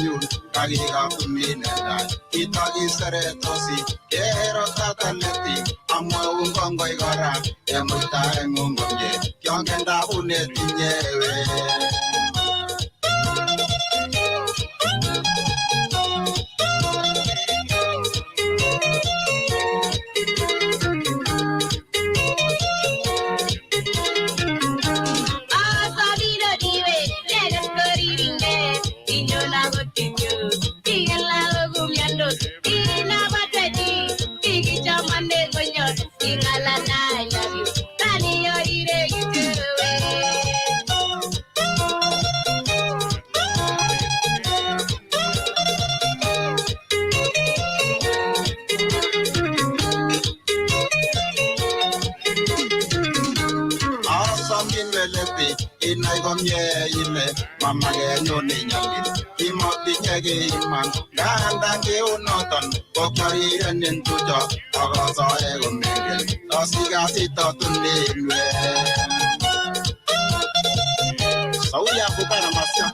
you, Tagiga Mina, Itagi Saretosi, Ero Tataleti, Amma Ungongo Igora, Emuta and Mumye, Young and Unetinye. In I come here, Mamma, no Ninyaki, Timothy Jagman, Gandaki Norton, Kokari and Intuja, Agaza Egon, Osigati Totun. So we have to kind of master.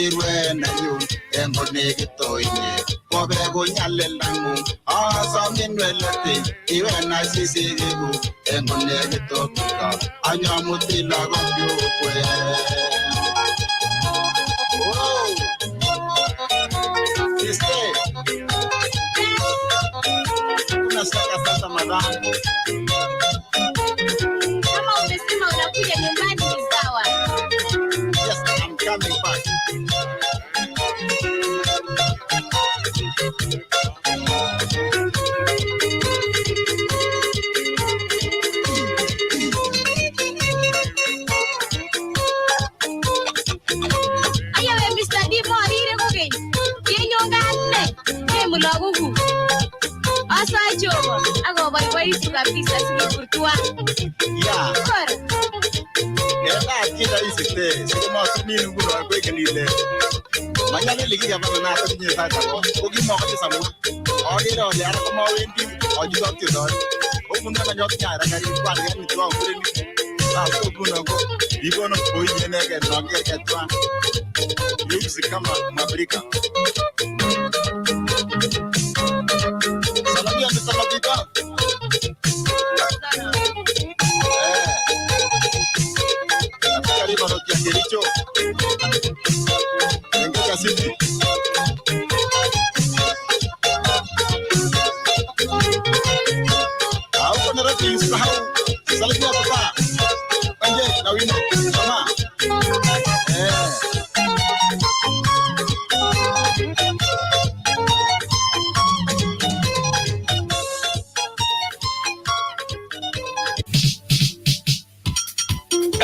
When you and Bonegito in it, Bobego Yalangu, awesome in reality, even I see you and Bonegito, and Yamuti Lago. Oh, sister, Santa Madame. Come on, Mr. Mona, put your money in sour. Yes, I'm coming back. I go by way to the pieces for 2 hours. Yeah. Is it? So much need to go break and eat there. My young lady have another thing that I want. Cooking more than someone. Or did all the other more in or you got your dog. Open up your car and I didn't to go. You gonna put your neck and not get one. You used to come out, Mabrika.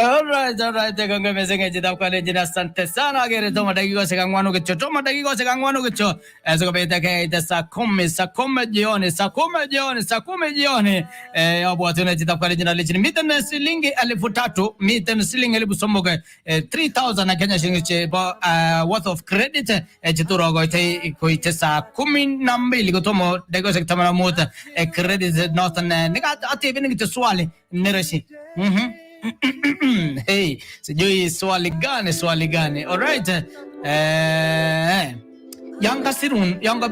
All right, ganga mesenge jida kwale jina sante sana gere to madagi go sekangwanu gecho to madagi go sekangwanu gecho ezo beta ke ita saa 10 jioni abo atuna jida kwale jina lichini miten silingi 3,000 miten silingi elibu somboge 3,000 na Kenya shilingi worth of credit jituro go ite ko ite saa 12 go tomo dego sektamana mota credit northern nika ati bini kitu swali nirashi hey, sijui swali gani. All right. Yanga sirun, yanga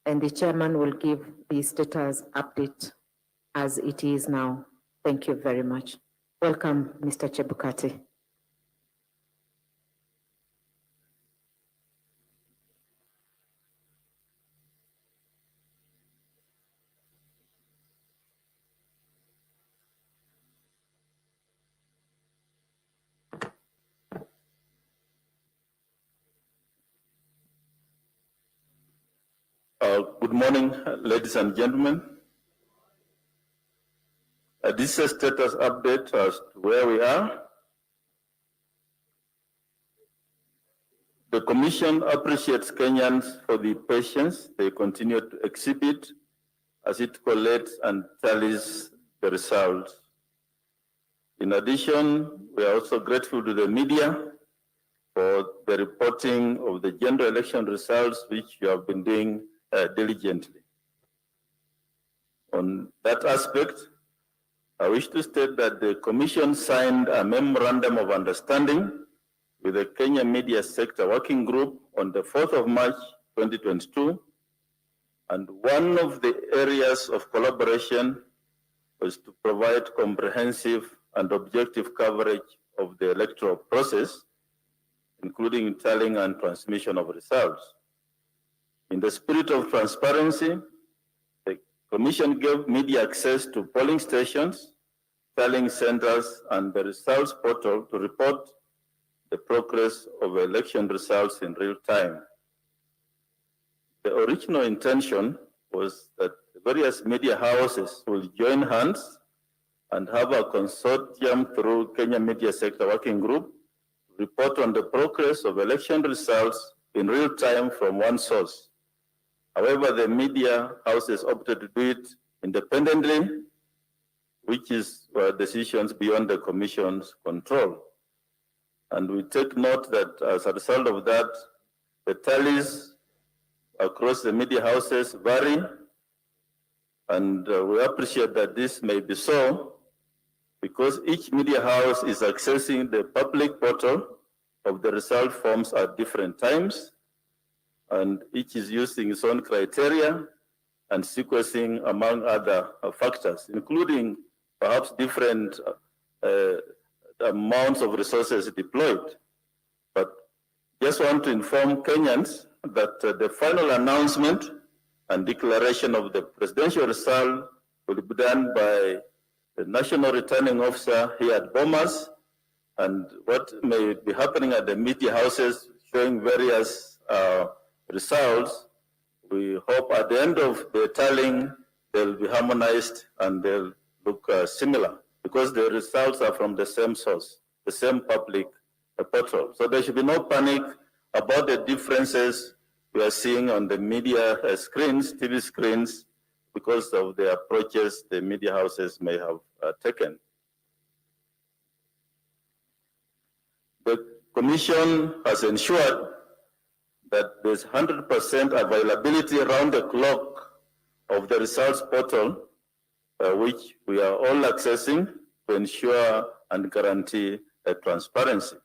And the chairman will give the status update as it is now. Thank you very much. Welcome, Mr. Chebukati. Good morning, ladies and gentlemen. This is a status update as to where we are. The Commission appreciates Kenyans for the patience they continue to exhibit as it collates and tallies the results. In addition, we are also grateful to the media for the reporting of the general election results, which you have been doing diligently. On that aspect, I wish to state that the Commission signed a memorandum of understanding with the Kenya Media Sector Working Group on the 4th of March 2022, and one of the areas of collaboration was to provide comprehensive and objective coverage of the electoral process, including tallying and transmission of results. In the spirit of transparency, the Commission gave media access to polling stations, tallying centers, and the results portal to report the progress of election results in real time. The original intention was that the various media houses will join hands and have a consortium through Kenya Media Sector Working Group report on the progress of election results in real time from one source. However, the media houses opted to do it independently, which is decisions beyond the Commission's control. And we take note that as a result of that, the tallies across the media houses vary, and we appreciate that this may be so because each media house is accessing the public portal of the result forms at different times, and each is using its own criteria and sequencing among other factors, including perhaps different amounts of resources deployed. But just want to inform Kenyans that the final announcement and declaration of the presidential result will be done by the National Returning Officer here at Bomas, and what may be happening at the media houses showing various results, we hope at the end of the tallying they'll be harmonized and they'll look similar, because the results are from the same source, the same public portal. So there should be no panic about the differences we are seeing on the media screens, TV screens, because of the approaches the media houses may have taken. The Commission has ensured that there's 100% availability around the clock of the results portal, which we are all accessing to ensure and guarantee transparency.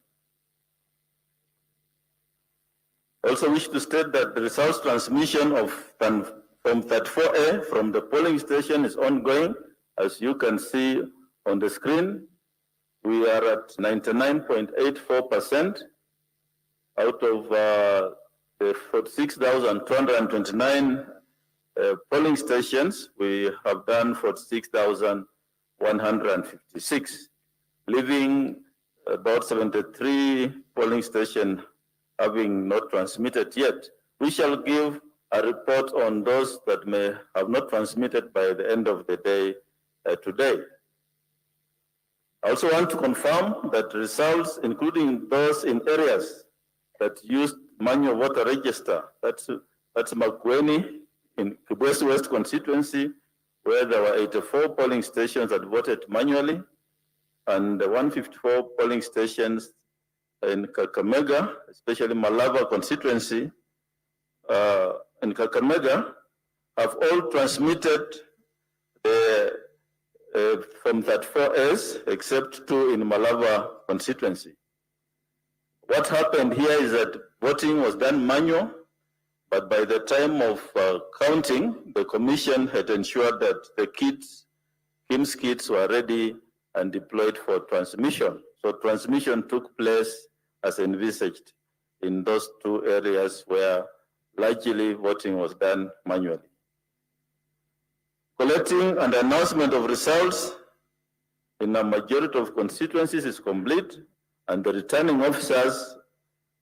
I also wish to state that the results transmission of from 34A from the polling station is ongoing. As you can see on the screen, we are at 99.84% out of the 46,229 polling stations. We have done 46,156, leaving about 73 polling stations having not transmitted yet. We shall give a report on those that may have not transmitted by the end of the day today. I also want to confirm that results, including those in areas that used manual voter register, that's Makueni in Kibwezi West constituency, where there were 84 polling stations that voted manually, and 154 polling stations in Kakamega, especially Malava constituency, in Kakamega, have all transmitted from 34As, except 2 in Malava constituency. What happened here is that voting was done manual, but by the time of counting, the Commission had ensured that the KIMS kits were ready and deployed for transmission. So transmission took place as envisaged in those 2 areas where largely voting was done manually. Collecting and announcement of results in a majority of constituencies is complete, and the returning officers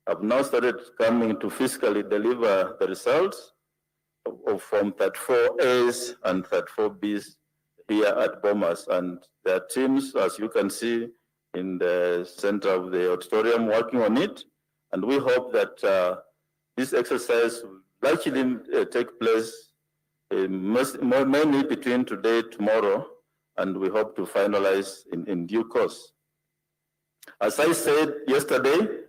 have now started coming to physically deliver the results from 34As and 34Bs here at Bomas. And their teams, as you can see in the center of the auditorium, working on it. And we hope that this exercise will largely take place mainly between today and tomorrow, and we hope to finalize in due course. As I said yesterday,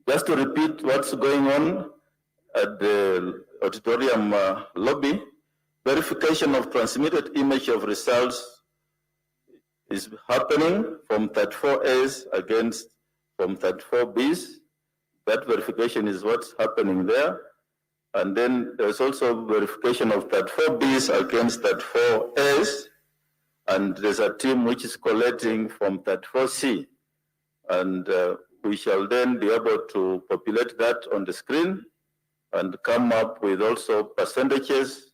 just to repeat what's going on at the auditorium lobby, verification of transmitted image of results is happening from 34As against from 34Bs, That verification is what's happening there. And then there's also verification of 34Bs against 34As. And there's a team which is collecting from 34C. And we shall then be able to populate that on the screen and come up with also percentages.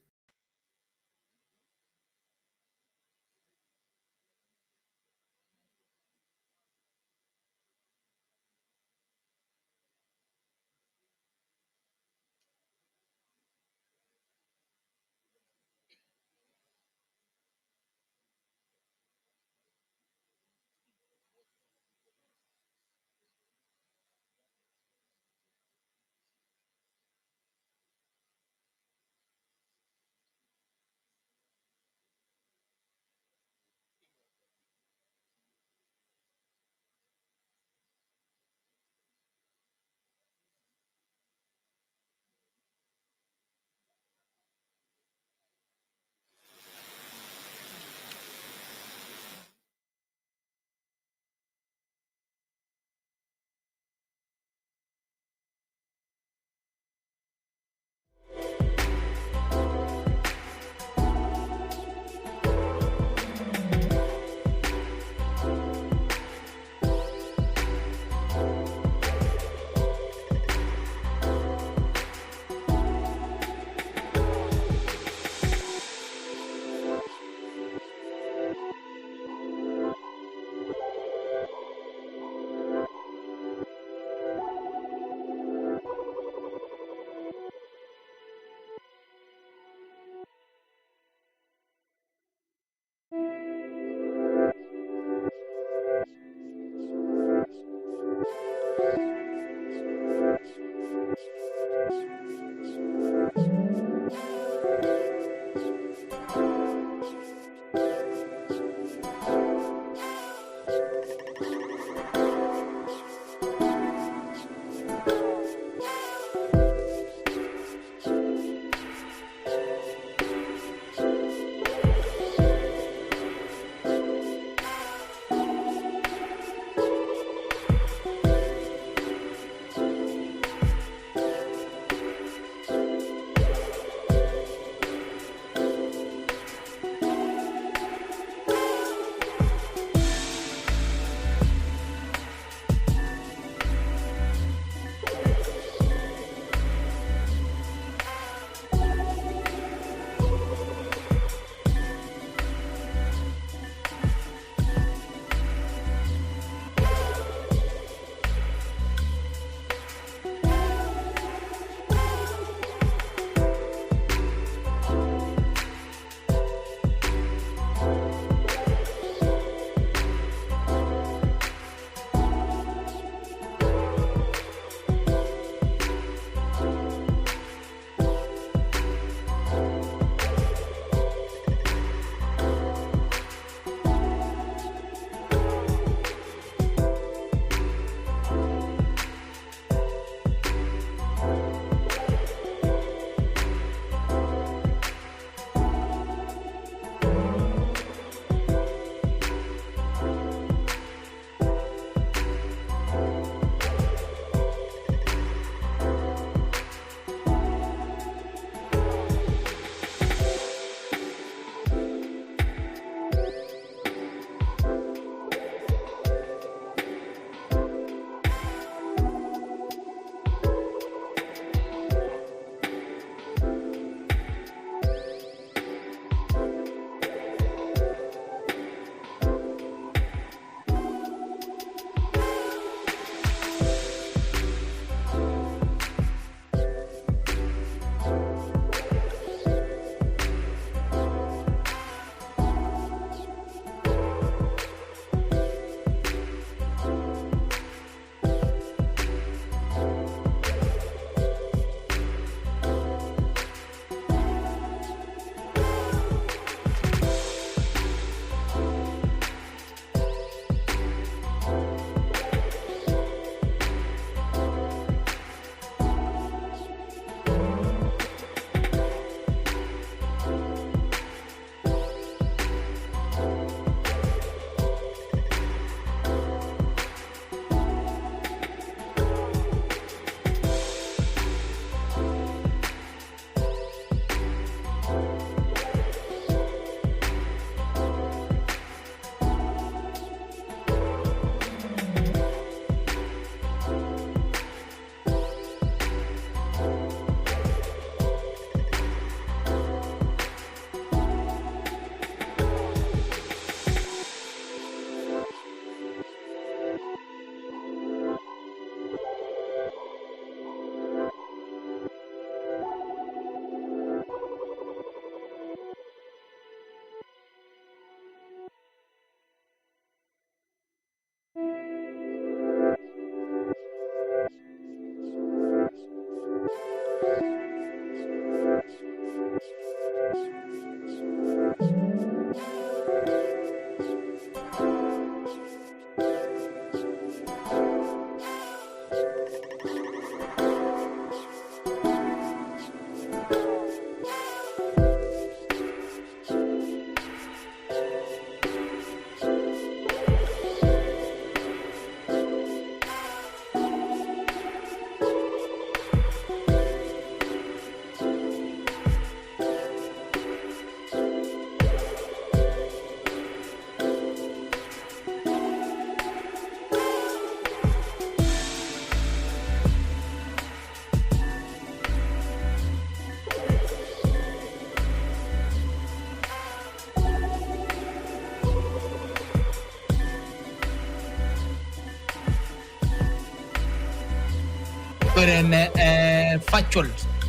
kikuren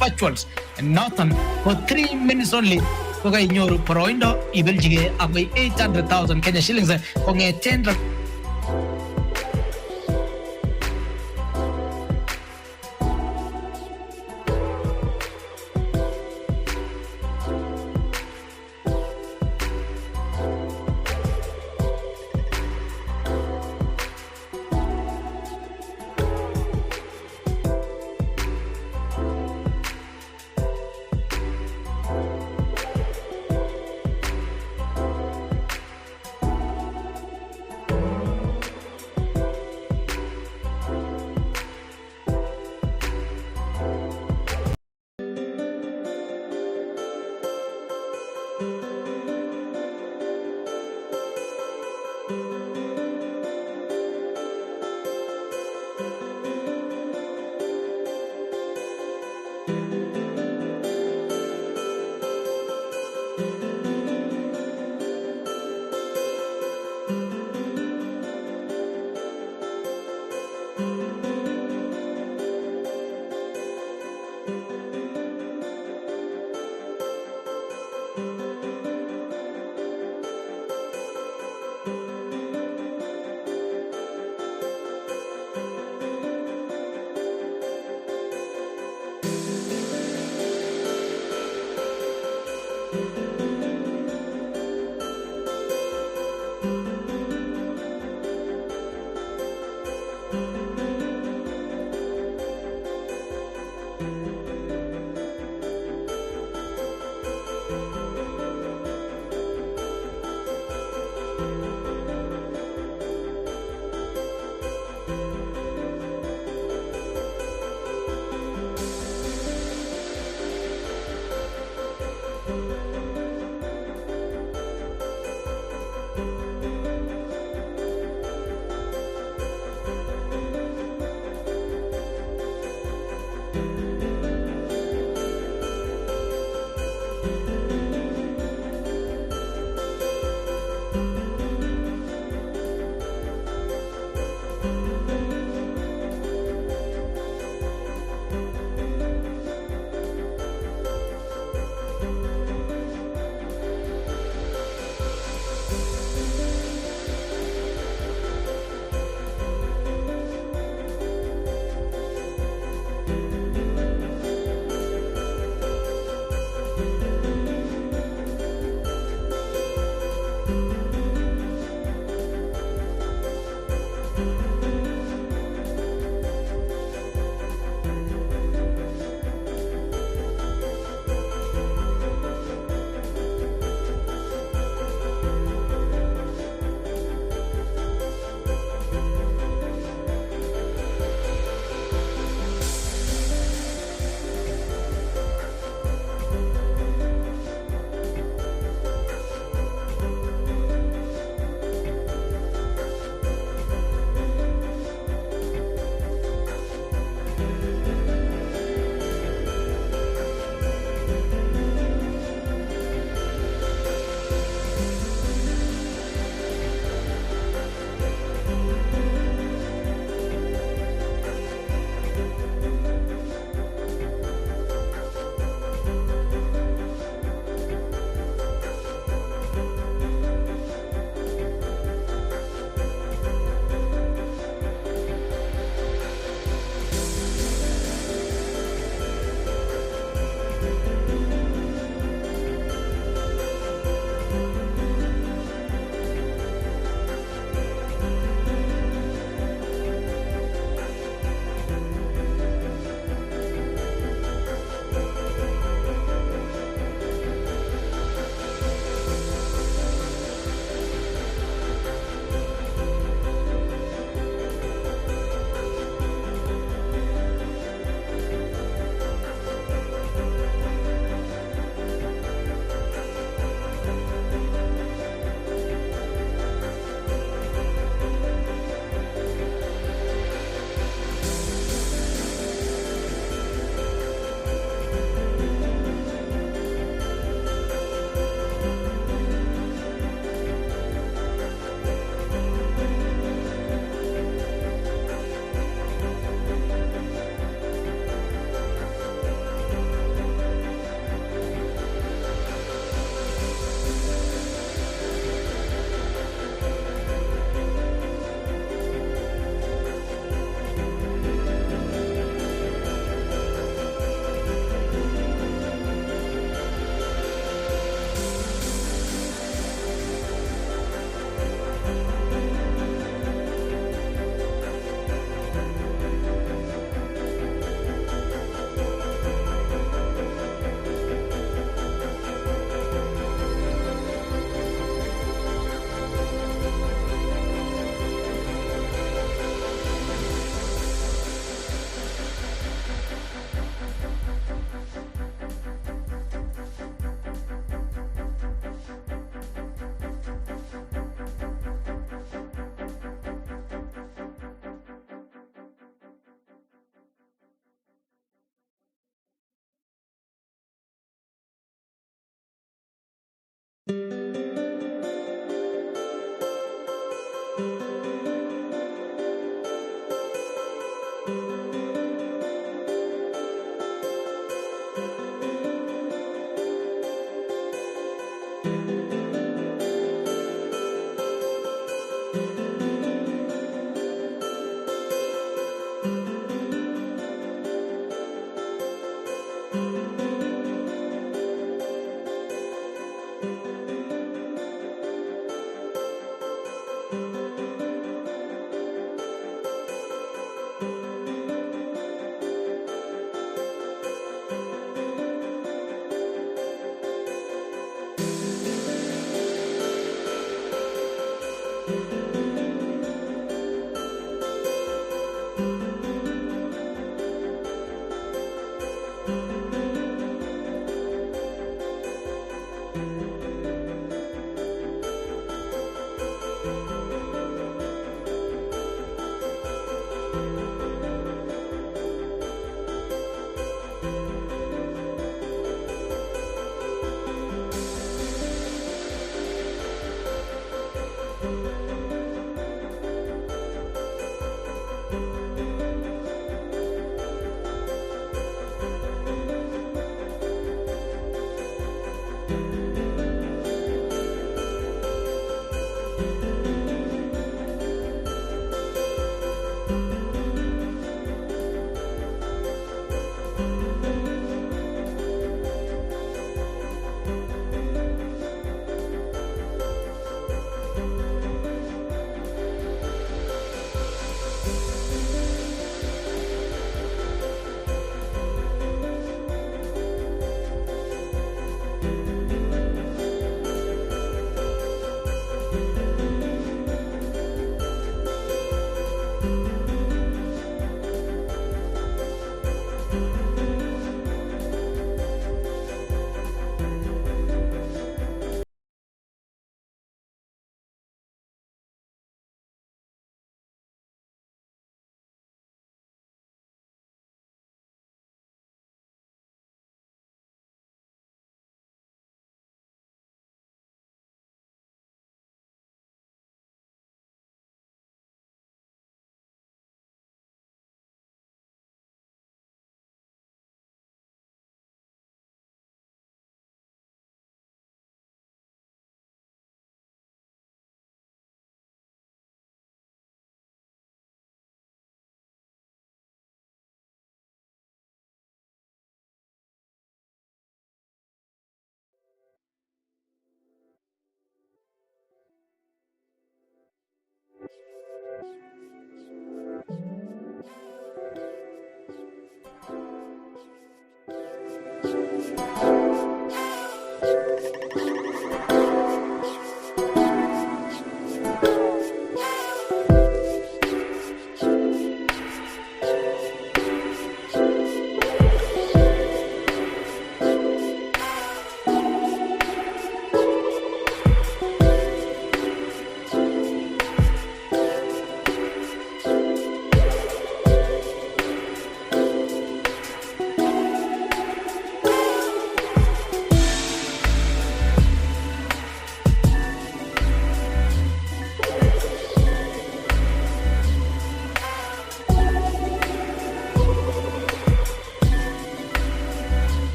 factuals noton for 3 minutes only ko kainyoru poroindo ibeljige agoi 800,000 Kenya shillings kong'eten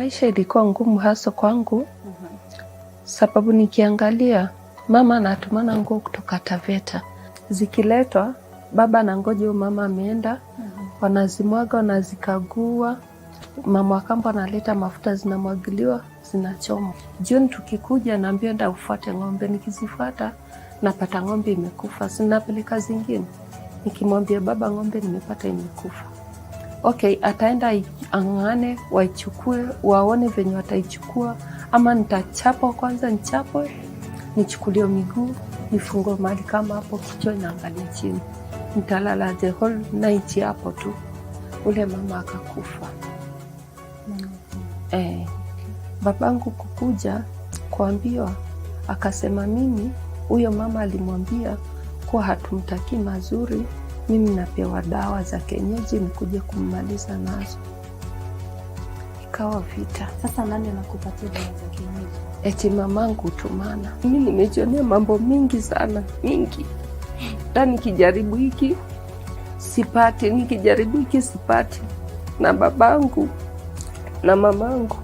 maisha ilikuwa ngumu hasa kwangu. Sababu nikiangalia mama anatumana nguo kutoka Taveta. Zikiletwa baba anangoja mama ameenda, wanazimwaga, wanazikagua. Mama wakambo analeta mafuta, zinamwagiliwa, zinachomwa. Jioni tukikuja naambia nda ufuate ng'ombe, nikizifuata napata ng'ombe imekufa, sinapeleka zingine. Nikimwambia baba ng'ombe nimepata imekufa. Okay, ataenda ang'ane, waichukue, waone venye wataichukua, ama nitachapa kwanza, nichapwe, nichukulie miguu, nifungwe mahali kama hapo, kichwa inaangalia chini. Nitalala the whole night hapo tu. Ule mama akakufa. Babangu kukuja kuambiwa, akasema mimi, huyo mama alimwambia kuwa hatumtaki mazuri, mimi napewa dawa za kienyeji nikuje kummaliza nazo. Ikawa vita. Sasa nani anakupatia dawa za kienyeji? Eti mamangu tumana. Mimi nimejionea mambo mingi sana, mingi. Na nikijaribu hiki sipati, nikijaribu hiki sipati. Na babangu na mamangu,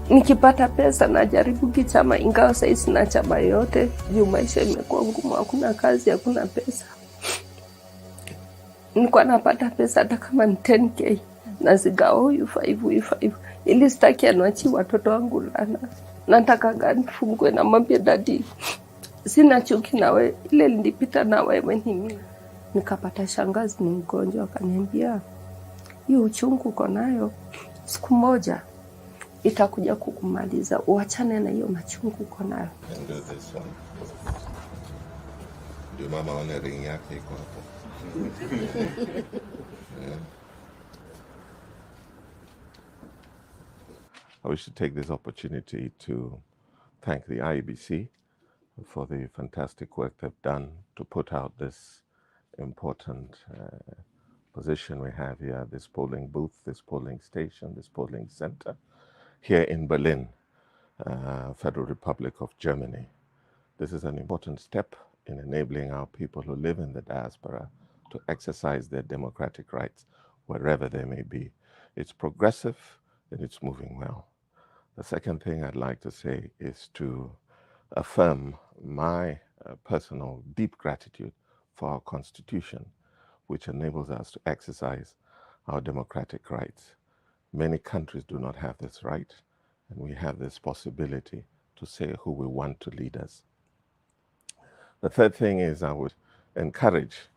nikipata pesa na jaribu kichama, ingawa saizi na chama yote, juu maisha imekuwa ngumu, hakuna kazi, hakuna pesa. Nilikuwa napata pesa hata kama ni 10K, nazigawa huyu 5, ili sitaki aniachie watoto wangu lana. Nataka gani fungwe na mwambie dadi, sina chuki na wewe, ile nilipita na wewe ni mimi. Nikapata shangazi ni mgonjwa, akaniambia, hiyo uchungu uko nayo, siku moja itakuja kukumaliza, uachane na hiyo machungu uko nayo. Ndio mama wana ring yake iko hapo. I wish to take this opportunity to thank the Iebc for the fantastic work they've done to put out this important position we have here, this polling booth, this polling station, this polling center here in Berlin, Federal Republic of Germany. This is an important step in enabling our people who live in the diaspora to exercise their democratic rights wherever they may be. It's progressive and it's moving well. The second thing I'd like to say is to affirm my personal deep gratitude for our Constitution, which enables us to exercise our democratic rights. Many countries do not have this right, and we have this possibility to say who we want to lead us. The third thing is I would encourage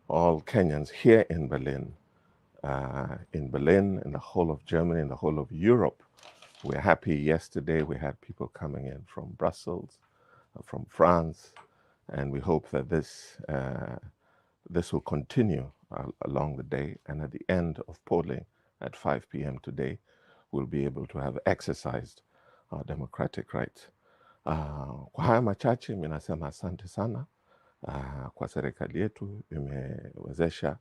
all Kenyans here in Berlin, in the whole of Germany, in the whole of Europe. We're happy yesterday we had people coming in from Brussels, from France, and we hope that this will continue along the day, and at the end of polling at 5 p.m. today, we'll be able to have exercised our democratic rights. Kwa haya machache mimi nasema asante sana kwa serikali yetu imewezesha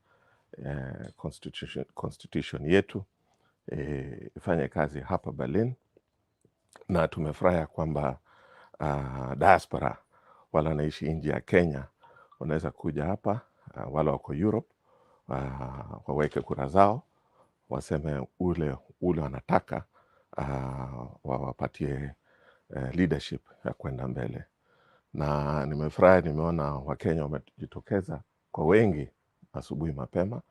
constitution yetu ifanye kazi hapa Berlin, na tumefurahi kwamba diaspora wala wanaishi nje ya Kenya wanaweza kuja hapa, wala wako Europe waweke kura zao, waseme ule wanataka, wapatie leadership ya kwenda mbele. Na nimefurahi nimeona Wakenya wamejitokeza kwa wengi asubuhi mapema.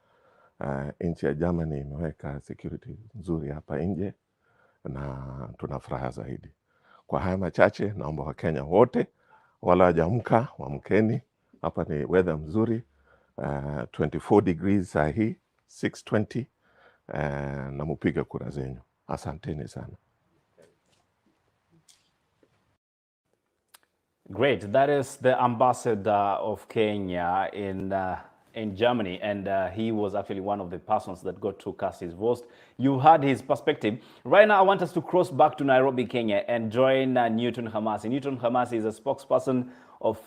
Nchi ya Germany imeweka security nzuri hapa nje na tunafuraha zaidi. Kwa haya machache naomba Wakenya wote wala wajamka wamkeni, hapa ni weather mzuri, 24 degrees saa hii 6:20, na mupige kura zenyu. Asanteni sana. Great. That is the ambassador of Kenya in Germany, and he was actually one of the persons that got to cast his vote. You heard his perspective. Right now, I want us to cross back to Nairobi, Kenya, and join Newton Hamasi. Newton Hamasi is a spokesperson of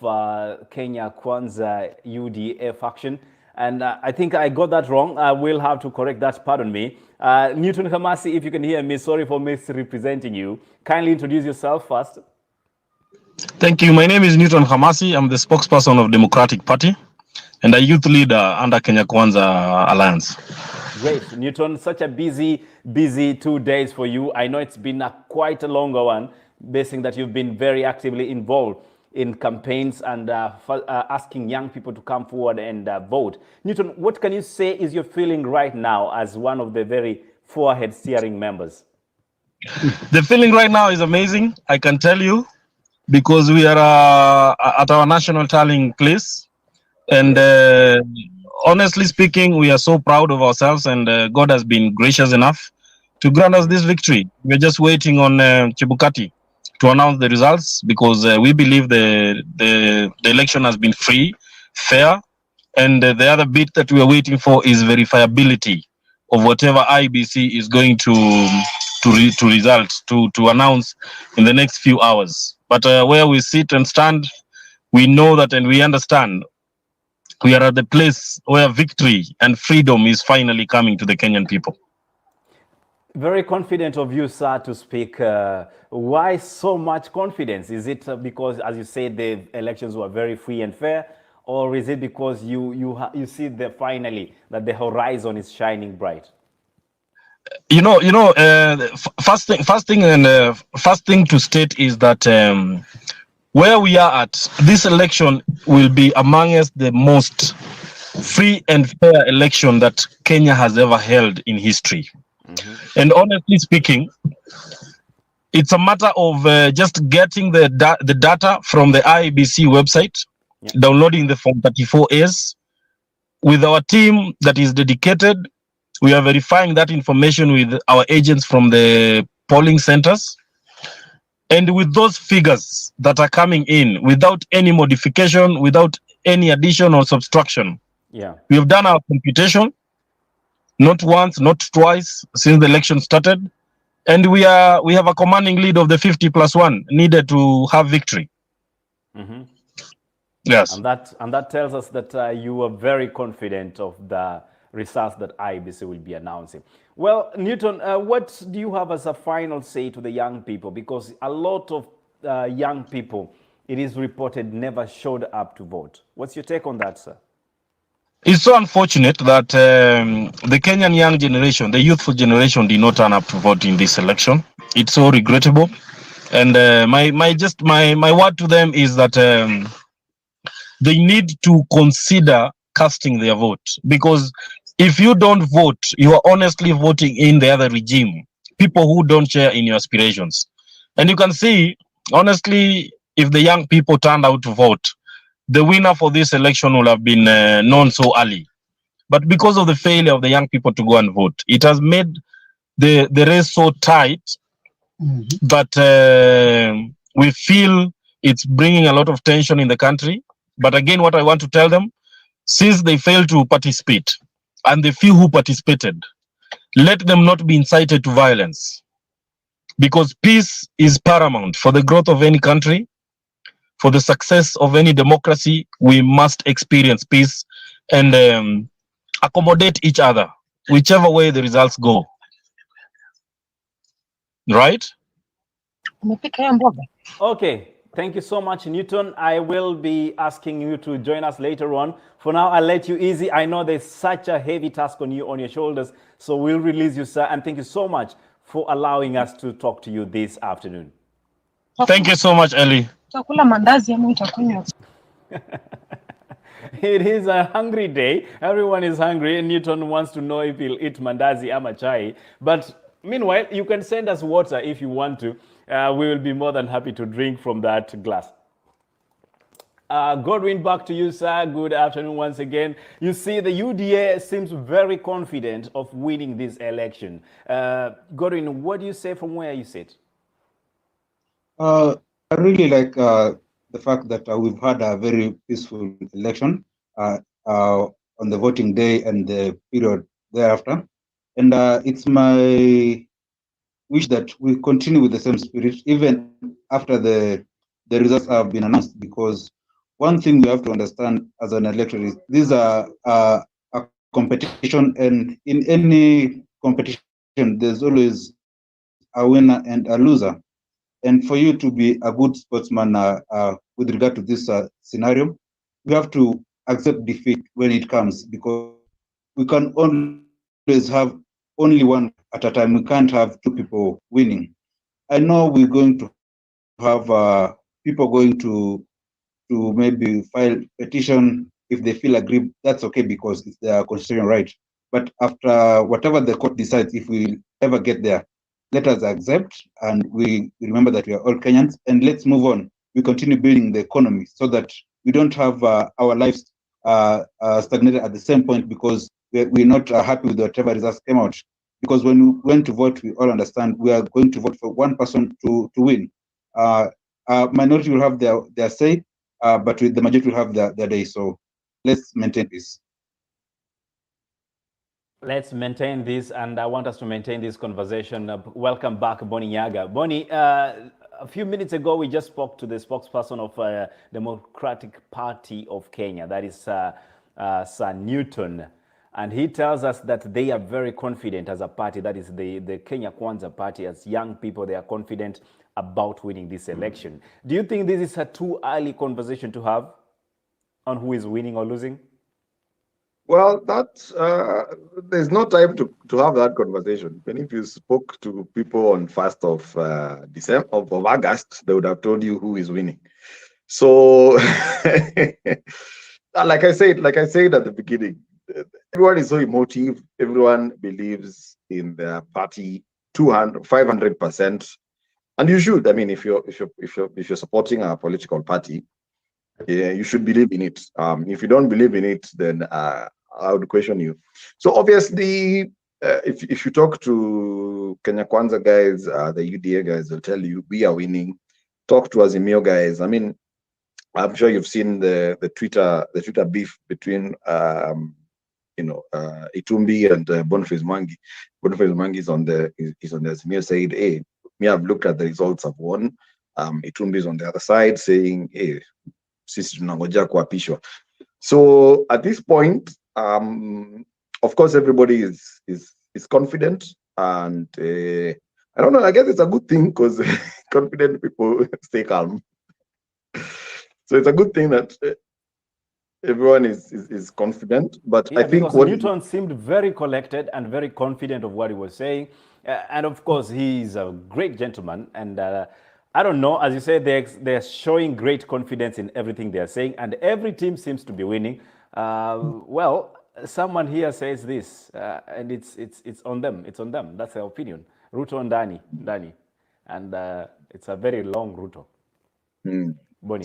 Kenya Kwanza UDA faction, and I think I got that wrong. I will have to correct that, pardon me. Newton Hamasi, if you can hear me, sorry for misrepresenting you. Kindly introduce yourself first. Thank you. My name is Newton Hamasi. I'm the spokesperson of Democratic Party and a youth leader under Kenya Kwanza Alliance. Great. Newton, such a busy 2 days for you. I know it's been quite a longer one, basing that you've been very actively involved in campaigns and asking young people to come forward and vote. Newton, what can you say is your feeling right now as one of the very forehead steering members? The feeling right now is amazing, I can tell you, because we are at our national tallying place. And honestly speaking, we are so proud of ourselves, and God has been gracious enough to grant us this victory. We're just waiting on Chebukati to announce the results, because we believe the election has been free, fair, and the other bit that we are waiting for is verifiability of whatever IEBC is going to announce in the next few hours. But where we sit and stand, we know that, and we understand we are at the place where victory and freedom is finally coming to the Kenyan people. Very confident of you, sir, to speak. Why so much confidence? Is it because, as you said, the elections were very free and fair, or is it because you see finally that the horizon is shining bright? First thing to state is that where we are at, this election will be amongst the most free and fair election that Kenya has ever held in history. Mm-hmm. And honestly speaking, it's a matter of just getting the data from the IEBC website, downloading the Form 34As. With our team that is dedicated, we are verifying that information with our agents from the polling centers. And with those figures that are coming in, without any modification, without any addition or subtraction, we have done our computation, not once, not twice, since the election started. And we have a commanding lead of the 50+1 needed to have victory. Mm-hmm. Yes. And that tells us that you are very confident of the results that IEBC will be announcing. Well, Newton, what do you have as a final say to the young people? Because a lot of young people, it is reported, never showed up to vote. What's your take on that, sir? It's so unfortunate that the Kenyan young generation, the youthful generation, did not turn up to vote in this election. It's so regrettable. And my word to them is that they need to consider casting their vote, because if you don't vote, you are honestly voting in the other regime, people who don't share in your aspirations. And you can see, honestly, if the young people turned out to vote, the winner for this election will have been known so early. But because of the failure of the young people to go and vote, it has made the race so tight that we feel it's bringing a lot of tension in the country. But again, what I want to tell them, since they failed to participate, and the few who participated, let them not be incited to violence, because peace is paramount for the growth of any country. For the success of any democracy, we must experience peace and accommodate each other, whichever way the results go. Right? Okay. Thank you so much, Newton. I will be asking you to join us later on. For now, I'll let you easy. I know there's such a heavy task on your shoulders, so we'll release you, sir. And thank you so much for allowing us to talk to you this afternoon. Thank you so much, Ellie. It is a hungry day. Everyone is hungry, and Newton wants to know if he'll eat mandazi ama chai. But meanwhile, you can send us water if you want to. We will be more than happy to drink from that glass. Godwin, back to you, sir. Good afternoon once again. You see, the UDA seems very confident of winning this election. Godwin, what do you say from where you sit? I really like the fact that we've had a very peaceful election on the voting day and the period thereafter. And it's my wish that we continue with the same spirit even after the results have been announced, because one thing we have to understand as an electorate is these are a competition, and in any competition there's always a winner and a loser. And for you to be a good sportsman with regard to this scenario, we have to accept defeat when it comes, because we can only always have only one at a time. We can't have two people winning. I know we're going to have people going to maybe file petition if they feel aggrieved. That's okay because it's their constitutional right. But after whatever the court decides, if we ever get there, let us accept and we remember that we are all Kenyans, and let's move on. We continue building the economy so that we don't have our lives stagnated at the same point because we're not happy with whatever results came out. Because when we went to vote, we all understand we are going to vote for one person to win. Minority will have their say, but the majority will have their day. So let's maintain this. Let's maintain this, and I want us to maintain this conversation. Welcome back, Bonnie Nyaga. Bonnie, a few minutes ago, we just spoke to the spokesperson of Democratic Party of Kenya, that is Sir Newton, and he tells us that they are very confident as a party, that is the Kenya Kwanza party, as young people, they are confident about winning this election. Do you think this is a too early conversation to have on who is winning or losing? Well, that's there's no time to have that conversation. And if you spoke to people on 1st of December of August, they would have told you who is winning. So, like I said at the beginning, everyone is so emotive. Everyone believes in their party 500%, and you should. I mean, if you're supporting a political party, yeah, you should believe in it. If you don't believe in it, then I would question you. So obviously, if you talk to Kenya Kwanza guys, the UDA guys, they'll tell you we are winning. Talk to Azimio guys. I mean, I'm sure you've seen the Twitter beef between Itumbi and Boniface Mwangi. Boniface Mwangi is on the Azimio side. Hey, me, I've looked at the results, I've won. Itumbi is on the other side saying, hey, sisi tunangoja kuapishwa. So at this point, of course, everybody is confident, and I don't know. I guess it's a good thing because confident people stay calm. So it's a good thing that everyone is confident. But yeah, I think what Newton seemed very collected and very confident of what he was saying, and of course, he's a great gentleman. And I don't know, as you said, they're showing great confidence in everything they're saying, and every team seems to be winning. Well, someone here says this, and it's on them. It's on them. That's their opinion. Ruto and Dani, and it's a very long Ruto.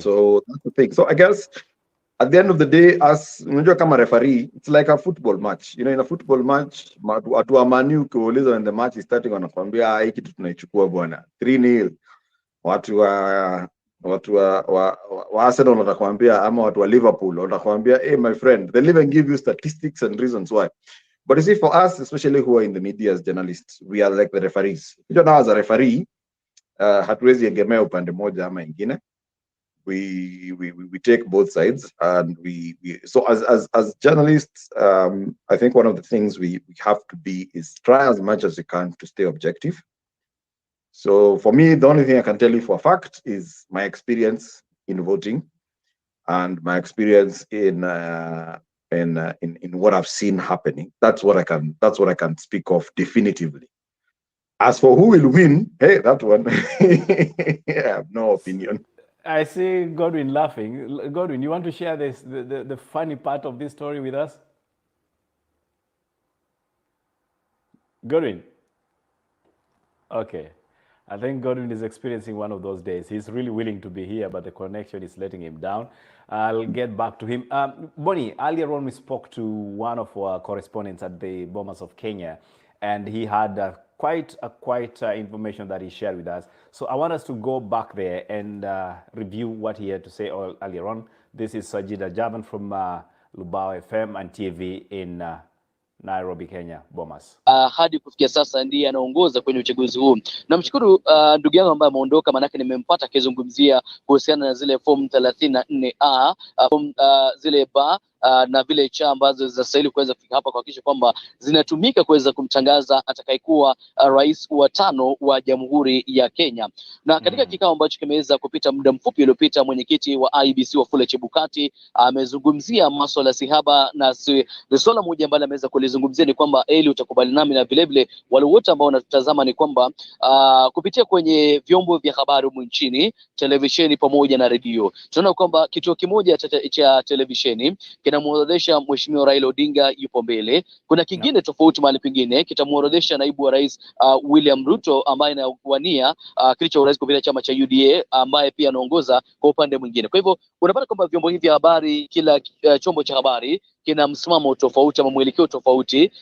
So that's the thing. So I guess at the end of the day, as unajua kama referee, it's like a football match. You know, in a football match, watu wa Man U ukiuliza when the match is starting, wanakuambia hii kitu tunaichukua bwana 3-0. Watu wa Arsenal watakwambia, ama watu wa Liverpool watakwambia, hey my friend, they'll even give you statistics and reasons why. But you see, for us, especially who are in the media as journalists, we are like the referees. You know, now as a referee, hatuwezi egemea upande moja ama ingine. We take both sides, and so as journalists, I think one of the things we have to be is try as much as we can to stay objective. So for me, the only thing I can tell you for a fact is my experience in voting and my experience in what I've seen happening. That's what I can speak of definitively. As for who will win, hey, that one I have no opinion. I see Godwin laughing. Godwin, you want to share the funny part of this story with us? Godwin? Okay. I think Godwin is experiencing one of those days. He's really willing to be here, but the connection is letting him down. I'll get back to him. Bonnie, earlier on we spoke to one of our correspondents at the Bomas of Kenya, and he had quite information that he shared with us. So I want us to go back there and review what he had to say earlier on. This is Sajida Javan from Lubao FM and TV in Nairobi, Kenya, Bomas. Hadi kufikia sasa ndiye anaongoza kwenye uchaguzi huu. Namshukuru ndugu yangu ambaye ameondoka, manake nimempata akizungumzia kuhusiana na zile form 34A, form zile ba na vile cha ambazo zinastahili kuweza kufika hapa kuhakikisha kwamba zinatumika kuweza kumtangaza atakayekuwa rais wa 5 wa Jamhuri ya Kenya. Na katika kikao ambacho kimeweza kupita muda mfupi uliopita, mwenyekiti wa IEBC Wafula Chebukati amezungumzia masuala sihaba, na swala moja ambalo ameweza kulizungumzia ni kwamba Eli, utakubali nami na vile vile wale wote ambao wanatutazama, ni kwamba kupitia kwenye vyombo vya habari humu nchini, televisheni pamoja na redio, tunaona kwamba kituo kimoja cha televisheni kinamuorodhesha Mheshimiwa Raila Odinga yupo mbele. Kuna kingine tofauti mahali pengine kitamuorodhesha naibu wa rais William Ruto ambaye anawania kiti cha urais kupitia chama cha UDA, ambaye pia anaongoza kwa upande mwingine. Kwa hivyo unapata kwamba vyombo hivi vya habari, kila chombo cha habari kina msimamo tofauti ama mwelekeo tofauti.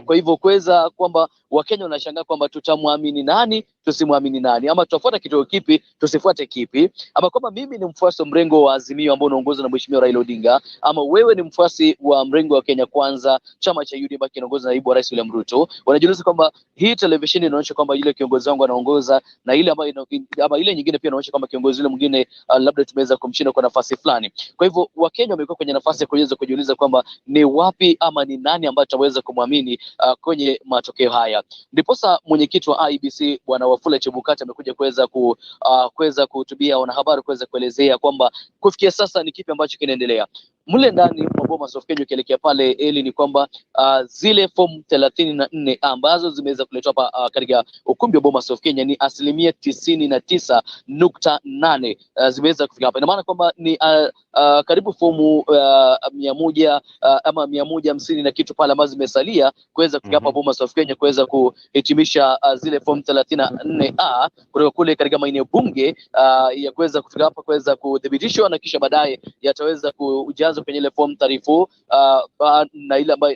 Kwa hivyo kuweza kwamba Wakenya wanashangaa kwamba tutamwamini nani, tusimwamini nani, ama tutafuata kituo kipi, tusifuate kipi, ama kwamba mimi ni mfuasi wa mrengo wa Azimio ambao unaongozwa na Mheshimiwa Raila Odinga, ama wewe ni mfuasi wa mrengo wa Kenya Kwanza, chama cha UDA ambacho kinaongozwa na naibu wa rais William Ruto. Wanajiuliza kwamba hii televisheni inaonyesha kwamba yule kiongozi wangu anaongoza, na ile ambayo ama ile nyingine pia inaonyesha kwamba kiongozi yule mwingine labda tumeweza kumshinda kwa nafasi fulani. Kwa hivyo Wakenya wamekuwa kwenye nafasi ya kuweza kujiuliza kwamba ni wapi ama ni nani ambaye tutaweza kumwamini kwenye matokeo haya. Ndiposa mwenyekiti wa IEBC Bwana Wafula Chebukati amekuja kuweza kuhutubia wanahabari, kuweza kuelezea kwamba kufikia sasa ni kipi ambacho kinaendelea mle ndani mwa Bomas of Kenya. Ukielekea pale Eli, ni kwamba zile fomu 34 ambazo zimeweza kuletwa hapa katika ukumbi wa Bomas of Kenya ni 99.8 zimeweza kufika hapa. Ina maana kwamba ni karibu fomu 100 ama 150 na kitu pale ambazo zimesalia kuweza kufika hapa Bomas of Kenya kuweza kuhitimisha zile fomu 34A kutoka kule katika maeneo bunge ya kuweza kufika hapa kuweza kuthibitishwa, na kisha baadaye yataweza kujazwa kwenye ile fomu tarifu na ile ambayo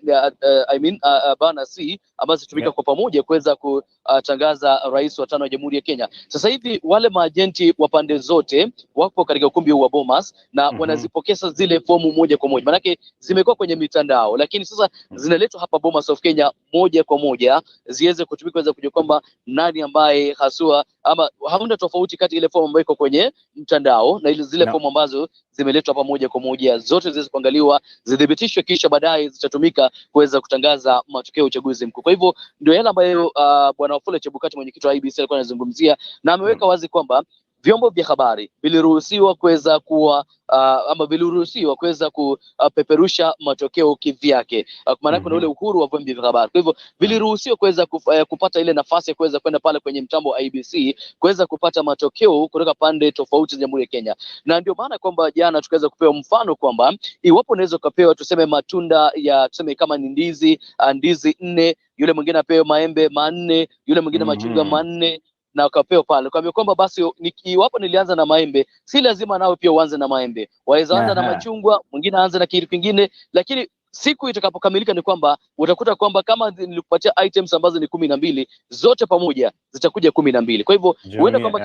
bana C ambazo zitumika kwa pamoja kuweza kutangaza rais wa 5 wa Jamhuri ya Kenya. Sasa hivi wale maajenti wa pande zote wapo katika ukumbi wa Bomas na wanazipokea zile fomu moja kwa moja, manake zimekuwa kwenye mitandao, lakini sasa zinaletwa hapa Bomas of Kenya moja kwa moja ziweze kutumika kuweza kujua kwamba nani ambaye haswa, ama hamna tofauti kati ile fomu ambayo iko kwenye mtandao na ile zile fomu ambazo zimeletwa hapa moja kwa moja, zote ziweze kuangaliwa, zidhibitishwe, kisha baadaye zitatumika kuweza kutangaza matokeo ya uchaguzi mkuu. Kwa hivyo ndio yale ambayo Bwana Wafula Chebukati mwenyekiti wa IEBC alikuwa anazungumzia, na ameweka wazi kwamba vyombo vya habari viliruhusiwa kuweza ama viliruhusiwa kuweza kupeperusha matokeo kivyake, maana kuna ule uhuru wa vyombo vya habari. Kwa hivyo viliruhusiwa kuweza kupata ile nafasi ya kuweza kwenda pale kwenye mtambo wa IEBC kuweza kupata matokeo kutoka pande tofauti za Jamhuri ya Kenya, na ndio maana kwamba jana tukaweza kupewa mfano kwamba iwapo unaweza kupewa tuseme matunda ya tuseme kama ni ndizi 4, yule mwingine apewe maembe 4, yule mwingine machungwa 4 na ukapewa pale kwa kwamba basi iwapo nilianza na maembe, si lazima nawe pia uanze na maembe, waweza anza na machungwa, mwingine aanze na kitu kingine, lakini siku itakapokamilika ni kwamba utakuta kwamba kama nilikupatia items ambazo ni 12 zote pamoja zitakuja 12. Kwa hivyo huenda kwamba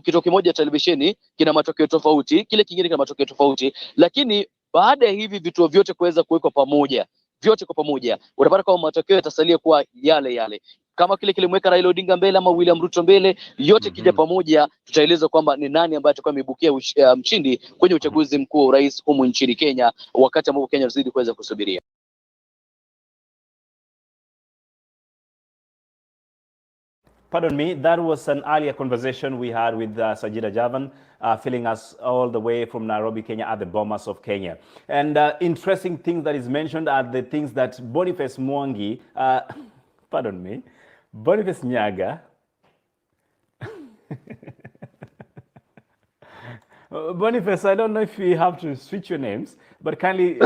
kituo kimoja televisheni kina matokeo tofauti, kile kingine kina matokeo tofauti, lakini baada ya hivi vituo vyote kuweza kuwekwa pamoja, vyote kwa pamoja, utapata kwamba matokeo yatasalia kuwa yale yale. Kama kile kilimweka Raila Odinga mbele ama William Ruto mbele, yote kija pamoja, tutaeleza kwamba ni nani ambaye atakuwa amebukia mshindi kwenye uchaguzi mkuu wa urais humu nchini Kenya, wakati ambapo Kenya inazidi kuweza kusubiria. Pardon me, that was an earlier conversation we had with Sajida Javan, filling us all the way from Nairobi, Kenya, at the Bomas of Kenya. And interesting things that is mentioned are the things that Boniface Mwangi, pardon me, Boniface Nyaga, Boniface, I don't know if we have to switch your names, but kindly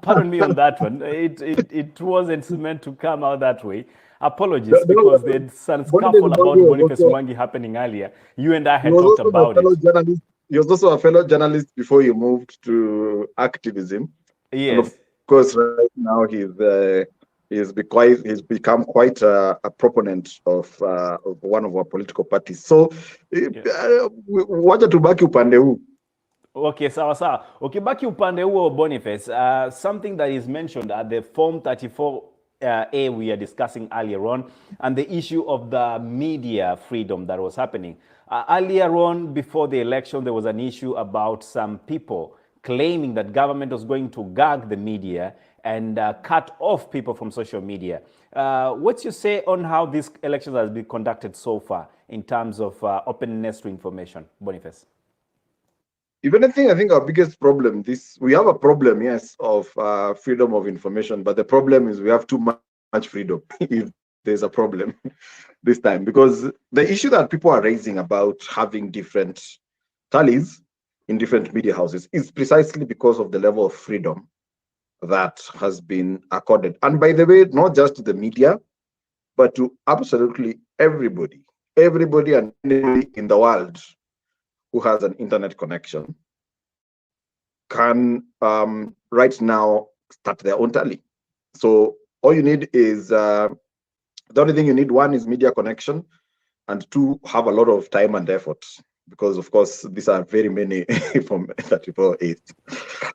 pardon me on that one. It wasn't meant to come out that way. Apologies, because there's some scuffle about Boniface Mwangi happening earlier. You and I had talked about it. He was also a fellow journalist before he moved to activism. Yes. And of course, right now he's become quite a proponent of one of our political parties. So, wacha tubaki upande huu. Okay, sawa. Ukibaki upande huo, Boniface, something that is mentioned at the Form 34 A we are discussing earlier on, and the issue of the media freedom that was happening. Earlier on, before the election, there was an issue about some people claiming that government was going to gag the media and cut off people from social media. What's your say on how these elections has been conducted so far in terms of openness to information, Boniface? Even I think our biggest problem, we have a problem, yes, of freedom of information, but the problem is we have too much freedom if there's a problem this time, because the issue that people are raising about having different tallies in different media houses is precisely because of the level of freedom that has been accorded. And by the way, not just to the media, but to absolutely everybody and anybody in the world who has an internet connection can right now start their own tally. So all you need is, the only thing you need, one is media connection, and two, have a lot of time and effort, because of course these are very many from 34.8.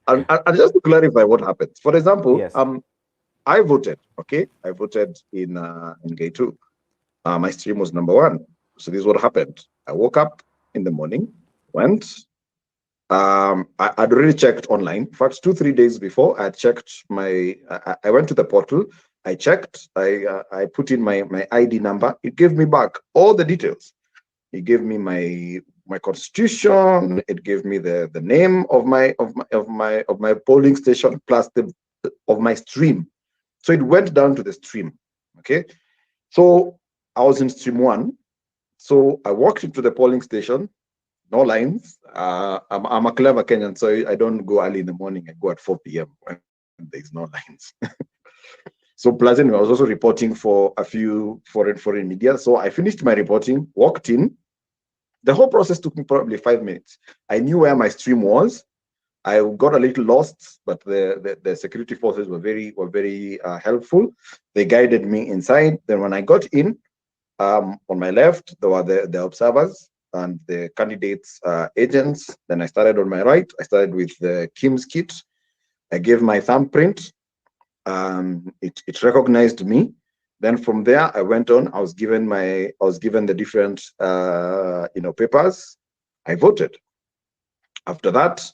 And just to clarify what happens, for example, yes. I voted, okay? I voted in Gate 2. My stream was number 1. So this is what happened. I woke up in the morning, went, I'd already checked online. In fact, 2-3 days before, I checked I went to the portal, I checked, I put in my ID number. It gave me back all the details. It gave me my constitution. It gave me the name of my polling station plus of my stream. So it went down to the stream. Okay, so I was in stream 1. So I walked into the polling station. No lines. I'm a clever Kenyan, so I don't go early in the morning. I go at 4 p.m. when there's no lines. So pleasant. I was also reporting for a few foreign media. So I finished my reporting, walked in. The whole process took me probably 5 minutes. I knew where my stream was. I got a little lost, but the security forces were very helpful. They guided me inside. Then when I got in, on my left there were the observers and the candidates' agents. Then I started on my right. I started with the Kim's kit. I gave my thumbprint. It recognized me. Then from there I went on. I was given the different papers. I voted. After that,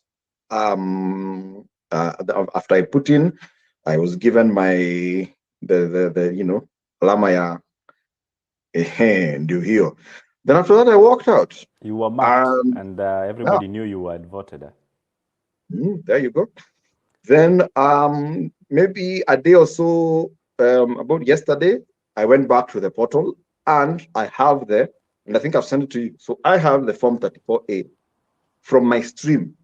after I put in, I was given the alama ya ndio hiyo. Then after that I walked out. You were marked, and everybody knew you had voted. There you go. Then maybe a day or so, about yesterday, I went back to the portal, and I have and I think I've sent it to you. So I have the form 34A from my stream.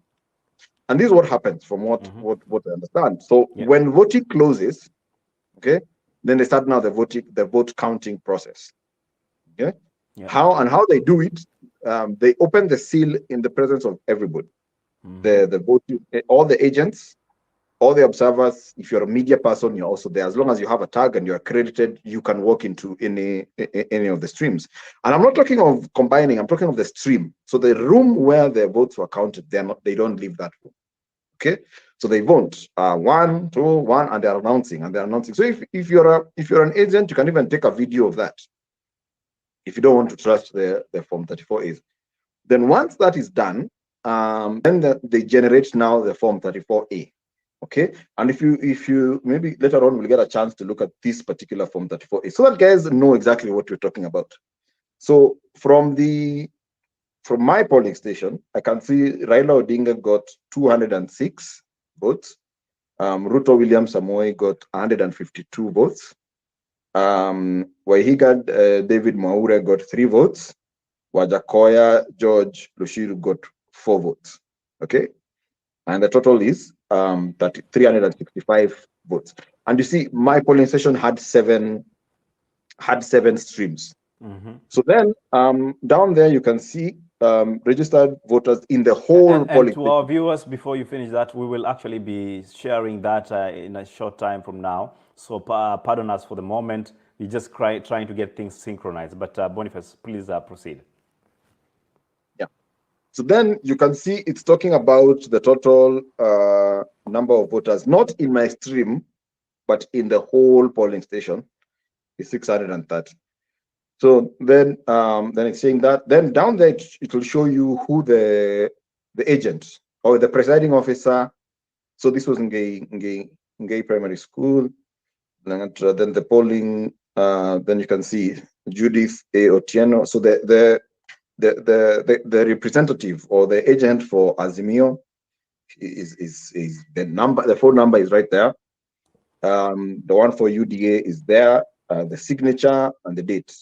And this is what happens from what I understand. So when voting closes, okay, then they start now the vote counting process. Okay, how they do it? They open the seal in the presence of everybody. The voting, all the agents, all the observers. If you're a media person, you're also there. As long as you have a tag and you're accredited, you can walk into any of the streams. And I'm not talking of combining. I'm talking of the stream. So the room where the votes were counted, they don't leave that room. Okay, so they vote 1, 2, 1, and they're announcing. So if you're an agent, you can even take a video of that. If you don't want to trust the form 34A, then once that is done, then they generate now the form 34A. Okay, and if you maybe later on we'll get a chance to look at this particular form 34A, so that guys know exactly what we're talking about. So from my polling station, I can see Raila Odinga got 206 votes. Ruto William Samoei got 152 votes. Wahiga David Mwaure got 3 votes. Wajakoya George Lushiru got 4 votes. Okay, and the total is 365 votes. And you see, my polling station had seven streams. So then down there you can see registered voters in the whole polling. And to our viewers, before you finish that, we will actually be sharing that in a short time from now. So pardon us for the moment. We're just trying to get things synchronized. But Boniface, please proceed. Yeah. So then you can see it's talking about the total number of voters, not in my stream, but in the whole polling station is 630. So then it's saying that. Then down there it will show you who the agent or the presiding officer. So this was in Gay Primary School. And then the polling, then you can see Judith A. Otieno. So the representative or the agent for Azimio is the number. The phone number is right there. The one for UDA is there. The signature and the date.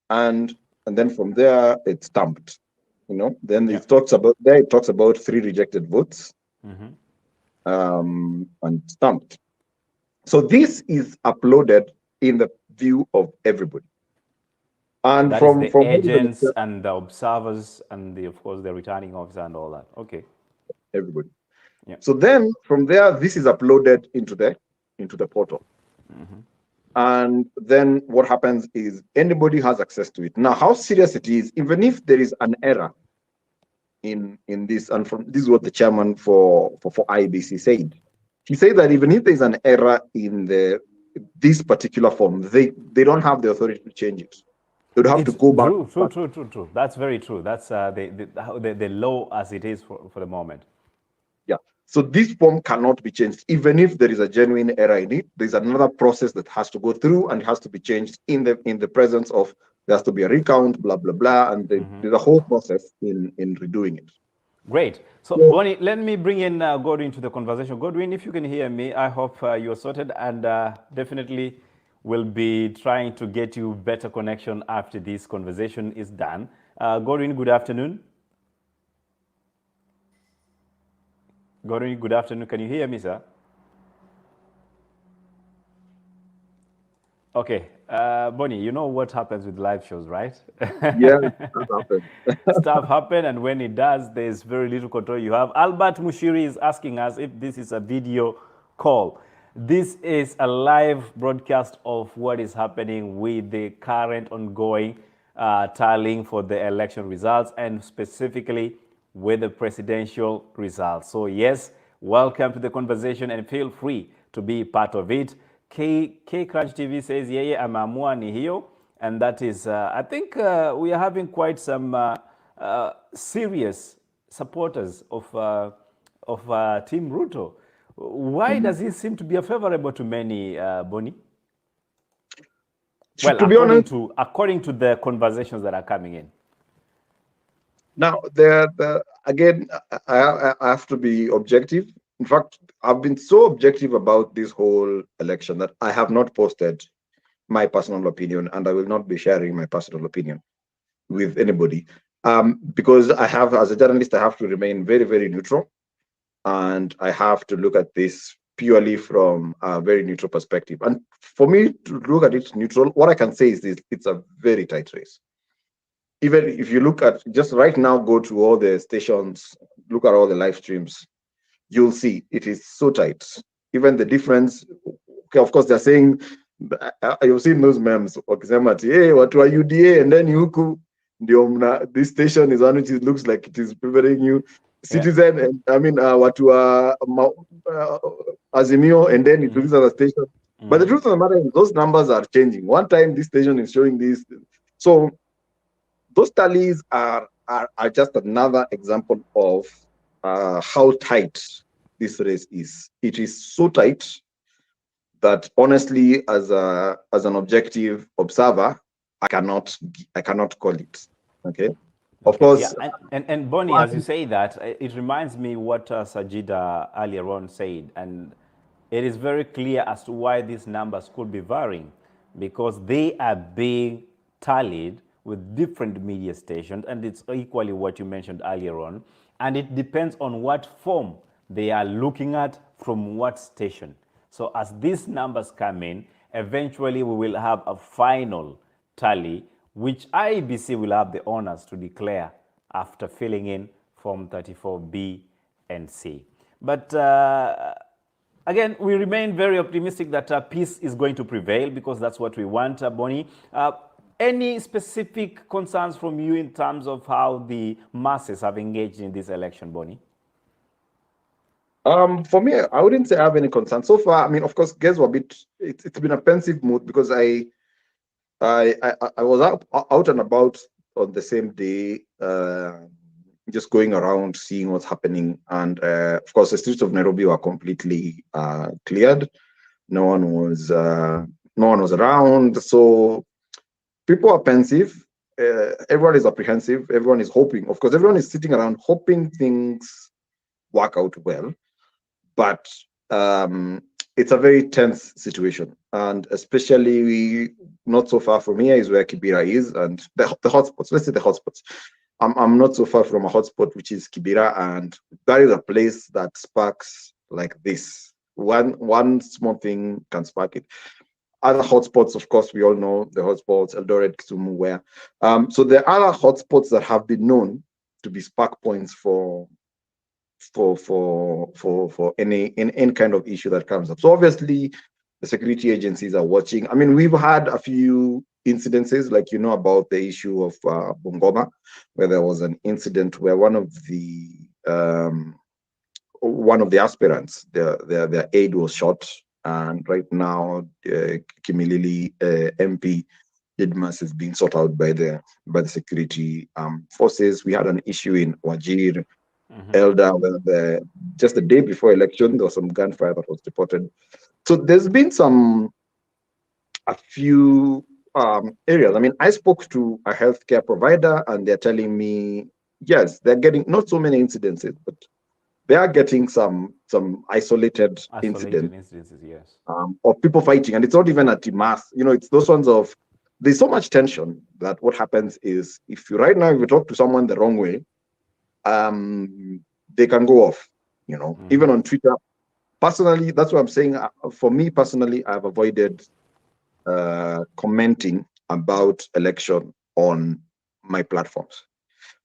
And then from there it's stamped. Then it talks about 3 rejected votes. And stamped. So this is uploaded in the view of everybody. And that from agents and the observers and of course the returning officer and all that. Okay. Everybody. Yeah. So then from there, this is uploaded into the portal. And then what happens is anybody has access to it. Now, how serious it is, even if there is an error in this, and this is what the chairman for Iebc said. He said that even if there's an error in this particular form, they don't have the authority to change it. They would have to go back. True. That's very true. That's the law as it is for the moment. Yeah. So this form cannot be changed, even if there is a genuine error in it. There's another process that has to go through, and it has to be changed in the presence of. There has to be a recount, blah blah blah, and there's a whole process in redoing it. Great. So, Bonnie, let me bring in Godwin into the conversation. Godwin, if you can hear me, I hope you're sorted, and definitely will be trying to get you better connection after this conversation is done. Godwin, good afternoon. Godwin, good afternoon. Can you hear me, sir? Okay. Bonnie, you know what happens with live shows, right? Yeah, that happens. Stuff happens, and when it does, there's very little control you have. Albert Mushiri is asking us if this is a video call. This is a live broadcast of what is happening with the current ongoing tallying for the election results, and specifically with the presidential results. So yes, welcome to the conversation and feel free to be part of it. K Crunch TV says, yeye ameamua ni hiyo, and that is, I think we are having quite some serious supporters of Team Ruto. Why does he seem to be favorable to many, Bonnie? Well, to be honest, according to the conversations that are coming in. Now, again, I have to be objective. In fact, I've been so objective about this whole election that I have not posted my personal opinion, and I will not be sharing my personal opinion with anybody. Because as a journalist, I have to remain very, very neutral, and I have to look at this purely from a very neutral perspective. And for me to look at it neutral, what I can say is this: it's a very tight race. Even if you look at just right now, go to all the stations, look at all the live streams, you'll see it is so tight. Even the difference, okay, of course, they're saying, you've seen those memes, hey, what are UDA? And then this station is one which looks like it is favoring you. Citizen, and I mean, what Azimio, and then it looks at the station. But the truth of the matter is, those numbers are changing. One time, this station is showing this. So, those tallies are just another example of how tight this race is. It is so tight that honestly, as an objective observer, I cannot call it. Okay. Of course. Yeah, and Bonnie, as you say that, it reminds me what Sajida earlier on said, and it is very clear as to why these numbers could be varying, because they are being tallied with different media stations, and it's equally what you mentioned earlier on, and it depends on what form they are looking at from what station. So as these numbers come in, eventually we will have a final tally, which Iebc will have the honors to declare after filling in Form 34B and C. But again, we remain very optimistic that peace is going to prevail, because that's what we want, Bonnie. Any specific concerns from you in terms of how the masses have engaged in this election, Bonnie? For me, I wouldn't say I have any concerns. So far, I mean, of course, guys were a bit, it's been a pensive mood, because I was out and about on the same day. just going around, seeing what's happening. And of course, the streets of Nairobi were completely cleared. No one was around. So people are pensive. Everyone is apprehensive. Everyone is hoping. Of course, everyone is sitting around hoping things work out well. But it's a very tense situation. And especially not so far from here is where Kibera is, and the hotspots. Let's say the hotspots. I'm not so far from a hotspot, which is Kibera, and that is a place that sparks like this. One small thing can spark it. Other hotspots, of course, we all know the hotspots, Eldoret, Kisumu, where. So there are other hotspots that have been known to be spark points for any kind of issue that comes up. So obviously, the security agencies are watching. I mean, we've had a few incidences, like about the issue of Bungoma, where there was an incident where one of the aspirants, their aide was shot, and right now Kimilili MP Bomas is being sought out by the security forces. We had an issue in Wajir, Elder, where just the day before election there was some gunfire that was reported. So there's been a few areas. I mean, I spoke to a healthcare provider, and they're telling me, yes, they're getting not so many incidences, but they are getting some isolated incidences, yes, of people fighting, and it's not even at the mass. It's those ones of there's so much tension that what happens is if you talk to someone the wrong way, they can go off. Even on Twitter. Personally, that's what I'm saying. For me personally, I've avoided commenting about election on my platforms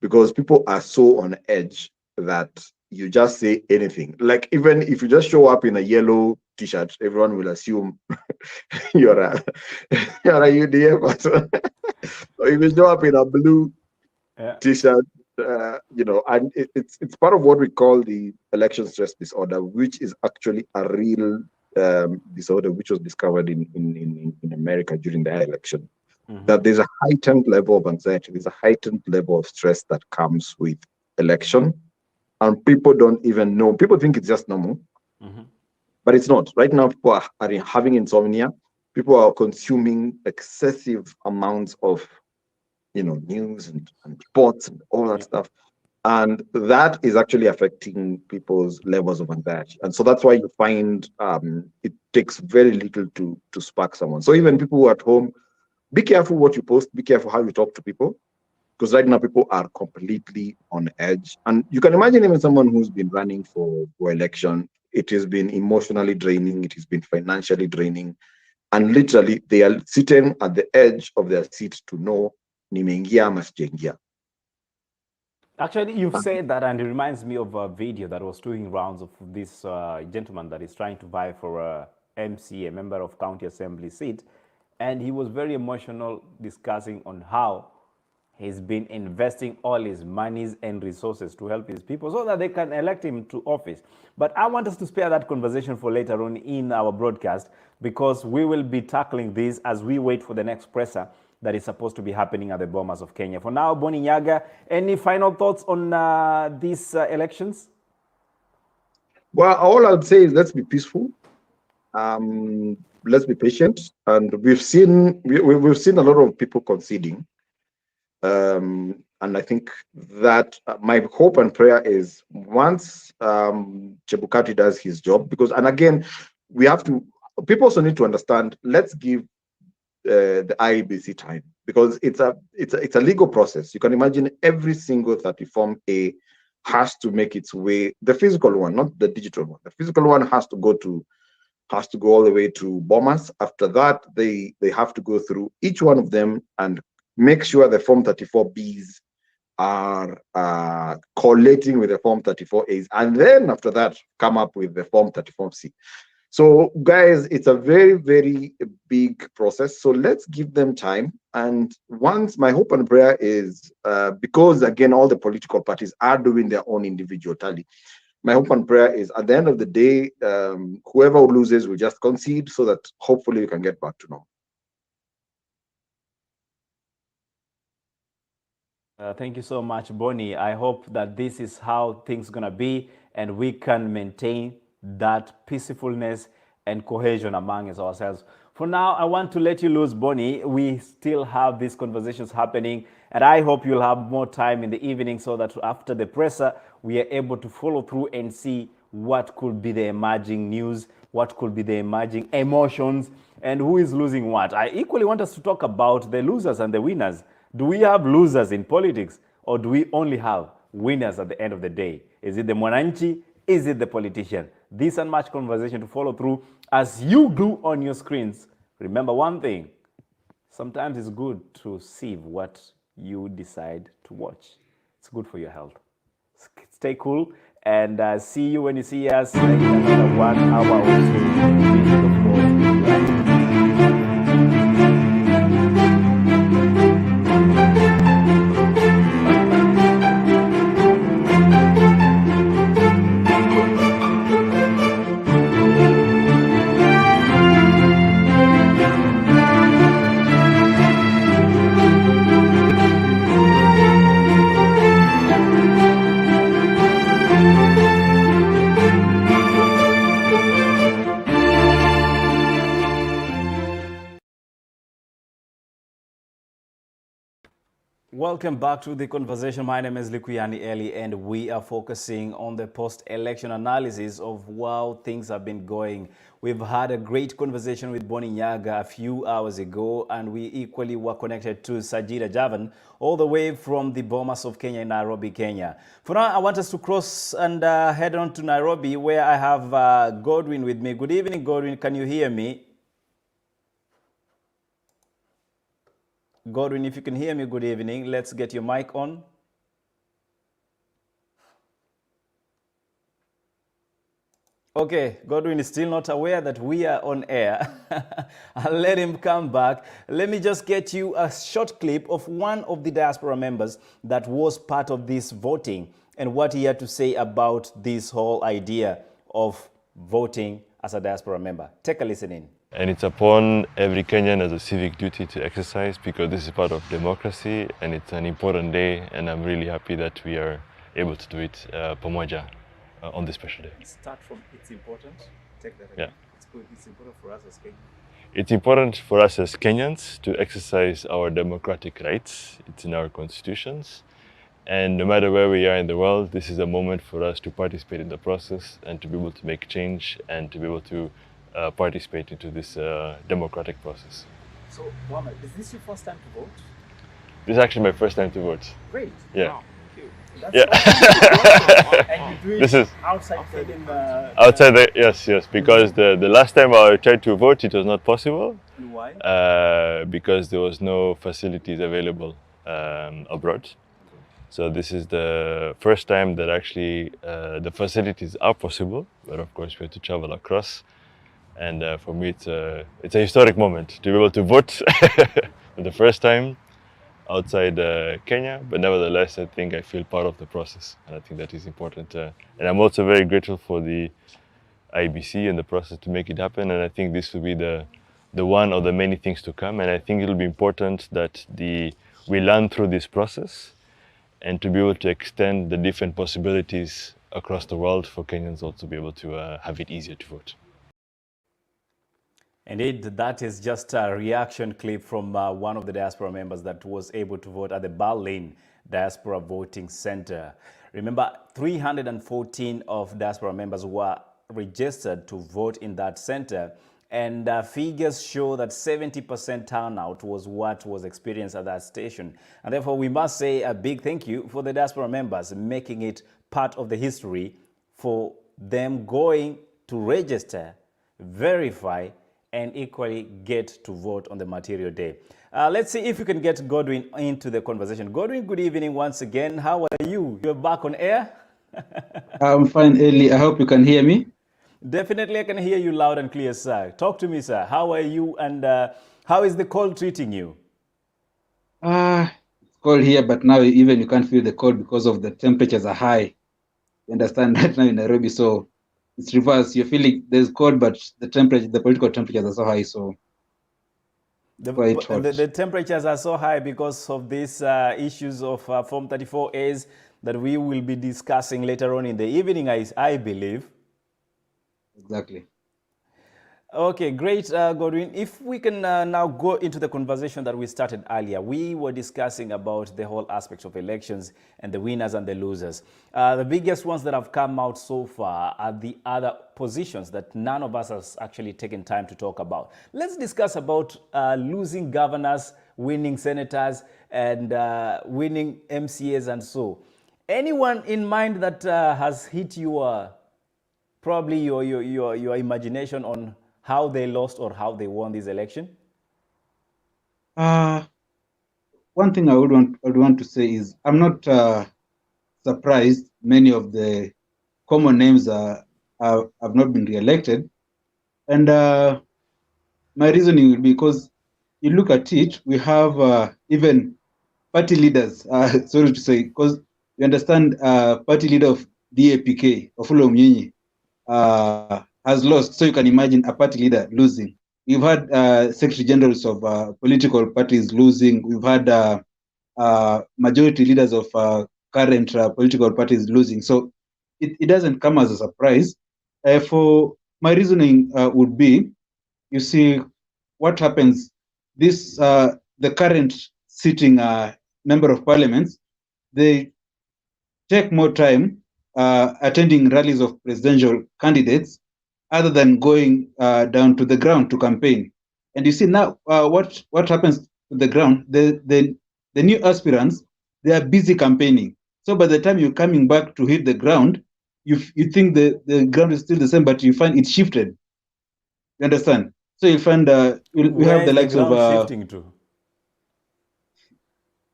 because people are so on edge that you just say anything. Like even if you just show up in a yellow t-shirt, everyone will assume you're a UDF person. Or if you show up in a blue t-shirt, and it's part of what we call the election stress disorder, which is actually a real disorder which was discovered in America during the election. That there's a heightened level of anxiety, there's a heightened level of stress that comes with election, and people don't even know. People think it's just normal, but it's not. Right now, people are having insomnia. People are consuming excessive amounts of news and reports and all that stuff. And that is actually affecting people's levels of anxiety. And so that's why you find it takes very little to spark someone. So even people who are at home, be careful what you post, be careful how you talk to people, because right now people are completely on edge. And you can imagine even someone who's been running for election, it has been emotionally draining, it has been financially draining, and literally they are sitting at the edge of their seat to know nimeingia ama sijaingia. Actually, you've said that, and it reminds me of a video that was doing rounds of this gentleman that is trying to vie for a MC, a member of county assembly seat, and he was very emotional discussing on how he's been investing all his monies and resources to help his people so that they can elect him to office. But I want us to spare that conversation for later on in our broadcast, because we will be tackling this as we wait for the next presser that is supposed to be happening at the Bomas of Kenya. For now, Boni Nyaga, any final thoughts on these elections? Well, all I'd say is let's be peaceful. Let's be patient. And we've seen a lot of people conceding. And I think that my hope and prayer is once Chebukati does his job, and again, people also need to understand, let's give the Iebc time, because it's a legal process. You can imagine every single 30 Form A has to make its way, the physical one, not the digital one. The physical one has to go all the way to Bomas. After that, they have to go through each one of them and make sure the Form 34Bs are collating with the Form 34As, and then after that come up with the Form 34C. So guys, it's a very, very big process. So let's give them time. And once, my hope and prayer is, because again, all the political parties are doing their own individual tally. My hope and prayer is at the end of the day, whoever loses will just concede so that hopefully we can get back to normal. Thank you so much, Bonnie. I hope that this is how things gonna be, and we can maintain that peacefulness and cohesion among ourselves. For now, I want to let you loose, Bonnie. We still have these conversations happening, and I hope you'll have more time in the evening so that after the presser, we are able to follow through and see what could be the emerging news, what could be the emerging emotions, and who is losing what. I equally want us to talk about the losers and the winners. Do we have losers in politics, or do we only have winners at the end of the day? Is it the mwananchi? Is it the politician? This and much conversation to follow through as you glue on your screens. Remember one thing, sometimes it's good to sieve what you decide to watch. It's good for your health. Stay cool, and see you when you see us in another 1 hour or Welcome back to the conversation. My name is Likuyani Eli, and we are focusing on the post-election analysis of how things have been going. We've had a great conversation with Bonnie Nyaga a few hours ago, and we equally were connected to Sajida Javan, all the way from the Bomas of Kenya in Nairobi, Kenya. For now, I want us to cross and head on to Nairobi, where I have Godwin with me. Good evening, Godwin. Can you hear me? Godwin, if you can hear me, good evening. Let's get your mic on. Okay, Godwin is still not aware that we are on air. I'll let him come back. Let me just get you a short clip of one of the diaspora members that was part of this voting and what he had to say about this whole idea of voting as a diaspora member. Take a listen in. And it's upon every Kenyan as a civic duty to exercise, because this is part of democracy and it's an important day, and I'm really happy that we are able to do it pamoja on this special day. Start from it's important. Take that again. Yeah. It's good. It's important for us as Kenyans. It's important for us as Kenyans to exercise our democratic rights. It's in our constitutions. And no matter where we are in the world, this is a moment for us to participate in the process and to be able to make change and to be able to participate into this democratic process. So, Bomas, is this your first time to vote? This is actually my first time to vote. Great. Yeah. Wow. Thank you. That's yeah. Awesome. And you do it this is outside outside the, yes, because the last time I tried to vote, it was not possible. Why? Because there was no facilities available abroad. So this is the first time that actually the facilities are possible, but of course we have to travel across. And for me, it's a historic moment to be able to vote for the first time outside Kenya. But nevertheless, I think I feel part of the process, and I think that is important. And I'm also very grateful for the Iebc and the process to make it happen. And I think this will be the one of the many things to come. And I think it will be important that we learn through this process, and to be able to extend the different possibilities across the world for Kenyans also be able to have it easier to vote. Indeed, that is just a reaction clip from one of the diaspora members that was able to vote at the Berlin Diaspora Voting Center. Remember, 314 of diaspora members were registered to vote in that center, and figures show that 70% turnout was what was experienced at that station. And therefore, we must say a big thank you for the diaspora members, making it part of the history for them going to register, verify, and equally get to vote on the material day. Let's see if we can get Godwin into the conversation. Godwin, good evening once again. How are you? You're back on air? I'm fine, Eli. I hope you can hear me. Definitely, I can hear you loud and clear, sir. Talk to me, sir. How are you, and how is the cold treating you? It's cold here, but now even you can't feel the cold because of the temperatures are high. You understand, right now in Nairobi, so it's reverse. You're feeling there's cold, but the temperature, the political temperatures are so high. So The temperatures are so high because of these issues of Form 34As that we will be discussing later on in the evening, I believe. Exactly. Okay, great, Godwin. If we can now go into the conversation that we started earlier, we were discussing about the whole aspects of elections and the winners and the losers. The biggest ones that have come out so far are the other positions that none of us has actually taken time to talk about. Let's discuss about losing governors, winning senators, and winning MCAs and so. Anyone in mind that has hit your, probably your imagination on how they lost or how they won this election? One thing I would want to say is I'm not surprised many of the common names have not been re-elected, and my reasoning will be because you look at it, we have even party leaders. Sorry to say, because you understand, party leader of Diepc, Ofulo Mnyinyi, has lost. So you can imagine a party leader losing. We've had secretary generals of political parties losing. We've had majority leaders of current political parties losing. So it doesn't come as a surprise. For my reasoning would be, you see, what happens, this the current sitting member of parliaments, they take more time attending rallies of presidential candidates other than going down to the ground to campaign. And you see now what happens to the ground, the new aspirants, they are busy campaigning. So by the time you're coming back to hit the ground, you think the ground is still the same, but you find it shifted. You understand? So you find we have the likes of shifting to?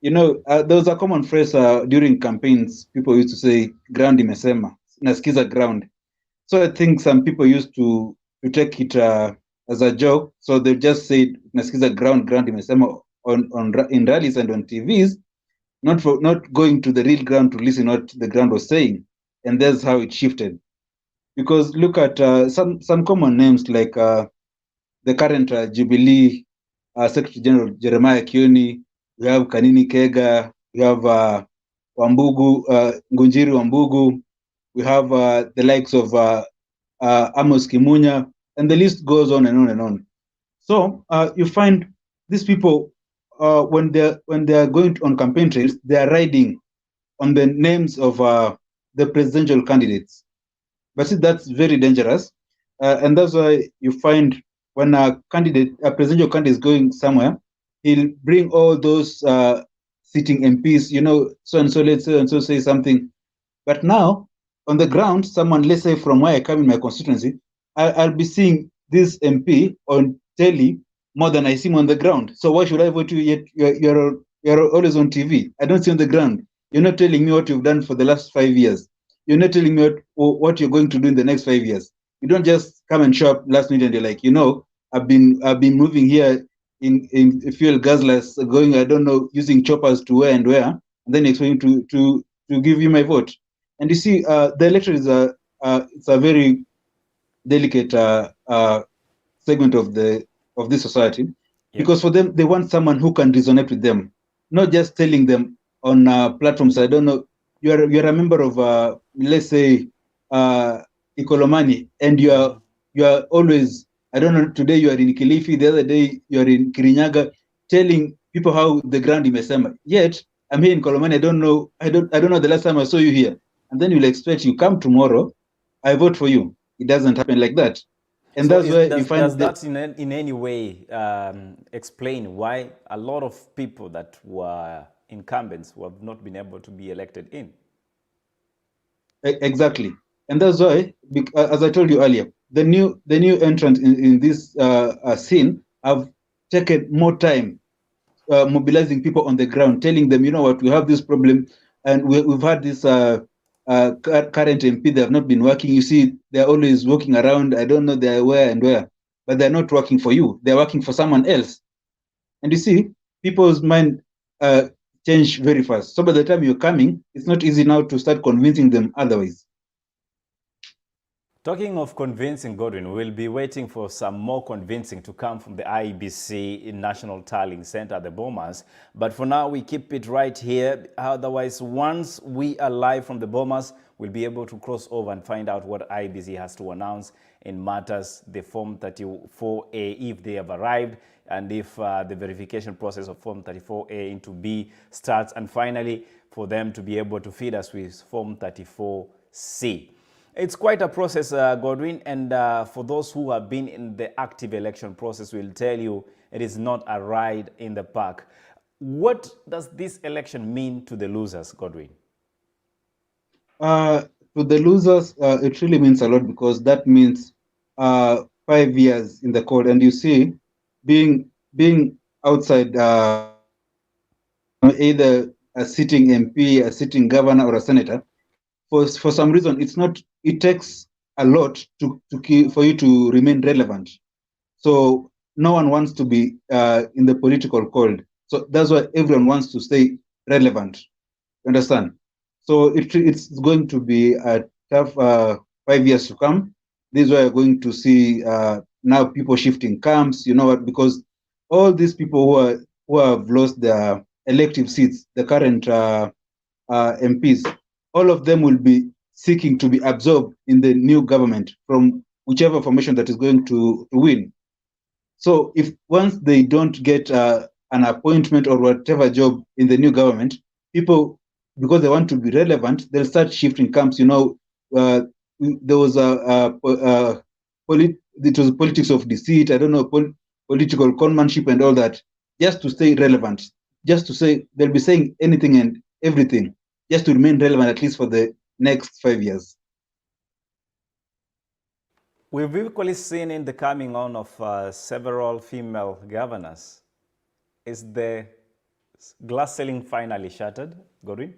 You know, there was a common phrase during campaigns. People used to say, "Ground imesema," nasikiza ground. So I think some people used to take it as a joke. So they just said, "Nasikiza ground imesema" in rallies and on TVs, not going to the real ground to listen what the ground was saying, and that's how it shifted. Because look at some common names like the current Jubilee Secretary General Jeremiah Kioni. We have Kanini Kega. We have Wambugu, Ngunjiri Wambugu. We have the likes of Amos Kimunya, and the list goes on and on and on. So you find these people when they're going on campaign trails, they are riding on the names of the presidential candidates. But see, that's very dangerous, and that's why you find when a presidential candidate is going somewhere, he'll bring all those sitting MPs, you know, so and so, let's so and so say something. But now, on the ground, someone, let's say from where I come in my constituency, I'll be seeing this MP on telly more than I see him on the ground. So why should I vote you yet? You're always on TV. I don't see you on the ground. You're not telling me what you've done for the last 5 years. You're not telling me what you're going to do in the next 5 years. You don't just come and show up last minute and you're like, you know, I've been moving here in fuel gasless, going, I don't know, using choppers to where and where, and then expecting to give you my vote. And you see, the election is it's a very delicate segment of this society, because for them, they want someone who can resonate with them, not just telling them on platforms. I don't know, you're a member of let's say Ikolomani, and you are always, I don't know, today you are in Kilifi, the other day you are in Kirinyaga, telling people how the ground imesema. Yet I'm here in Kolomani. I don't know the last time I saw you here. And then you'll expect you come tomorrow, I vote for you. It doesn't happen like that. And so that's where you find that in any way explain why a lot of people that were incumbents who have not been able to be elected in? Exactly. And that's why, as I told you earlier, the new entrants in this scene have taken more time mobilizing people on the ground, telling them, you know what, we have this problem, and we've had this current MP, they have not been working. You see, they're always walking around. I don't know they're where and where, but they're not working for you. They're working for someone else. And you see, people's mind change very fast. So by the time you're coming, it's not easy now to start convincing them otherwise. Talking of convincing, Godwin, we'll be waiting for some more convincing to come from the Iebc National Tallying Center, the Bomas. But for now, we keep it right here. Otherwise, once we are live from the Bomas, we'll be able to cross over and find out what Iebc has to announce in matters, the Form 34A, if they have arrived, and if the verification process of Form 34A into B starts, and finally, for them to be able to feed us with Form 34C. It's quite a process, Godwin, and for those who have been in the active election process, will tell you it is not a ride in the park. What does this election mean to the losers, Godwin? To the losers, it really means a lot, because that means 5 years in the cold. And you see, being outside either a sitting MP, a sitting governor, or a senator, for some reason, it takes a lot for you to remain relevant. So no one wants to be in the political cold. So that's why everyone wants to stay relevant. You understand? So it's going to be a tough 5 years to come. This is why you're going to see now people shifting camps, you know what, because all these people who have lost their elective seats, the current MPs, all of them will be seeking to be absorbed in the new government from whichever formation that is going to win. So if once they don't get an appointment or whatever job in the new government, people, because they want to be relevant, they'll start shifting camps. You know, there was it was politics of deceit, I don't know, political conmanship and all that, just to stay relevant, just to say, they'll be saying anything and everything, just to remain relevant, at least for the next 5 years. We've equally seen in the coming on of several female governors. Is the glass ceiling finally shattered, Godwin?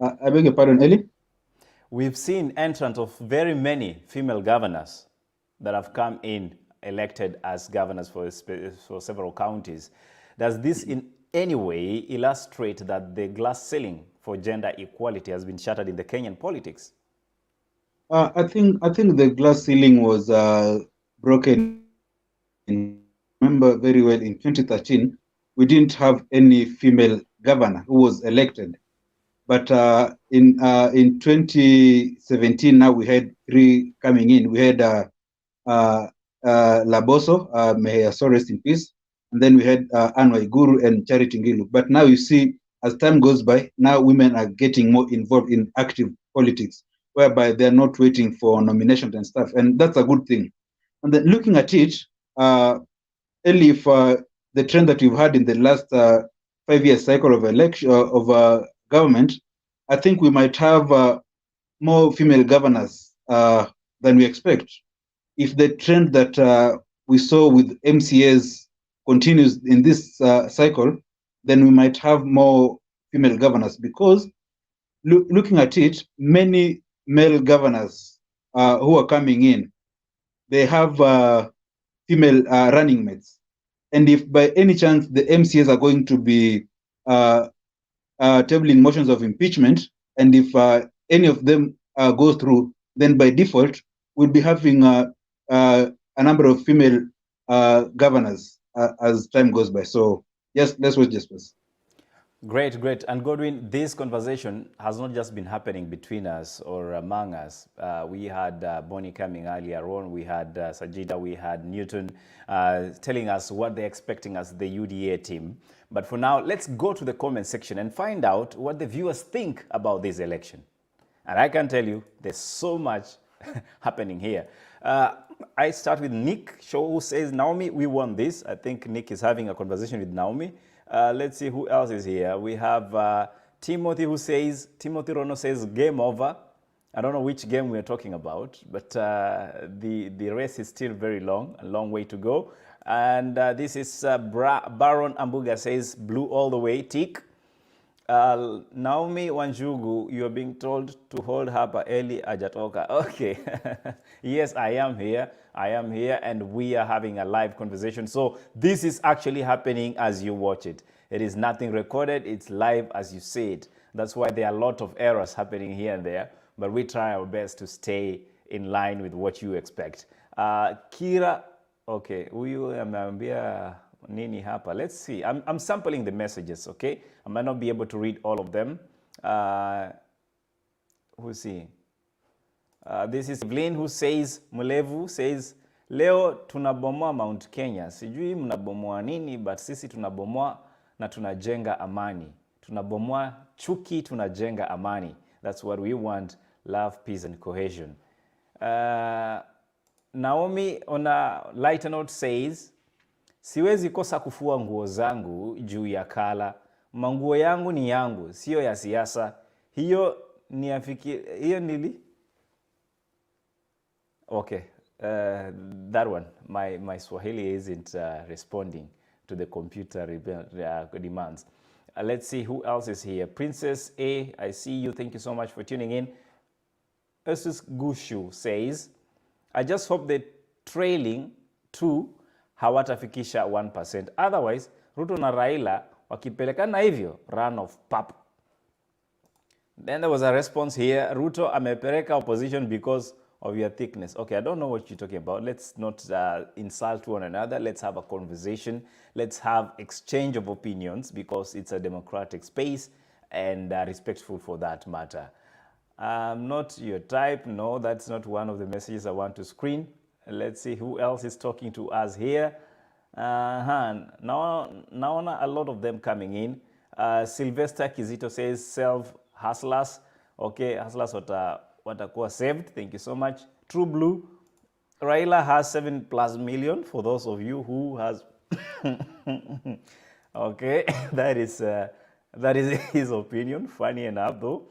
I beg your pardon, Eli? We've seen entrance of very many female governors that have come in, elected as governors for several counties. Does this in any way illustrate that the glass ceiling for gender equality has been shattered in the Kenyan politics? I think the glass ceiling was broken. I remember very well in 2013, we didn't have any female governor who was elected. But in 2017, now we had 3 coming in. We had Laboso, may her soul rest in peace, and then we had Anne Waiguru and Charity Ngilu. But now you see, as time goes by, now women are getting more involved in active politics, whereby they're not waiting for nominations and stuff, and that's a good thing. And then looking at it, Eli, if the trend that we've had in the last 5-year cycle of election government, I think we might have more female governors than we expect. If the trend that we saw with MCAs continues in this cycle, then we might have more female governors, because looking at it, many male governors who are coming in, they have female running mates. And if by any chance the MCAs are going to be tabling motions of impeachment, and if any of them go through, then by default, we'll be having a number of female governors as time goes by. So yes, let's watch this first. Great, great. And Godwin, this conversation has not just been happening between us or among us. We had Bonnie coming earlier on, we had Sajida, we had Newton telling us what they're expecting as the UDA team. But for now, let's go to the comment section and find out what the viewers think about this election. And I can tell you, there's so much happening here. I start with Nick Shaw, who says, Naomi, we won this. I think Nick is having a conversation with Naomi. Let's see who else is here. We have Timothy, who says, Timothy Rono says, game over. I don't know which game we're talking about, but the race is still very long, a long way to go. And this is Baron Ambuga says, blue all the way, tick. Naomi Wanjugu, you are being told to hold Hapa Eli Ajatoka. Okay. Yes, I am here. I am here, and we are having a live conversation. So this is actually happening as you watch it. It is nothing recorded. It's live as you see it. That's why there are a lot of errors happening here and there, but we try our best to stay in line with what you expect. Kira, okay, huyu ameambia nini hapa? Let's see. I'm sampling the messages, okay? I might not be able to read all of them. Who's see? This is Evelyn who says, Mulevu says, leo tunabomoa Mount Kenya. Sijui mnabomoa nini, but sisi tunabomoa na tunajenga amani. Tunabomoa chuki, tunajenga amani. That's what we want, love, peace, and cohesion. Naomi on a lighter note says, siwezi kosa kufua nguo zangu juu ya kala. Manguo yangu ni yangu, sio ya siasa. Hiyo ni hiyo nili? Okay, that one. My Swahili isn't responding to the computer demands. Let's see who else is here. Princess A, I see you. Thank you so much for tuning in. Ursus Gushu says, I just hope the trailing to hawatafikisha 1%. Otherwise, Ruto na Raila wakipelekana hivyo, run of pap. Then there was a response here. Ruto amepeleka opposition because of your thickness. Okay, I don't know what you're talking about. Let's not insult one another. Let's have a conversation. Let's have exchange of opinions because it's a democratic space and respectful for that matter. Not your type. No, that's not one of the messages I want to screen. Let's see who else is talking to us here. Now a lot of them coming in. Sylvester Kizito says self-hustlers. Okay, hustlers watakuwa saved. Thank you so much. True Blue. Raila has 7+ million for those of you who has... Okay, that is his opinion. Funny enough though.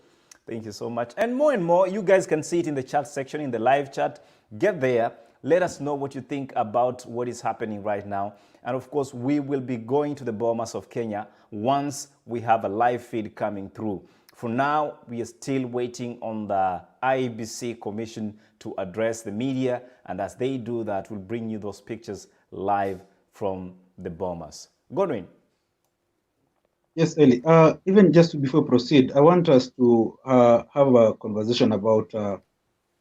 Thank you so much. And more, you guys can see it in the chat section, in the live chat. Get there. Let us know what you think about what is happening right now. And of course, we will be going to the Bomas of Kenya once we have a live feed coming through. For now, we are still waiting on the Iebc Commission to address the media. And as they do that, we'll bring you those pictures live from the Bomas. Godwin. Yes, Eli. Even just before proceed, I want us to have a conversation about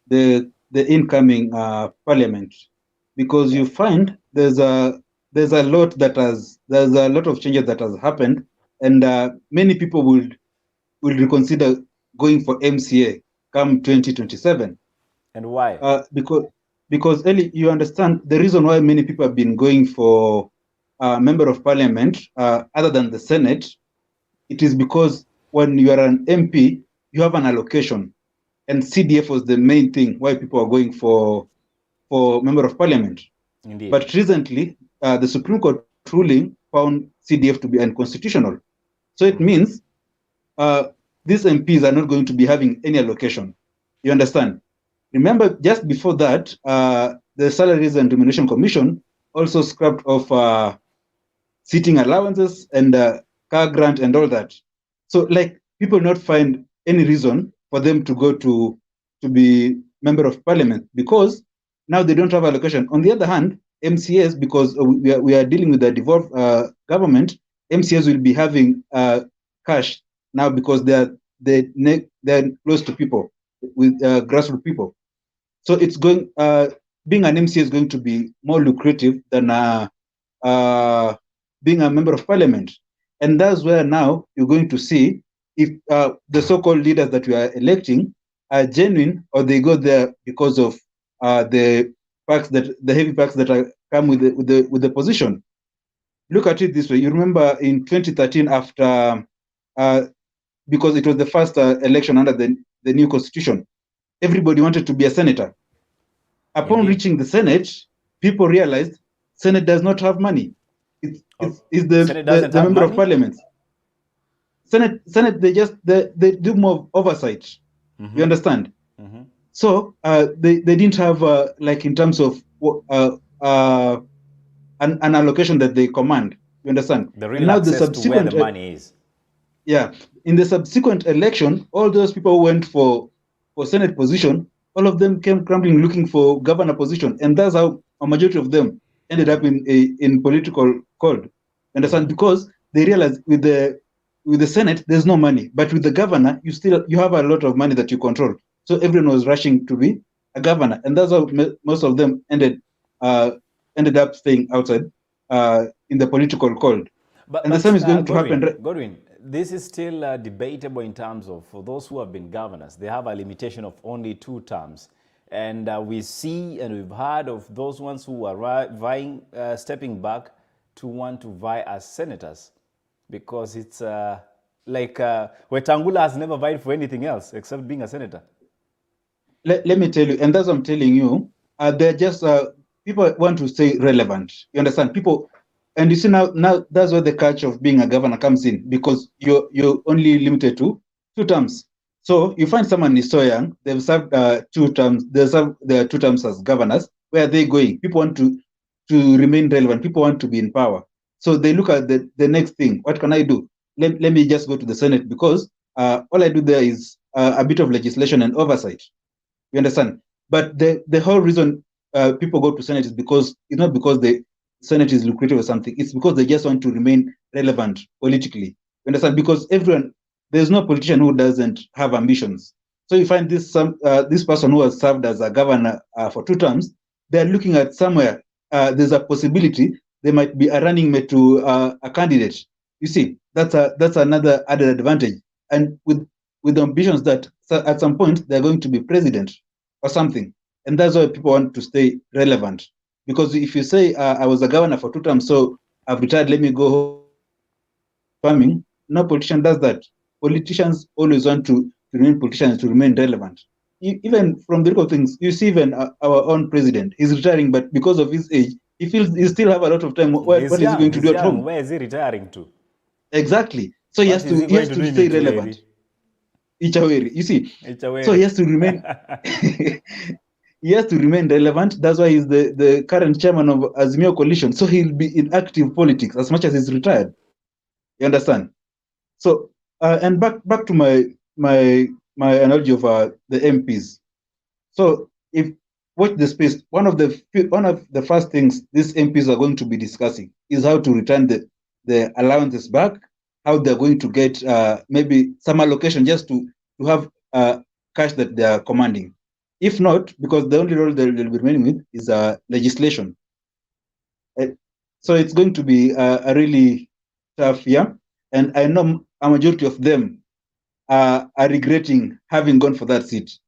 the incoming parliament, because you find there's a lot of changes that has happened, and many people will reconsider going for MCA come 2027. And why? Because Eli, you understand the reason why many people have been going for member of parliament other than the Senate. It is because when you are an MP, you have an allocation, and CDF was the main thing why people are going for member of parliament. Indeed. But recently, the Supreme Court ruling found CDF to be unconstitutional. So it means these MPs are not going to be having any allocation. You understand? Remember, just before that, the Salaries and Remuneration Commission also scrapped off seating allowances and car grant and all that. So like people not find any reason for them to go to be member of parliament because now they don't have allocation. On the other hand, MCAs, because we are dealing with a devolved government, MCAs will be having cash now because they're close to people, with grassroots people. So it's going being an MCA is going to be more lucrative than being a member of parliament. And that's where now you're going to see if the so-called leaders that we are electing are genuine or they go there because of the heavy packs that come with the position. Look at it this way. You remember in 2013, after because it was the first election under the new constitution, everybody wanted to be a senator. Upon reaching the Senate, people realized Senate does not have money. It's the member of parliament. Senate they do more oversight. You understand? So they didn't have like in terms of an allocation that they command. You understand? The real access to where the money is. Yeah. In the subsequent election, all those people who went for Senate position, all of them came crumbling looking for governor position, and that's how a majority of them ended up in political cold. Understand? Because they realized with the Senate there's no money, but with the governor you have a lot of money that you control. So everyone was rushing to be a governor, and that's how most of them ended up staying outside in the political cold. And the same is going to happen. Godwin, this is still debatable in terms of, for those who have been governors, they have a limitation of only 2 terms. And we see and we've heard of those ones who are stepping back to want to vie as senators, because it's like Wetangula has never vied for anything else except being a senator. Let me tell you, and that's what I'm telling you, they're just, people want to stay relevant. You understand? People, and you see now that's where the catch of being a governor comes in, because you're only limited to 2 terms. So you find someone is so young, they've served 2 terms, they serve their 2 terms as governors. Where are they going? People want to remain relevant. People want to be in power. So they look at the next thing. What can I do? Let me just go to the Senate, because all I do there is a bit of legislation and oversight. You understand? But the whole reason people go to Senate is because it's not because the Senate is lucrative or something. It's because they just want to remain relevant politically. You understand? Because there's no politician who doesn't have ambitions. So you find this person who has served as a governor for 2 terms, they're looking at somewhere. There's a possibility they might be a running mate to a candidate. You see, that's another added advantage. And with ambitions that at some point they're going to be president or something. And that's why people want to stay relevant. Because if you say, I was a governor for 2 terms, so I've retired, let me go farming, no politician does that. Politicians always want to remain politicians, to remain relevant. Even from the look of things, you see even our own president, he's retiring, but because of his age, he feels he still have a lot of time. What is he going to do at home? Where is he retiring to? Exactly. So he has to stay relevant. Ichaweri, you see. So he has to remain he has to remain relevant. That's why he's the current chairman of Azimio Coalition. So he'll be in active politics as much as he's retired. You understand? So and back to my analogy of the MPs. So if watch the space, one of the first things these MPs are going to be discussing is how to return the allowances back, how they're going to get maybe some allocation just to have cash that they are commanding. If not, because the only role they'll be remaining with is legislation. So it's going to be a really tough year. And I know a majority of them are regretting having gone for that seat.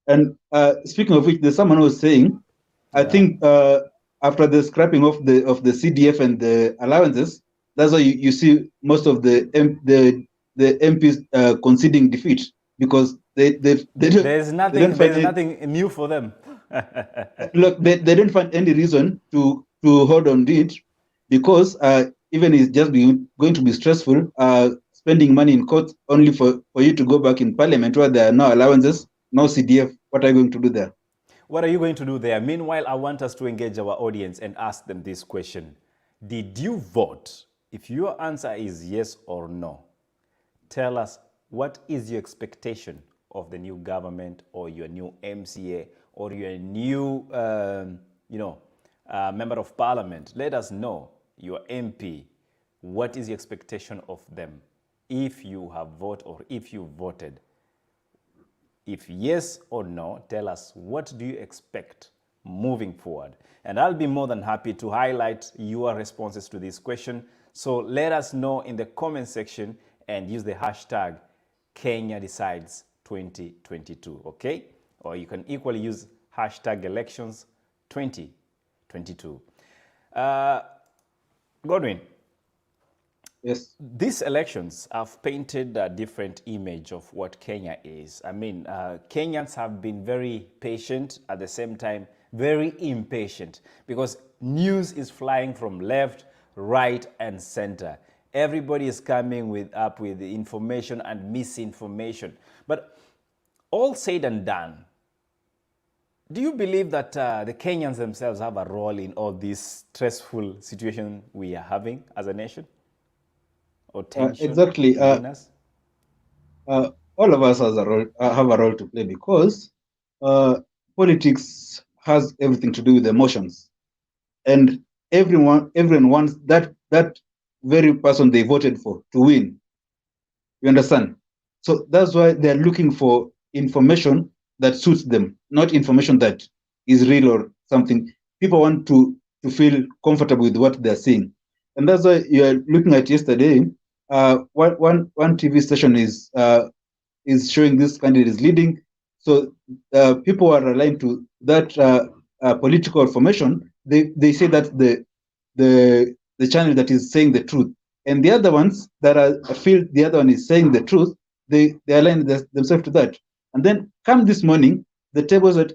And speaking of which, there's someone who was saying, I think after the scrapping of the CDF and the allowances, that's why you see most of the MPs conceding defeat, because there's nothing new for them. Look, they don't find any reason to hold on to it, because even it's just going to be stressful spending money in court only for you to go back in parliament where there are no allowances, no CDF. What are you going to do there? What are you going to do there? Meanwhile, I want us to engage our audience and ask them this question. Did you vote? If your answer is yes or no, tell us what is your expectation of the new government or your new MCA or your new member of parliament. Let us know, your MP, what is your expectation of them if you have voted or if you voted. If yes or no, tell us what do you expect moving forward. And I'll be more than happy to highlight your responses to this question. So let us know in the comment section and use the hashtag Kenya Decides 2022, okay? Or you can equally use hashtag elections 2022. Godwin. Yes. These elections have painted a different image of what Kenya is. I mean, Kenyans have been very patient, at the same time, very impatient, because news is flying from left, right, and center. Everybody is coming up with information and misinformation. But all said and done, do you believe that the Kenyans themselves have a role in all this stressful situation we are having as a nation? Or tension? Exactly. All of us have a role to play, because politics has everything to do with emotions, and everyone wants that very person they voted for to win. You understand? So that's why they're looking for information that suits them, not information that is real or something. People want to feel comfortable with what they're seeing. And that's why you are looking at yesterday, one TV station is showing this candidate is leading. So people are aligned to that political formation. They say that the channel that is saying the truth. And the other ones that feel the other one is saying the truth, they align themselves to that. And then come this morning, the tables had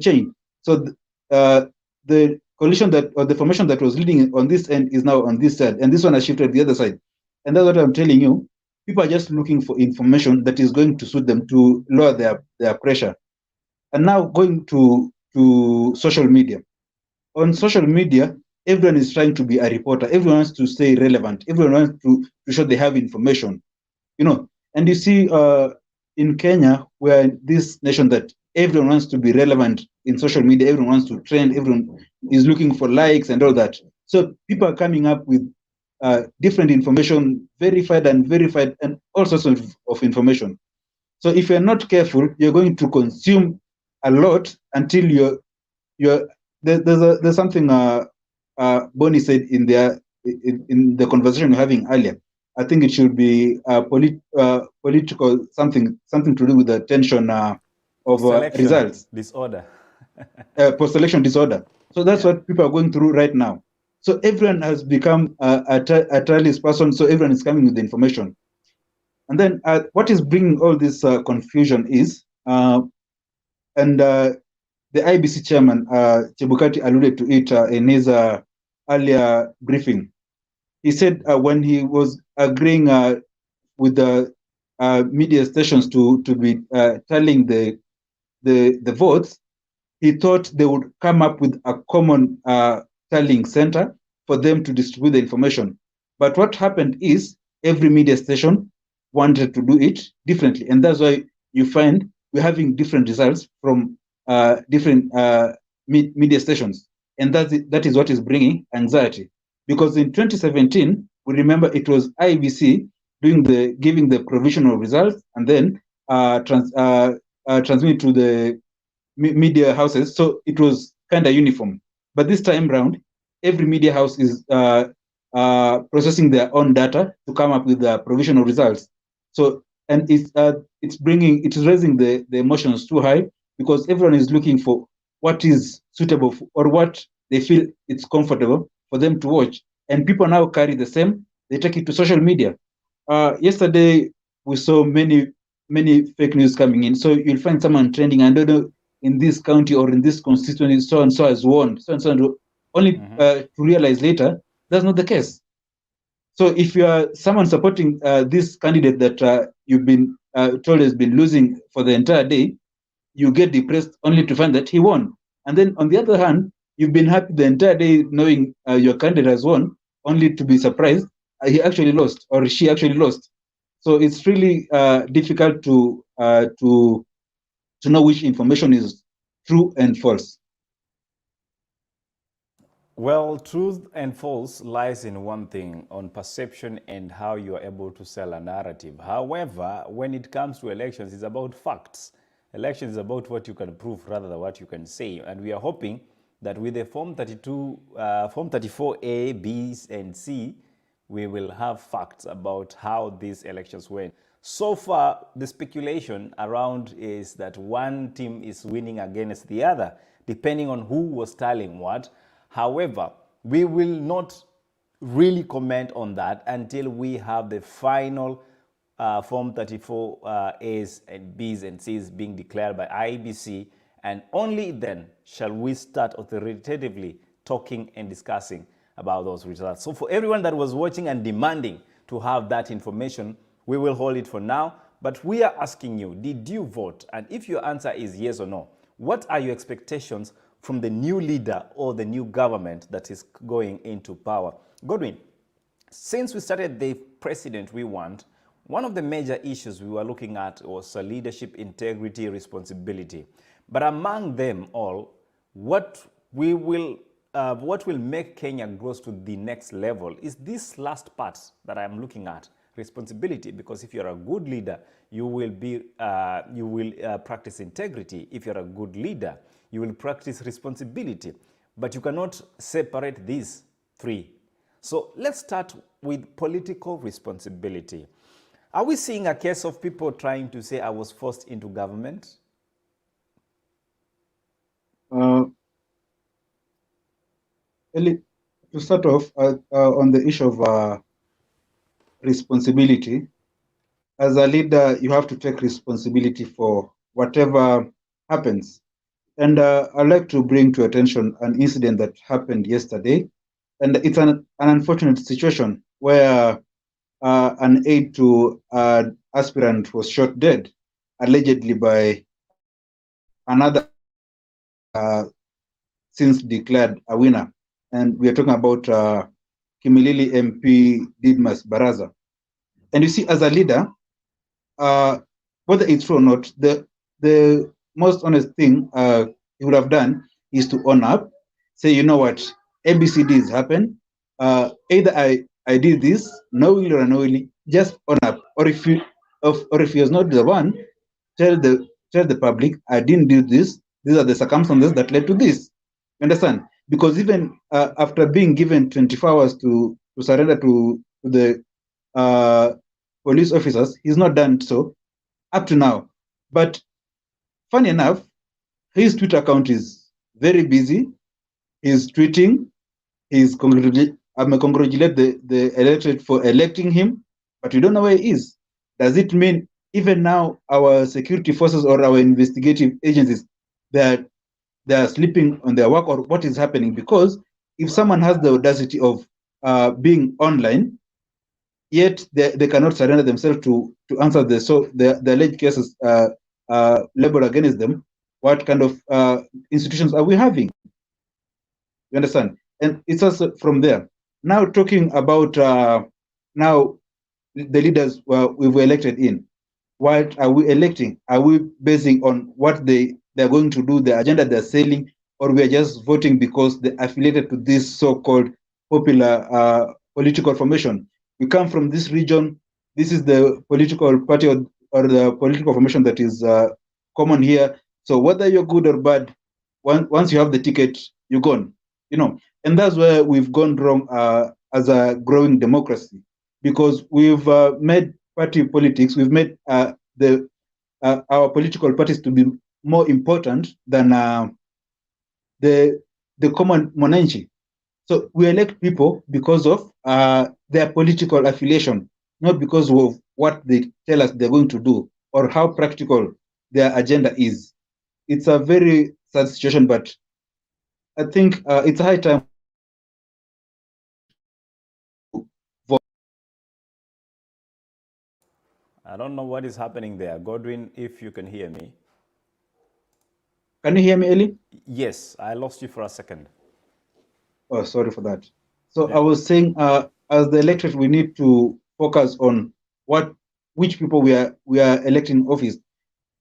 changed. So the coalition that, or the formation that was leading on this end is now on this side, and this one has shifted to the other side. And that's what I'm telling you. People are just looking for information that is going to suit them to lower their pressure. And now going to social media. On social media, everyone is trying to be a reporter. Everyone wants to stay relevant. Everyone wants to show they have information. You know, and you see in Kenya, we're this nation that everyone wants to be relevant in social media. Everyone wants to trend. Everyone is looking for likes and all that. So people are coming up with different information, verified and all sorts of information. So if you're not careful, you're going to consume a lot until there's something Bonnie said in the conversation we're having earlier. I think it should be political, something to do with the tension of results. Disorder. Post-election disorder. So that's what people are going through right now. So everyone has become a trialist person, so everyone is coming with the information. And then what is bringing all this confusion is, the IEBC chairman, Chebukati, alluded to it in his earlier briefing. He said when he was agreeing with the media stations to be tallying the votes, he thought they would come up with a common tallying center for them to distribute the information. But what happened is every media station wanted to do it differently. And that's why you find we're having different results from different media stations. And that is what is bringing anxiety. Because in 2017, we remember it was IEBC giving the provisional results and then transmit to the media houses. So it was kind of uniform. But this time round, every media house is processing their own data to come up with the provisional results. So, and it's raising the emotions too high, because everyone is looking for what is suitable or what they feel it's comfortable for them to watch. And people now carry the same, they take it to social media. Yesterday, we saw many fake news coming in. So you'll find someone trending, I don't know, in this county or in this constituency, so-and-so has won, so-and-so, only to realize later, that's not the case. So if you are someone supporting this candidate that you've been told has been losing for the entire day, you get depressed only to find that he won. And then on the other hand, you've been happy the entire day knowing your candidate has won, only to be surprised he actually lost or she actually lost. So it's really difficult to know which information is true and false. Well, truth and false lies in one thing, on perception and how you are able to sell a narrative. However, when it comes to elections, it's about facts. Elections is about what you can prove rather than what you can say. And we are hoping that with the Form 34A, B, and C, we will have facts about how these elections went. So far, the speculation around is that one team is winning against the other, depending on who was tallying what. However, we will not really comment on that until we have the final Form 34As and Bs and Cs being declared by IEBC, and only then shall we start authoritatively talking and discussing about those results. So for everyone that was watching and demanding to have that information, we will hold it for now, but we are asking you, did you vote? And if your answer is yes or no, what are your expectations from the new leader or the new government that is going into power? Godwin, since we started the president we want, one of the major issues we were looking at was leadership, integrity, responsibility. But among them all, what will make Kenya grow to the next level is this last part that I'm looking at, responsibility, because if you're a good leader, you will practice integrity. If you're a good leader, you will practice responsibility. But you cannot separate these three. So let's start with political responsibility. Are we seeing a case of people trying to say, I was forced into government? To start off, on the issue of responsibility, as a leader, you have to take responsibility for whatever happens. And I'd like to bring to attention an incident that happened yesterday. And it's an unfortunate situation where an aide to an aspirant was shot dead, allegedly by another since declared a winner. And we are talking about Kimilili MP Didmas Baraza. And you see, as a leader, whether it's true or not, the most honest thing he would have done is to own up, say, you know what, ABCDs happen. Either I did this knowingly or unknowingly, just own up. Or if he was not the one, tell the public, I didn't do this. These are the circumstances that led to this. You understand? Because even after being given 24 hours to surrender to the police officers, he's not done so up to now. But funny enough, his Twitter account is very busy. He's tweeting. He's congratulate the electorate for electing him, but we don't know where he is. Does it mean even now our security forces or our investigative agencies that they are sleeping on their work, or what is happening? Because if someone has the audacity of being online, yet they cannot surrender themselves to answer the alleged cases labeled against them, what kind of institutions are we having? You understand? And it's also from there. Now talking about now the leaders we were elected in. What are we electing? Are we basing on what they're going to do, the agenda they're selling, or we are just voting because they're affiliated to this so-called popular political formation? We come from this region. This is the political party or the political formation that is common here. So whether you're good or bad, once you have the ticket, you're gone. You know, and that's where we've gone wrong as a growing democracy, because we've made party politics, we've made our political parties to be more important than the common monarchy. So we elect people because of their political affiliation, not because of what they tell us they're going to do or how practical their agenda is. It's a very sad situation, but I think it's a high time. I don't know what is happening there. Godwin, if you can hear me. Can you hear me, Eli? Yes, I lost you for a second. Oh, sorry for that. So yeah. I was saying, as the electorate, we need to focus on which people we are electing office.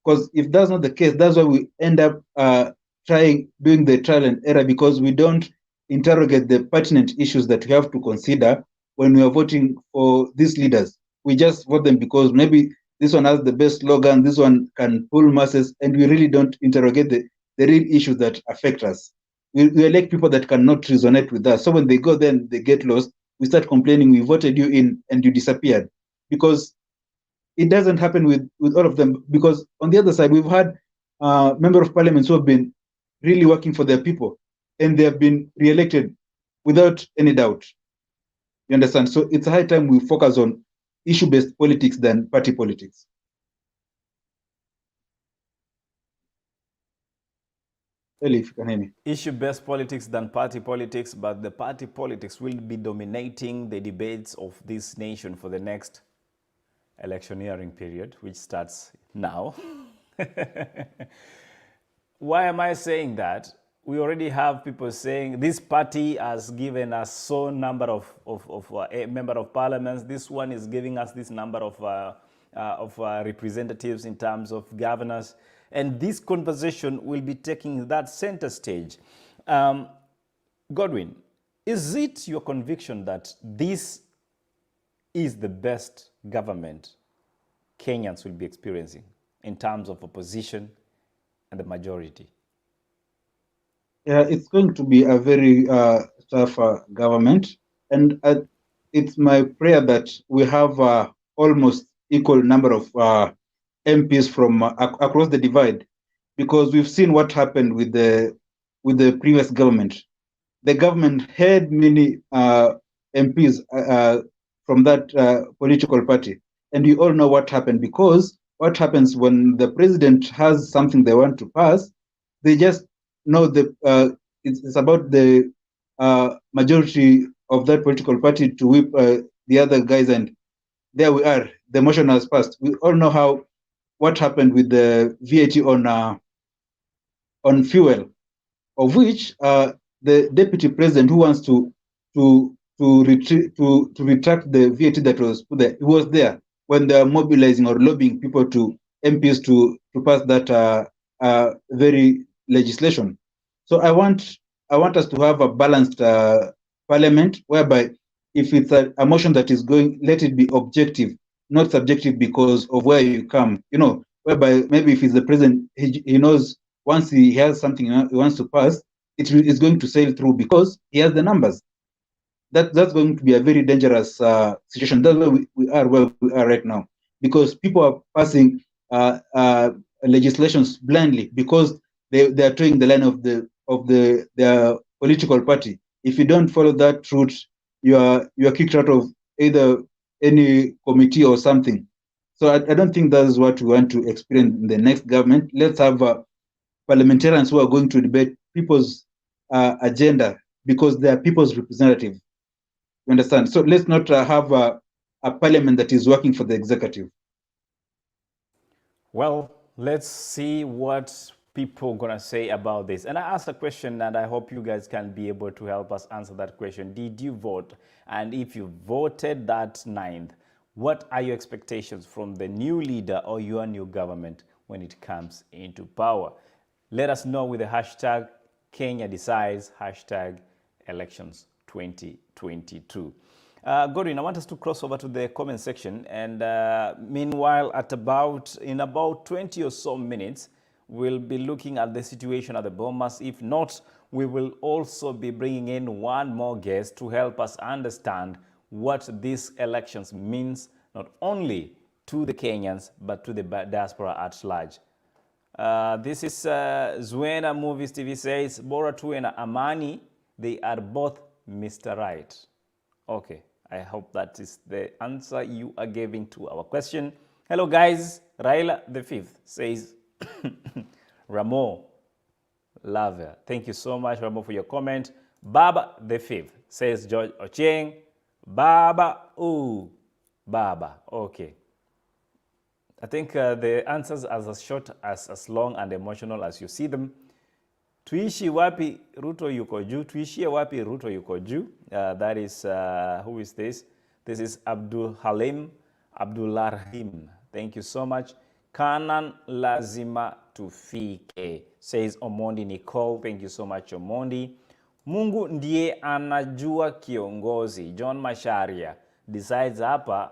Because if that's not the case, that's why we end up doing the trial and error, because we don't interrogate the pertinent issues that we have to consider when we are voting for these leaders. We just vote them because maybe this one has the best slogan, this one can pull masses, and we really don't interrogate the real issues that affect us. We elect people that cannot resonate with us. So when they go there and they get lost, we start complaining, we voted you in and you disappeared. Because it doesn't happen with all of them. Because on the other side, we've had members of parliament who have been really working for their people, and they have been re-elected without any doubt. You understand? So it's a high time we focus on issue-based politics than party politics. Eli, if you can hear me. Issue-based politics than party politics, but the party politics will be dominating the debates of this nation for the next electioneering period, which starts now. Why am I saying that? We already have people saying this party has given us so number of member of parliaments. This one is giving us this number of representatives in terms of governors. And this conversation will be taking that center stage. Godwin, is it your conviction that this is the best government Kenyans will be experiencing in terms of opposition and the majority? Yeah, it's going to be a very tough government, and it's my prayer that we have almost equal number of MPs from across the divide, because we've seen what happened with the previous government. The government had many MPs from that political party, and you all know what happened, because what happens when the president has something they want to pass, they just know it's about the majority of that political party to whip the other guys, and there we are. The motion has passed. We all know what happened with the VAT on fuel, of which the deputy president, who wants to retract the VAT that was put there, he was there when they are mobilizing or lobbying people to MPs to pass that very legislation. So I want us to have a balanced parliament, whereby if it's a motion that is going, let it be objective, not subjective because of where you come. Whereby maybe if he's the president, he knows once he has something he wants to pass, it's going to sail through because he has the numbers. That's going to be a very dangerous situation. That's why we are where we are right now, because people are passing legislations blindly because they are towing the line of their political party. If you don't follow that route, you are kicked out of either any committee or something. So I don't think that's what we want to experience in the next government. Let's have parliamentarians who are going to debate people's agenda, because they are people's representative. You understand? So let's not have a parliament that is working for the executive. Well, let's see what people are going to say about this. And I asked a question, and I hope you guys can be able to help us answer that question. Did you vote? And if you voted that 9th, what are your expectations from the new leader or your new government when it comes into power? Let us know with the hashtag Kenya Decides, hashtag elections 2022. Godwin, I want us to cross over to the comment section, and meanwhile, in about 20 or so minutes, we'll be looking at the situation at the Bomas. If not, we will also be bringing in one more guest to help us understand what these elections means, not only to the Kenyans, but to the diaspora at large. This is Zwena Movies TV says, Bora tu and Amani, they are both Mr. Right. Okay, I hope that is the answer you are giving to our question. Hello guys, Raila the 5th says, Ramo Lava. Thank you so much, Ramo, for your comment. Baba the 5th says George Ocheng. Baba, ooh, Baba. Okay. I think the answers are as short as long and emotional as you see them. Tuishi wapi Ruto yuko juu? Tuishie wapi Ruto yuko juu? That is, who is this? This is Abdul Rahim. Thank you so much. Kanan lazima tufike, says Omondi Nicole. Thank you so much, Omondi. Mungu ndiye anajua kiongozi. John Masharia decides hapa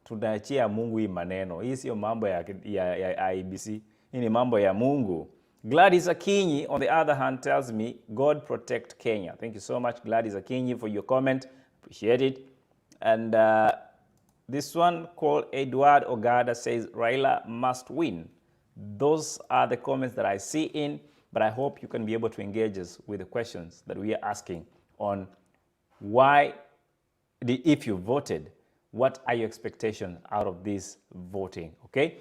tunaachia Mungu hii maneno. Hii sio mambo ya Iebc. Hii ni mambo ya Mungu. Gladys Akinyi, on the other hand, tells me, God protect Kenya. Thank you so much, Gladys Akinyi, for your comment. Appreciate it. And this one called Edward Ogada says, Raila must win. Those are the comments that I see in, but I hope you can be able to engage us with the questions that we are asking on why, if you voted, what are your expectations out of this voting, okay?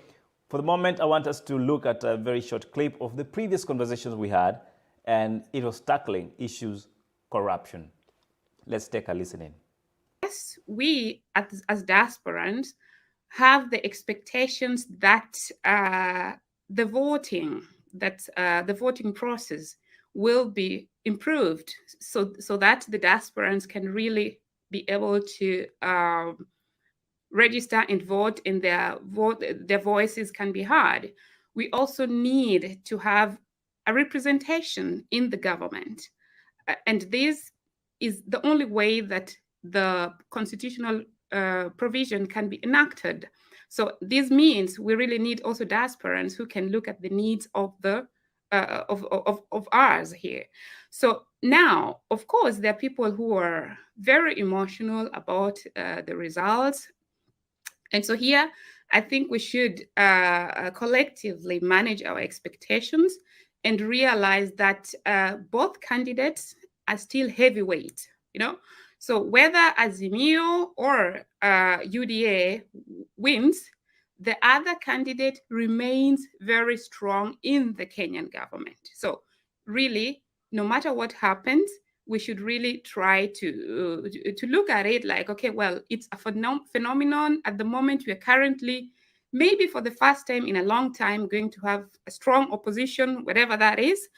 For the moment, I want us to look at a very short clip of the previous conversations we had, and it was tackling issues corruption. Let's take a listen in. Yes, we as diasporans have the expectations that the voting process will be improved, so that the diasporans can really be able to register and vote, and their voices can be heard. We also need to have a representation in the government, and this is the only way that the constitutional provision can be enacted. So this means we really need also diasporans who can look at the needs of the of ours here. So now, of course, there are people who are very emotional about the results. And so here, I think we should collectively manage our expectations and realize that both candidates are still heavyweight, you know? So whether Azimio or UDA wins, the other candidate remains very strong in the Kenyan government. So really, no matter what happens, we should really try to look at it like, okay, well, it's a phenomenon. At the moment, we are currently, maybe for the first time in a long time, going to have a strong opposition, whatever that is.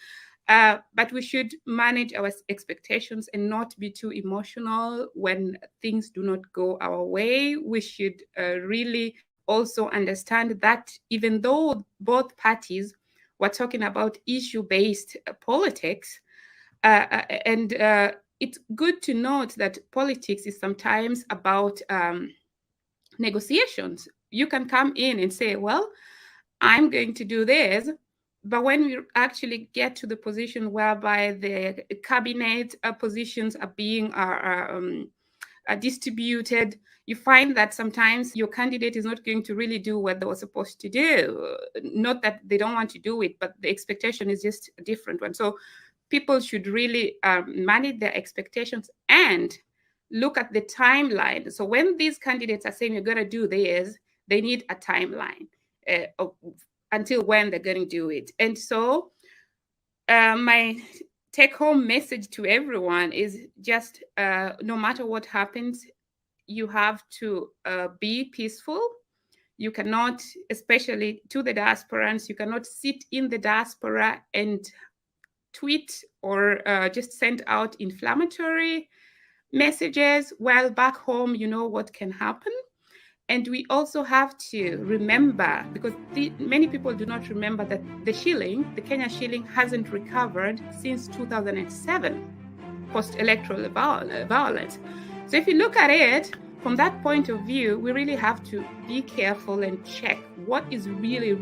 But we should manage our expectations and not be too emotional when things do not go our way. We should really also understand that even though both parties were talking about issue-based politics, and it's good to note that politics is sometimes about negotiations. You can come in and say, well, I'm going to do this, but when we actually get to the position whereby the cabinet positions are being distributed, you find that sometimes your candidate is not going to really do what they were supposed to do. Not that they don't want to do it, but the expectation is just a different one. So people should really manage their expectations and look at the timeline. So when these candidates are saying you're going to do this, they need a timeline until when they're going to do it. And so my take-home message to everyone is just no matter what happens, you have to be peaceful. You cannot, especially to the diasporans, you cannot sit in the diaspora and tweet or just send out inflammatory messages, while back home, you know what can happen. And we also have to remember, because many people do not remember, that the shilling, the Kenya shilling, hasn't recovered since 2007, post-electoral violence. So if you look at it from that point of view, we really have to be careful and check what is really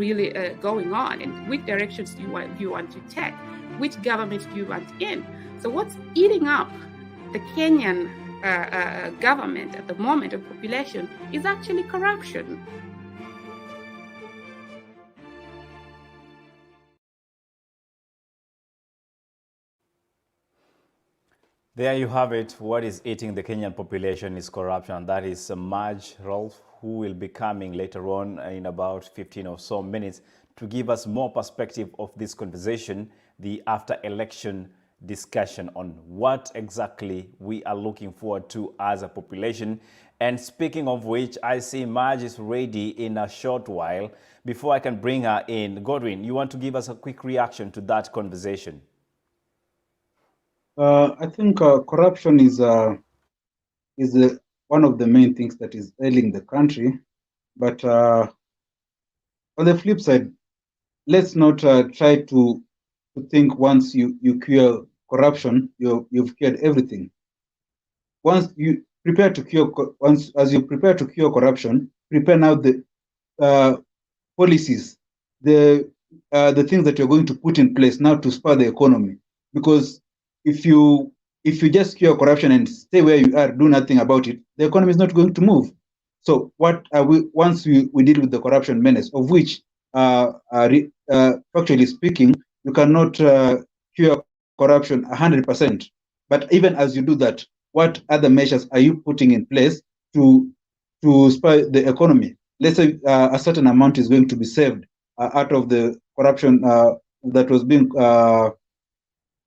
going on and which directions do you want to take, which government do you want in. So what's eating up the Kenyan government at the moment of population is actually corruption. There you have it. What is eating the Kenyan population is corruption. That is Maj Rolf, who will be coming later on in about 15 or so minutes to give us more perspective of this conversation, the after-election discussion on what exactly we are looking forward to as a population. And speaking of which, I see Maj is ready in a short while. Before I can bring her in, Godwin, you want to give us a quick reaction to that conversation? I think corruption is one of the main things that is ailing the country. But on the flip side, let's not try to think once you cure corruption, you've cured everything. Once you prepare to cure, as you prepare to cure corruption, prepare now the policies, the things that you're going to put in place now to spur the economy. Because if you just cure corruption and stay where you are, do nothing about it, the economy is not going to move. So what once we deal with the corruption menace, of which factually speaking, you cannot cure corruption 100%. But even as you do that, what other measures are you putting in place to spur the economy? Let's say a certain amount is going to be saved out of the corruption that was being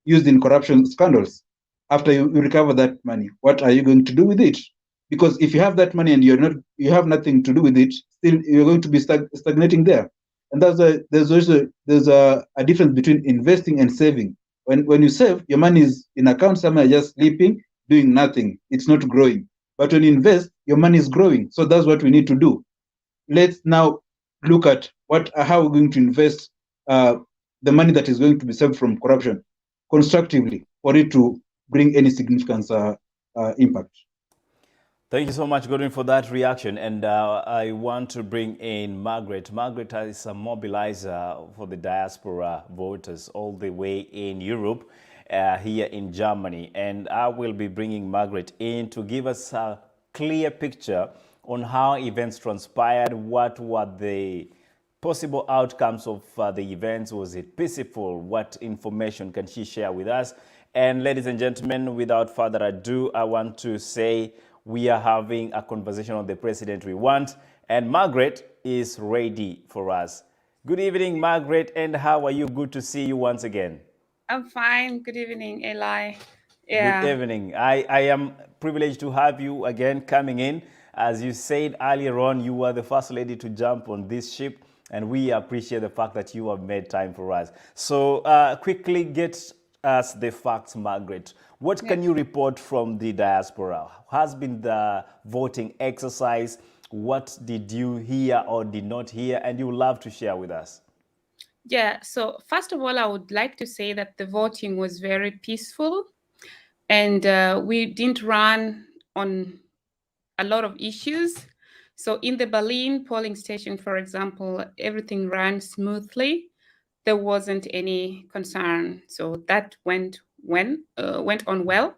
used in corruption scandals. After you recover that money, what are you going to do with it? Because if you have that money and you have nothing to do with it, still you're going to be stagnating there. And there's a difference between investing and saving. When you save, your money is in account somewhere just sleeping, doing nothing. It's not growing. But when you invest, your money is growing. So that's what we need to do. Let's now look at how we're going to invest the money that is going to be saved from corruption constructively for it to bring any significant impact. Thank you so much, Gordon, for that reaction. And I want to bring in Margaret. Margaret is a mobilizer for the diaspora voters all the way in Europe, here in Germany. And I will be bringing Margaret in to give us a clear picture on how events transpired. What were the possible outcomes of the events? Was it peaceful? What information can she share with us? And ladies and gentlemen, without further ado, I want to say we are having a conversation on the president we want, and Margaret is ready for us. Good evening, Margaret, and how are you? Good to see you once again. I'm fine. Good evening, Eli. Yeah. Good evening. I am privileged to have you again coming in. As you said earlier on, you were the first lady to jump on this ship, and we appreciate the fact that you have made time for us. So quickly get us the facts, Margaret. What can you report from the diaspora? Has been the voting exercise? What did you hear or did not hear, and you would love to share with us? Yeah, so first of all, I would like to say that the voting was very peaceful, and we didn't run on a lot of issues. So in the Berlin polling station, for example, everything ran smoothly. There wasn't any concern. So that went on well.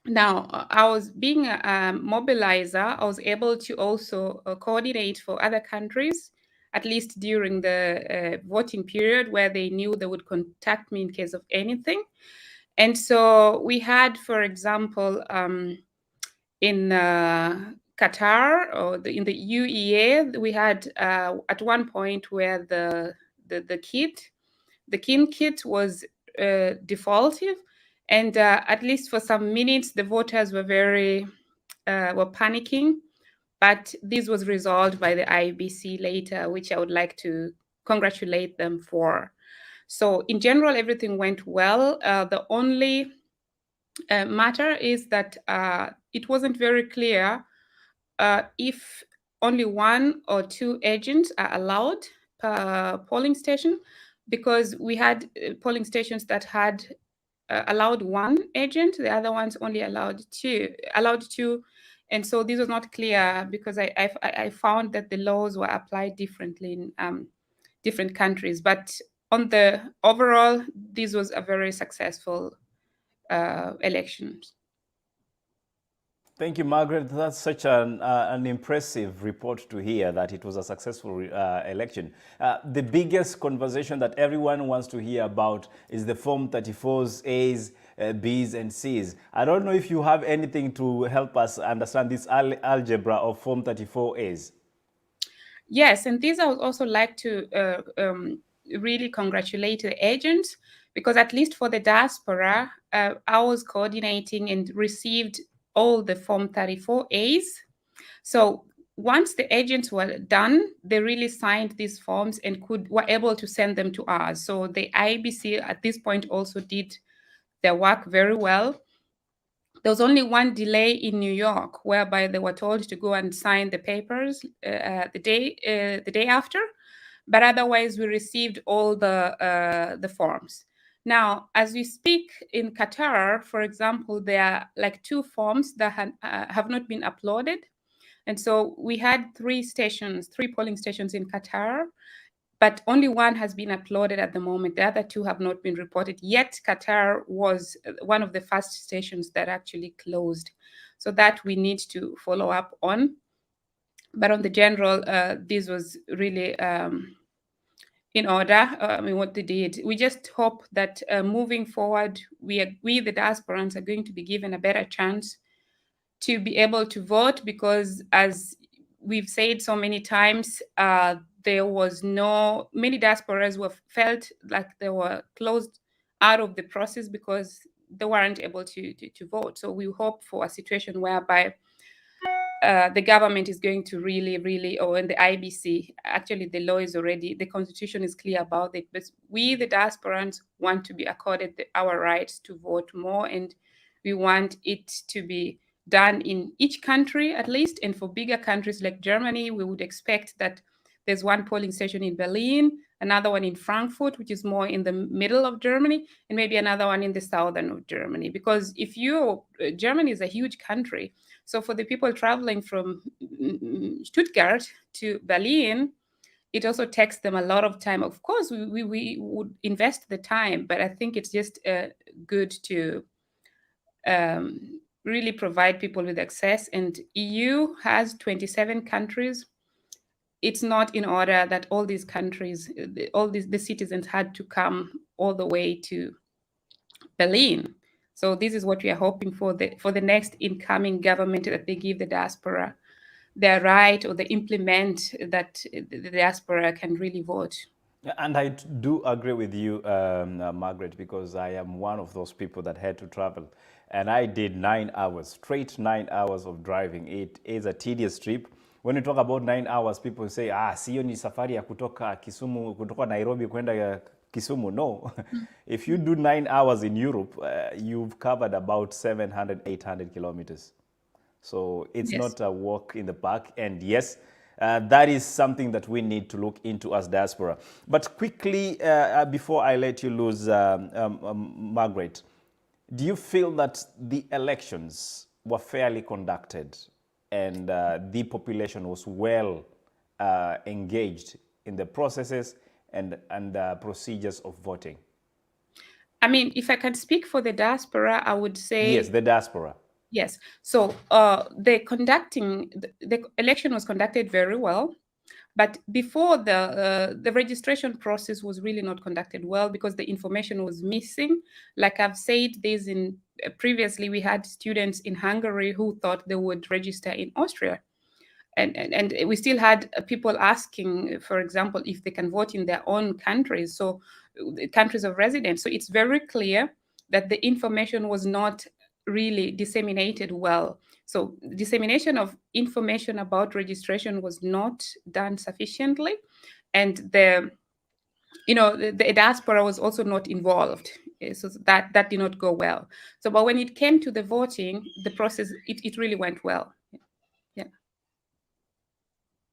Now, I was being a mobilizer. I was able to also coordinate for other countries, at least during the voting period, where they knew they would contact me in case of anything. And so we had, for example, in Qatar or in the UEA, we had at one point where the kit was defaultive, and at least for some minutes the voters were were panicking, but this was resolved by the Iebc later, which I would like to congratulate them for. So in general, everything went well. The only matter is that it wasn't very clear if only 1 or 2 agents are allowed per polling station, because we had polling stations that had allowed 1 agent, the other ones only allowed 2. And so this was not clear, because I found that the laws were applied differently in different countries. But on the overall, this was a very successful election. Thank you, Margaret. That's such an impressive report to hear, that it was a successful election. The biggest conversation that everyone wants to hear about is the Form 34's A's, B's, and C's. I don't know if you have anything to help us understand this algebra of Form 34A's. Yes, and these I would also like to really congratulate the agents, because at least for the diaspora, I was coordinating and received all the Form 34As. So once the agents were done, they really signed these forms and were able to send them to us. So the Iebc at this point also did their work very well. There was only one delay in New York, whereby they were told to go and sign the papers the day after, but otherwise we received all the forms. Now, as we speak, in Qatar, for example, there are like 2 forms that have not been uploaded. And so we had 3 polling stations in Qatar, but only 1 has been uploaded at the moment. The other 2 have not been reported yet. Qatar was one of the first stations that actually closed. So that we need to follow up on. But on the general, this was really in order. What they did. We just hope that moving forward, we the diasporans are going to be given a better chance to be able to vote, because as we've said so many times, there was many diasporas were felt like they were closed out of the process because they weren't able to vote. So we hope for a situation whereby the government is going to really, or in the Iebc, actually the law is already, the constitution is clear about it, but we, the diasporans, want to be accorded our rights to vote more, and we want it to be done in each country at least. And for bigger countries like Germany, we would expect that There's one polling station in Berlin, another one in Frankfurt, which is more in the middle of Germany, and maybe another one in the southern of Germany. Because if Germany is a huge country, so for the people traveling from Stuttgart to Berlin, it also takes them a lot of time. Of course, we would invest the time, but I think it's just good to really provide people with access. And EU has 27 countries. It's not in order that all these countries, the citizens had to come all the way to Berlin. So this is what we are hoping for the next incoming government, that they give the diaspora their right, or they implement that the diaspora can really vote. And I do agree with you, Margaret, because I am one of those people that had to travel. And I did 9 hours, straight 9 hours of driving. It is a tedious trip. When you talk about 9 hours, people say, sio ni safari ya kutoka Kisumu, kutoka Nairobi kwenda Kisumu. No. If you do 9 hours in Europe, you've covered about 700, 800 kilometers. So it's not a walk in the park. And yes, that is something that we need to look into as diaspora. But quickly, before I let you lose, Margaret, do you feel that the elections were fairly conducted and the population was well engaged in the processes and procedures of voting? I mean, if I can speak for the diaspora, I would say... Yes, the diaspora. Yes. So the election was conducted very well, but before the registration process was really not conducted well because the information was missing. Like I've said, previously we had students in Hungary who thought they would register in Austria. And we still had people asking, for example, if they can vote in their own countries, so countries of residence. So it's very clear that the information was not really disseminated well. So dissemination of information about registration was not done sufficiently, and the diaspora was also not involved. So that did not go well. So, but when it came to the voting, the process, it really went well. Yeah.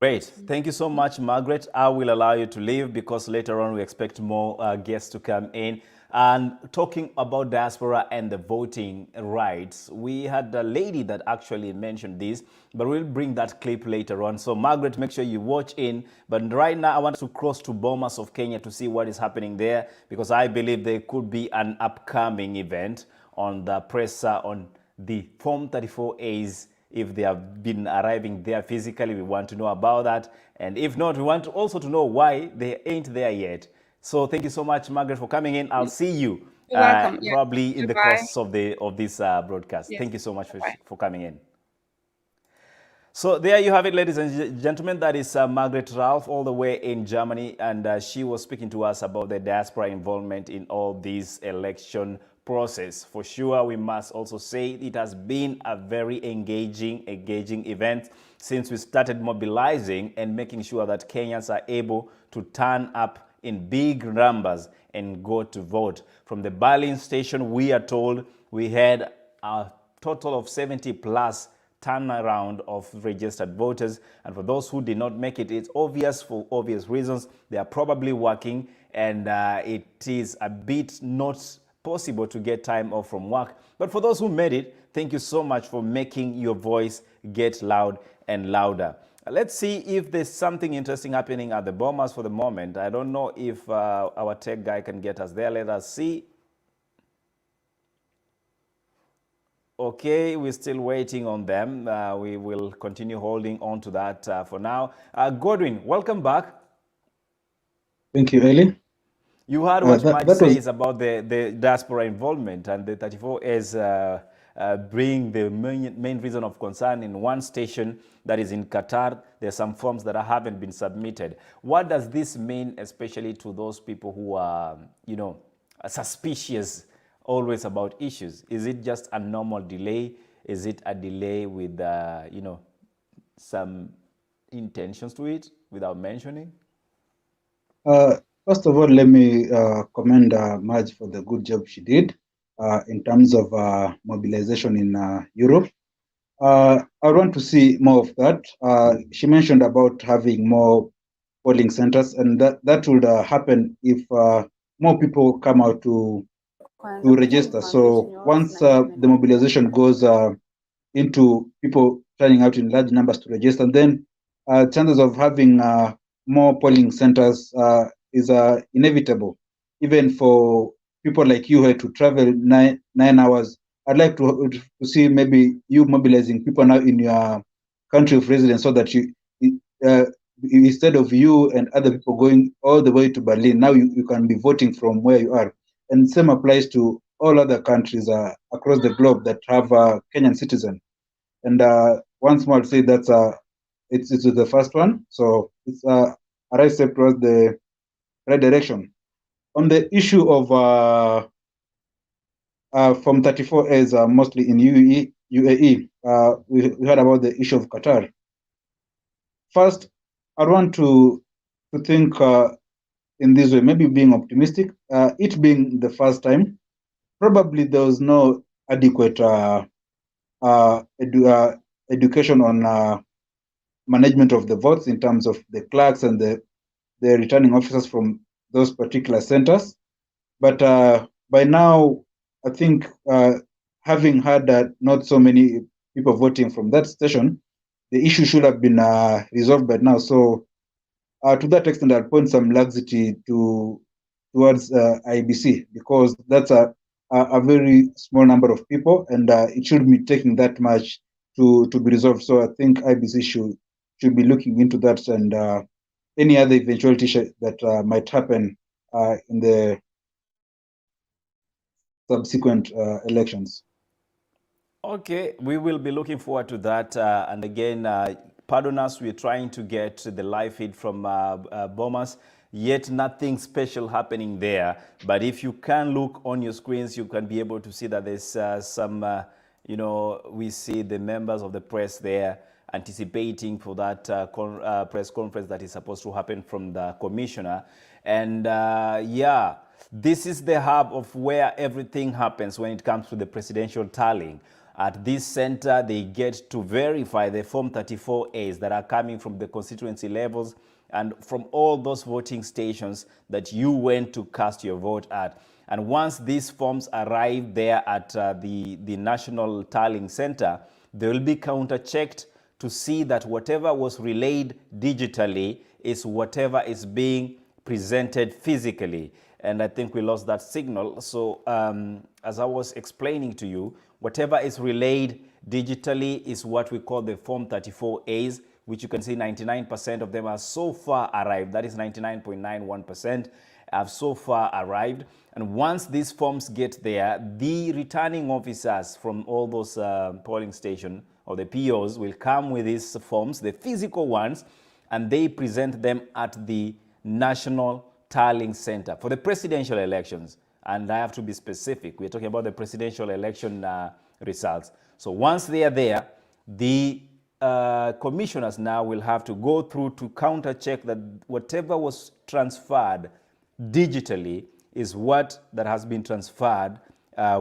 Great. Thank you so much, Margaret. I will allow you to leave because later on we expect more guests to come in. And talking about diaspora and the voting rights, we had a lady that actually mentioned this, but we'll bring that clip later on. So Margaret, make sure you watch in. But right now I want to cross to Bomas of Kenya to see what is happening there, because I believe there could be an upcoming event on the presser on the Form 34As. If they have been arriving there physically, we want to know about that. And if not, we want also to know why they ain't there yet. So thank you so much, Margaret, for coming in. I'll see you probably in the course of this broadcast. Yes. Thank you so much for coming in. So there you have it, ladies and gentlemen. That is Margaret Ralph, all the way in Germany. And she was speaking to us about the diaspora involvement in all these election process. For sure, we must also say it has been a very engaging event since we started mobilizing and making sure that Kenyans are able to turn up in big numbers and go to vote. From the Berlin station, we are told we had a total of 70 plus turnaround of registered voters. And for those who did not make it, it's obvious for obvious reasons. They are probably working, and it is a bit not possible to get time off from work. But for those who made it, thank you so much for making your voice get loud and louder. Let's see if there's something interesting happening at the Bomas for the moment. I don't know if our tech guy can get us there. Let us see. Okay, we're still waiting on them. We will continue holding on to that for now. Godwin, welcome back. Thank you, Eli. You heard what Mike says about the diaspora involvement, and the 34 is bring the main reason of concern in one station that is in Qatar. There's some forms that haven't been submitted. What does this mean, especially to those people who are, suspicious always about issues? Is it just a normal delay? Is it a delay with, some intentions to it without mentioning? First of all, let me commend Marge for the good job she did in terms of mobilization in Europe. I want to see more of that. She mentioned about having more polling centers, and that would happen if more people come out to register. So once the mobilization goes into people turning out in large numbers to register, and then chances of having more polling centers is inevitable, even for people like you here to travel nine hours. I'd like to see maybe you mobilizing people now in your country of residence, so that you, instead of you and other people going all the way to Berlin, now you can be voting from where you are. And same applies to all other countries across the globe that have Kenyan citizens. And once more, I'll say that's it's the first one, so it's a right step towards the right direction. On the issue of Form 34As, mostly in UAE, we heard about the issue of Qatar. First, I want to think in this way, maybe being optimistic. It being the first time, probably there was no adequate education on management of the votes in terms of the clerks and the returning officers from those particular centers. But by now, I think having had not so many people voting from that station, the issue should have been resolved by now. So to that extent, I'll point some laxity towards Iebc, because that's a very small number of people, and it shouldn't be taking that much to be resolved. So I think Iebc should be looking into that, and any other eventuality that might happen in the subsequent elections. Okay, we will be looking forward to that. And again, pardon us, we're trying to get the live feed from Bomas, yet nothing special happening there. But if you can look on your screens, you can be able to see that there's some, we see the members of the press there anticipating for that press conference that is supposed to happen from the commissioner. And yeah, this is the hub of where everything happens when it comes to the presidential tallying. At this center, they get to verify the Form 34As that are coming from the constituency levels and from all those voting stations that you went to cast your vote at. And once these forms arrive there at the National Tallying Center, they will be counter-checked to see that whatever was relayed digitally is whatever is being presented physically. And I think we lost that signal. So as I was explaining to you, whatever is relayed digitally is what we call the Form 34As, which you can see 99% of them are so far arrived. That is 99.91% have so far arrived. And once these forms get there, the returning officers from all those polling stations or the POs will come with these forms, the physical ones, and they present them at the National Tallying Center for the presidential elections. And I have to be specific. We're talking about the presidential election results. So once they are there, the commissioners now will have to go through to counter-check that whatever was transferred digitally is what that has been transferred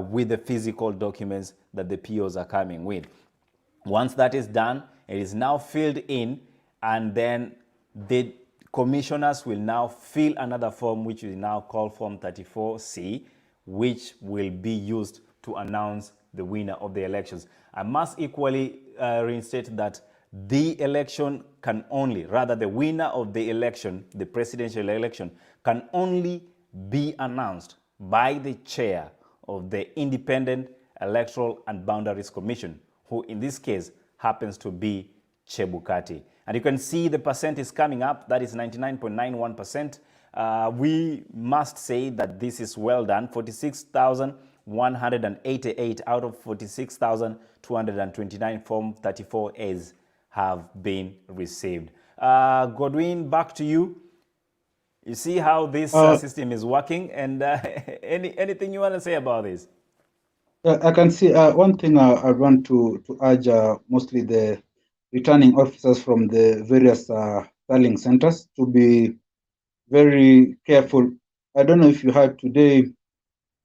with the physical documents that the POs are coming with. Once that is done, it is now filled in, and then the commissioners will now fill another form, which is now called Form 34C, which will be used to announce the winner of the elections. I must equally reinstate that the election can only, rather the winner of the election, the presidential election, can only be announced by the chair of the Independent Electoral and Boundaries Commission, who in this case happens to be Chebukati. And you can see the percent is coming up. That is 99.91%. We must say that this is well done. 46,188 out of 46,229 Form 34As have been received. Godwin, back to you. You see how this system is working, and anything you want to say about this? I can see one thing I want to urge mostly the returning officers from the various tallying centers to be very careful. I don't know if you heard today,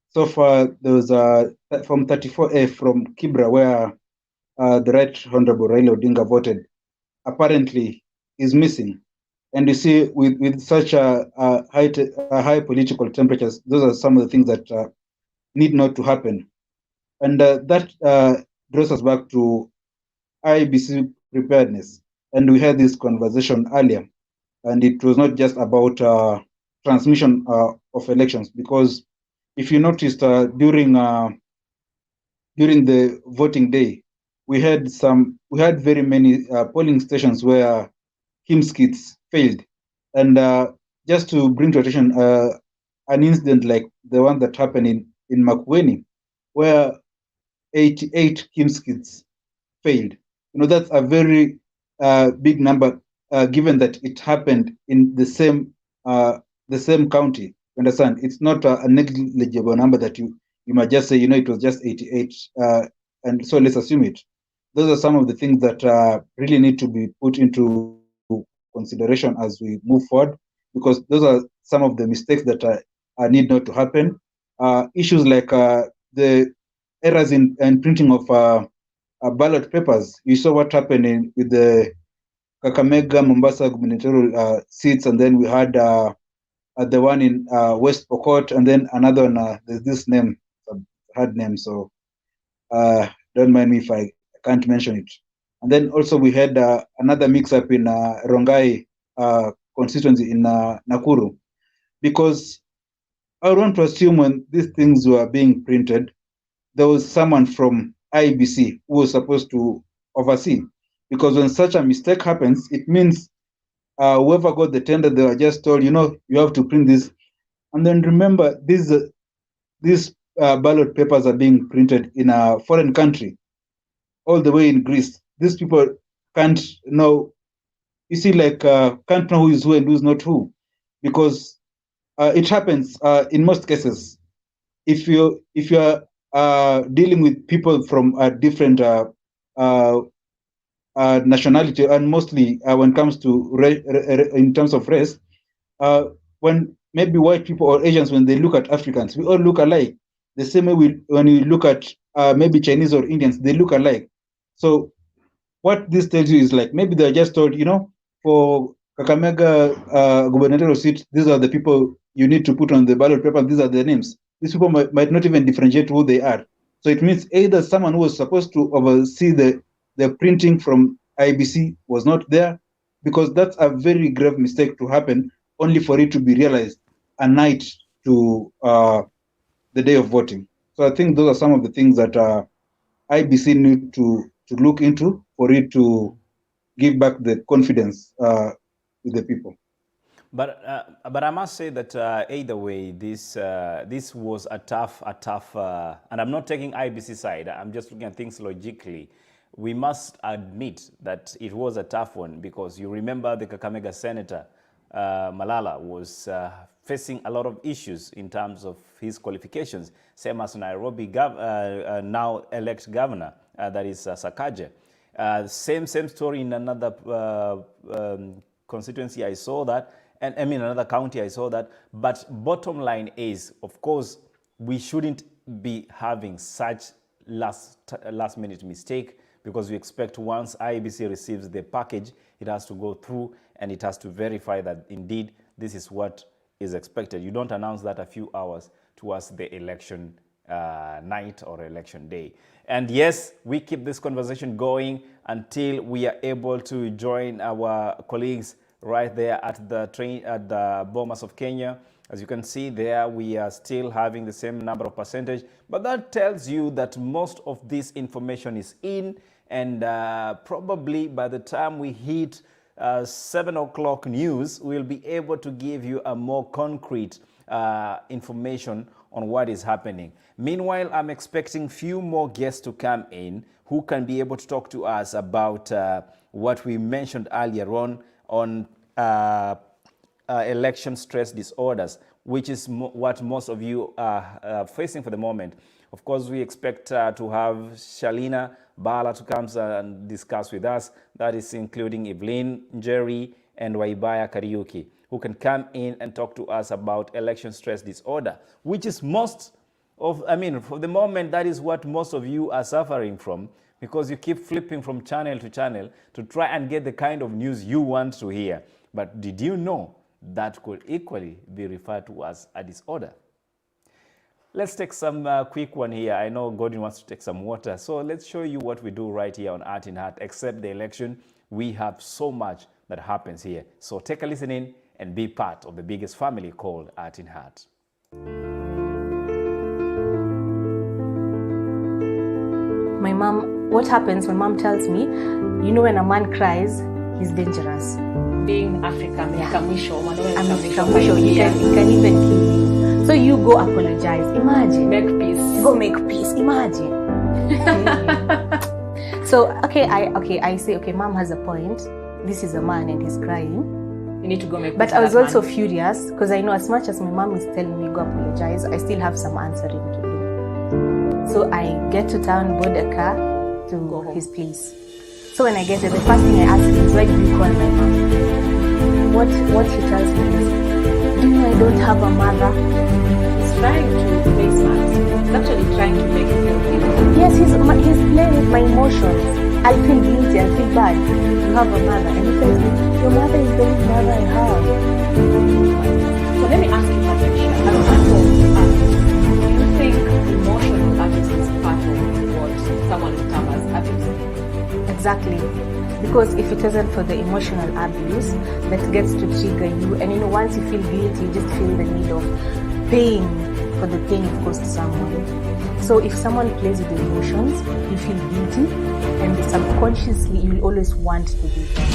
so far there was a Form 34A from Kibra where the Right Honorable Raila Odinga voted, apparently is missing. And you see, with such high political temperatures, those are some of the things that need not to happen. And that draws us back to IEBC preparedness. And we had this conversation earlier, and it was not just about transmission of elections, because if you noticed during the voting day, we had very many polling stations where HIMSS kits failed. And just to bring to attention an incident like the one that happened in Makueni, where 88 HIMSS kits failed. That's a very big number, given that it happened in the same county. You understand? It's not a negligible number that you might just say, it was just 88, and so let's assume it. Those are some of the things that really need to be put into consideration as we move forward, because those are some of the mistakes that need not to happen. Issues like the errors in printing of ballot papers. You saw what happened with the Kakamega, Mombasa gubernatorial seats, and then we had the one in West Pokot, and then another one. There's this name, hard name, so don't mind me if I can't mention it. And then also we had another mix-up in Rongai constituency in Nakuru, because I want to assume when these things were being printed, there was someone from IEBC who was supposed to oversee, because when such a mistake happens, it means whoever got the tender, they were just told, you have to print this. And then remember, these ballot papers are being printed in a foreign country, all the way in Greece. These people can't know, you see, can't know who is who and who is not who, because it happens in most cases. If you are dealing with people from a different nationality, and mostly when it comes to in terms of race, when maybe white people or Asians, when they look at Africans, we all look alike. The same way when you look at maybe Chinese or Indians, they look alike. So what this tells you is maybe they're just told, for Kakamega gubernatorial seat, these are the people you need to put on the ballot paper. These are their names. These people might not even differentiate who they are. So it means either someone who was supposed to oversee the printing from IEBC was not there, because that's a very grave mistake to happen, only for it to be realized a night to the day of voting. So I think those are some of the things that IEBC need to look into for it to give back the confidence to the people. But I must say that either way, this was a tough, and I'm not taking IEBC side. I'm just looking at things logically. We must admit that it was a tough one, because you remember the Kakamega senator Malala was facing a lot of issues in terms of his qualifications, same as Nairobi now elect governor, that is Sakaja. Same story in another constituency. I saw that. And I mean, another county, I saw that. But bottom line is, of course, we shouldn't be having such last minute mistake, because we expect once IEBC receives the package, it has to go through and it has to verify that indeed this is what is expected. You don't announce that a few hours towards the election night or election day. And yes, we keep this conversation going until we are able to join our colleagues right there at the train at the Bomas of Kenya. As you can see there, we are still having the same number of percentage, but that tells you that most of this information is in, and probably by the time we hit 7 o'clock news, we'll be able to give you a more concrete information on what is happening. Meanwhile, I'm expecting few more guests to come in who can be able to talk to us about what we mentioned earlier on election stress disorders, which is what most of you are facing for the moment. Of course, we expect to have Shalina Bala to come and discuss with us. That is including Evelyn Njeri and Waibaya Kariuki, who can come in and talk to us about election stress disorder, which is for the moment, that is what most of you are suffering from, because you keep flipping from channel to channel to try and get the kind of news you want to hear. But did you know that could equally be referred to as a disorder? Let's take some quick one here. I know Gordon wants to take some water. So let's show you what we do right here on Art in Heart. Except the election, we have so much that happens here. So take a listen in and be part of the biggest family called Art in Heart. My mom, what happens when mom tells me, you know, when a man cries, he's dangerous. Being African, you can even kill you. So you go apologize. Imagine. Make peace. Go make peace. Imagine. So I say, okay, mom has a point. This is a man and he's crying. You need to go make peace. But I was also furious because I know as much as my mom is telling me go apologize, I still have some answering to do. So I get to town, board a car to go his place. So when I get there, the first thing I ask is, why do you call my mom? What she tells me is, do you know I don't have a mother? He's trying to play smart. He's actually trying to make you feel guilty. Yes, he's playing with my emotions. I feel guilty, I feel bad. You have a mother. And he tells me, your mother is the only mother I have. So let me ask you, Patricia, as a part of do you think emotional abuse is part of what someone will term as abuse? Exactly. Because if it wasn't for the emotional abuse that gets to trigger you, and you know, once you feel guilty, you just feel the need of paying for the pain you've caused someone. So if someone plays with the emotions, you feel guilty, and subconsciously you'll always want to do that.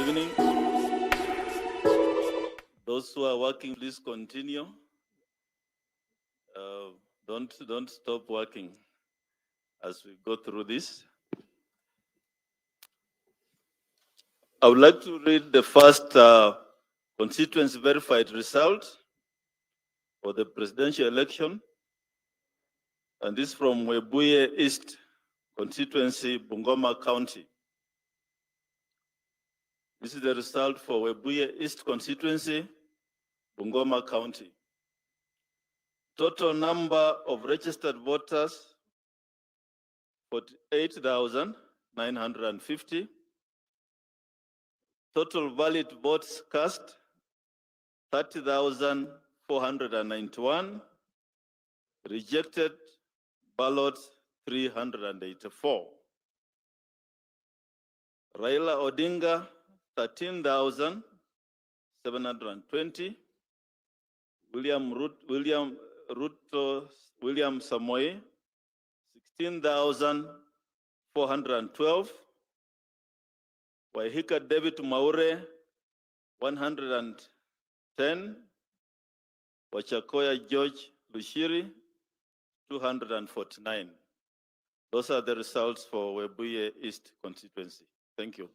evening. Those who are working, please continue. Don't stop working as we go through this. I would like to read the first constituency verified result for the presidential election, and this from Webuye East constituency, Bungoma County. This is the result for Webuye East constituency, Bungoma County. Total number of registered voters, 48,950. Total valid votes cast, 30,491. Rejected ballots, 384. Raila Odinga, 13,720. William Samoei, 16,412. Waihika David Maure, 110. Wachakoya George Lushiri, 249. Those are the results for Webuye East constituency. Thank you.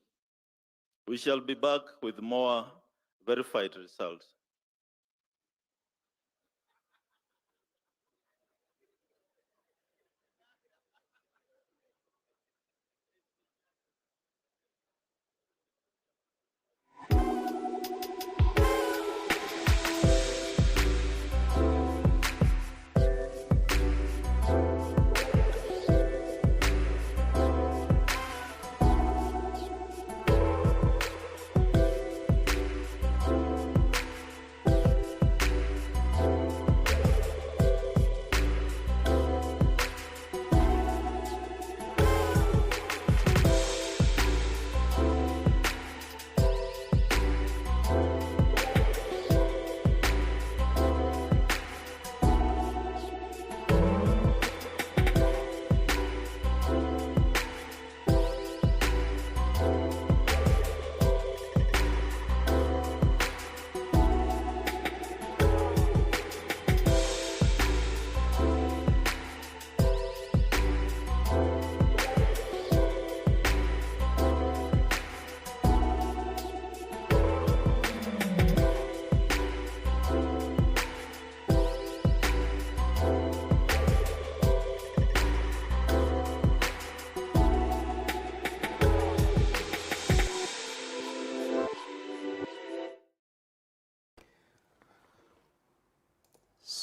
We shall be back with more verified results.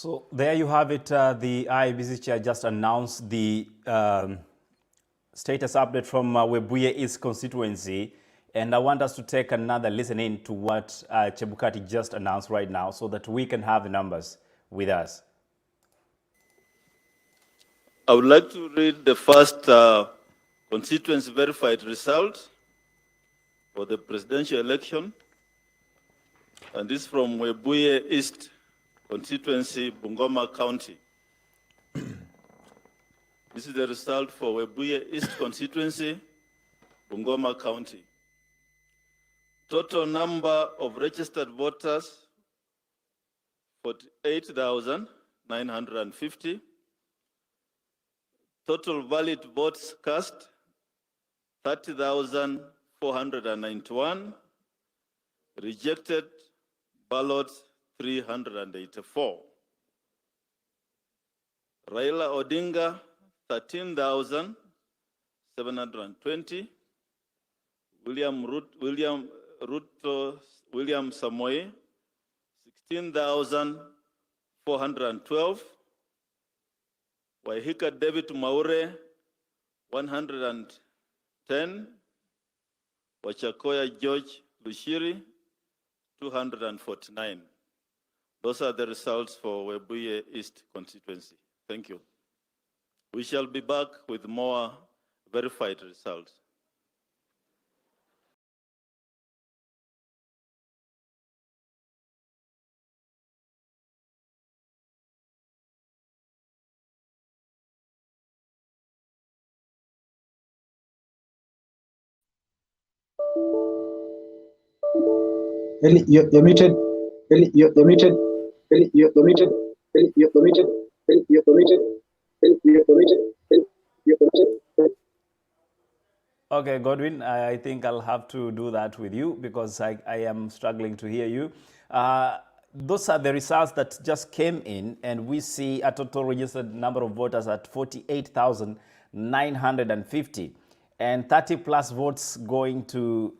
So there you have it. The IEBC chair just announced the status update from Webuye East constituency. And I want us to take another listen in to what Chebukati just announced right now so that we can have the numbers with us. I would like to read the first constituency verified result for the presidential election. And this from Webuye East constituency, Bungoma County. This is the result for Webuye East constituency, Bungoma County. Total number of registered voters, 48,950. Total valid votes cast, 30,491. Rejected ballots, 384. Raila Odinga, 13,720. William Samoei, 16,412. Waihika David Maure, 110. Wachakoya George Lushiri, 249. Those are the results for Webuye East constituency. Thank you. We shall be back with more verified results. Ellie, you're muted. Ellie, you're muted. Ellie, you're muted. Ellie, you're muted. Ellie, you're muted. Ellie, you're muted. Ellie, you're muted. Okay, Godwin, I think I'll have to do that with you because I am struggling to hear you. Those are the results that just came in, and we see a total registered number of voters at 48,950, and 30 plus votes going to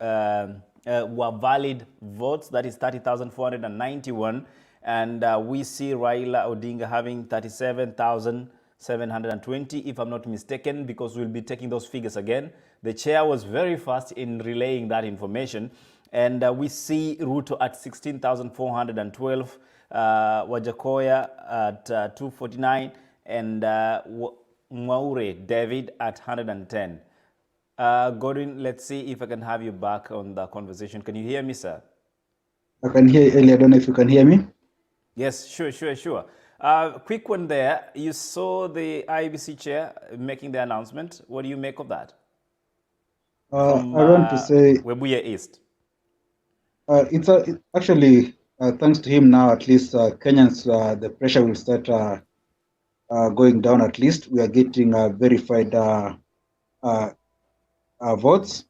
were valid votes, that is 30,491, and we see Raila Odinga having 37,720, if I'm not mistaken, because we'll be taking those figures again. The chair was very fast in relaying that information. And we see Ruto at 16,412, Wajakoya at 249, and Mwaure David at 110. Godwin, let's see if I can have you back on the conversation. Can you hear me, sir? I can hear you, Ellie. I don't know if you can hear me. Yes, sure. Quick one there. You saw the IEBC chair making the announcement. What do you make of that? From I want to say Webuye East. It's actually thanks to him now, at least Kenyans, the pressure will start going down. At least we are getting verified votes.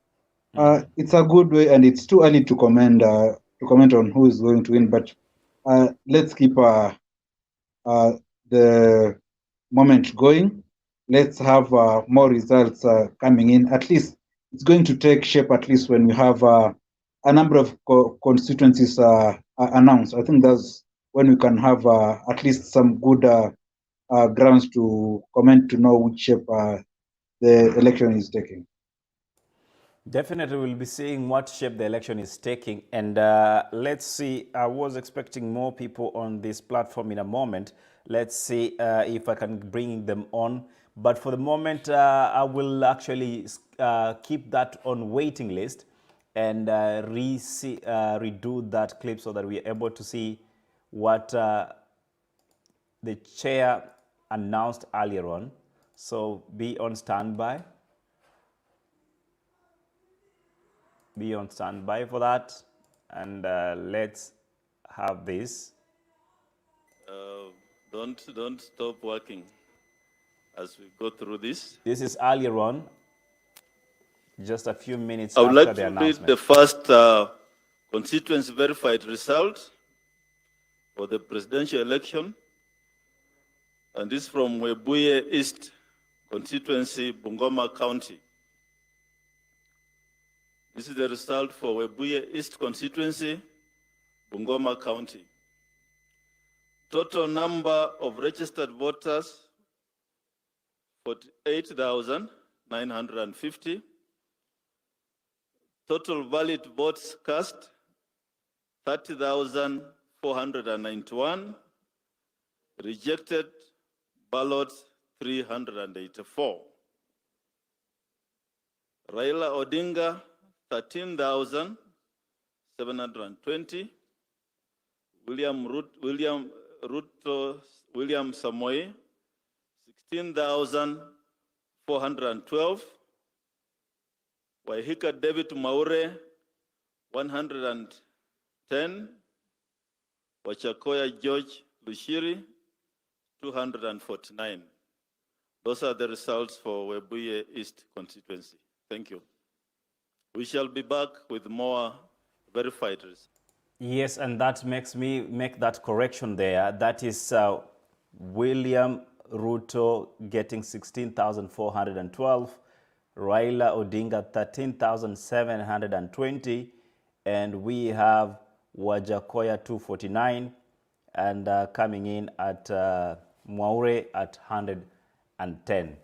It's a good way, and it's too early to comment on who is going to win. But let's keep the moment going. Let's have more results coming in. At least it's going to take shape. At least when we have a number of constituencies announced. I think that's when we can have at least some good grounds to comment to know which shape the election is taking. Definitely, we'll be seeing what shape the election is taking. And let's see, I was expecting more people on this platform in a moment. Let's see if I can bring them on. But for the moment, I will actually keep that on waiting list and redo that clip so that we are able to see what the chair announced earlier on. So be on standby. Be on standby for that, and let's have this. Don't stop working as we go through this. This is earlier on, just a few minutes I would after like the to announcement. read the first constituency verified result for the presidential election, and this from Webuye East constituency, Bungoma County. This is the result for Webuye East constituency, Bungoma County. Total number of registered voters, 48,950. Total valid votes cast, 30,491. Rejected ballots, 384. Raila Odinga, 13,720. William Samoei, 16,412. Waihika David Maure, 110. Wachakoya George Lushiri, 249. Those are the results for Webuye East constituency. Thank you. We shall be back with more verified results. Yes, and that makes me make that correction there. That is William Ruto getting 16,412, Raila Odinga 13,720, and we have Wajakoya 249, and coming in at Mwaure at 110.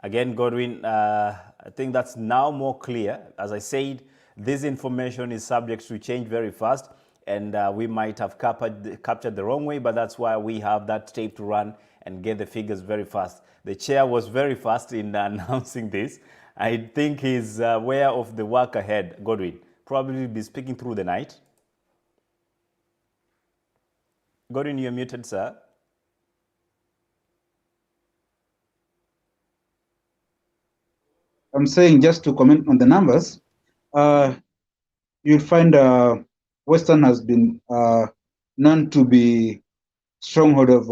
Again, Godwin, I think that's now more clear. As I said, this information is subject to change very fast, and we might have captured the wrong way, but that's why we have that tape to run and get the figures very fast. The chair was very fast in announcing this. I think he's aware of the work ahead, Godwin. Probably be speaking through the night. Godwin, you're muted, sir. I'm saying, just to comment on the numbers, you'll find Western has been known to be stronghold of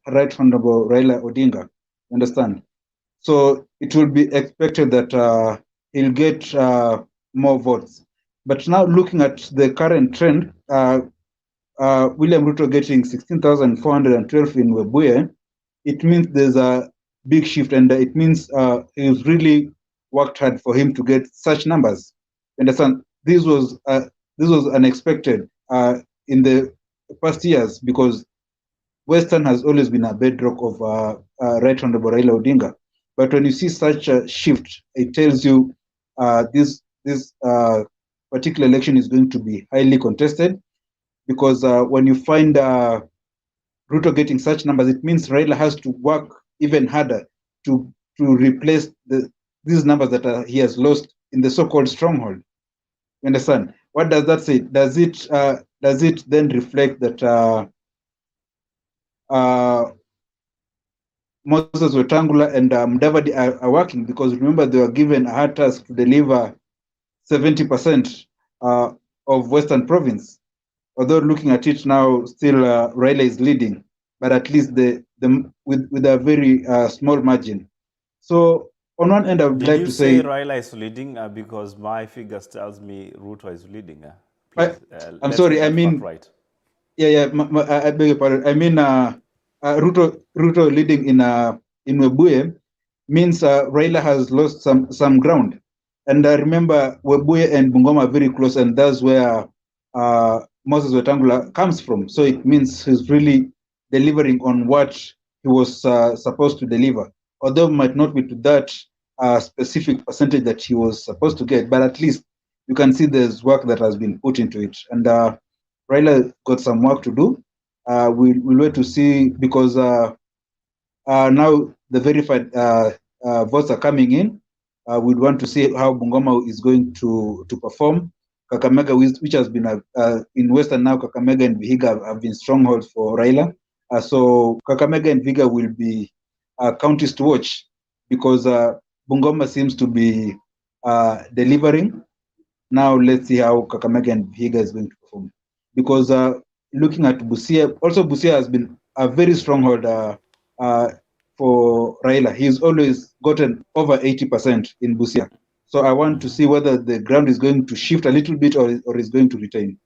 Right Honorable Raila Odinga. Understand? So it will be expected that he'll get more votes. But now looking at the current trend, William Ruto getting 16,412 in Webuye, it means there's a big shift, and it means he's really worked hard for him to get such numbers. Understand? This was unexpected in the past years, because Western has always been a bedrock of Right Honorable Raila Odinga. But when you see such a shift, it tells you this particular election is going to be highly contested, because when you find Ruto getting such numbers, it means Raila has to work even harder to replace these numbers that he has lost in the so-called stronghold. You understand? What does that say? Does it then reflect that Moses Wetangula and Mudavadi are working? Because remember, they were given a hard task to deliver 70% of Western Province. Although looking at it now, still Raila is leading, but at least with a very small margin. So on one end, I would like to say... Did you say Raila is leading? Because my figures tells me Ruto is leading. Please, I'm sorry, I mean... Right. Yeah, I beg your pardon. I mean, Ruto leading in Webuye means Raila has lost some ground. And I remember Webuye and Bungoma are very close, and that's where Moses Wetangula comes from. So it means he's really delivering on what he was supposed to deliver. Although it might not be to that specific percentage that he was supposed to get, but at least you can see there's work that has been put into it. And Raila got some work to do. We'll wait to see, because now the verified votes are coming in. We'd want to see how Bungoma is going to perform. Kakamega, which has been in Western now, Kakamega and Vihiga have been strongholds for Raila. So Kakamega and Vihiga will be counties to watch, because Bungoma seems to be delivering. Now let's see how Kakamega and Vihiga is going to perform. Because looking at Busia, also Busia has been a very stronghold for Raila. He's always gotten over 80% in Busia. So I want to see whether the ground is going to shift a little bit or is going to retain.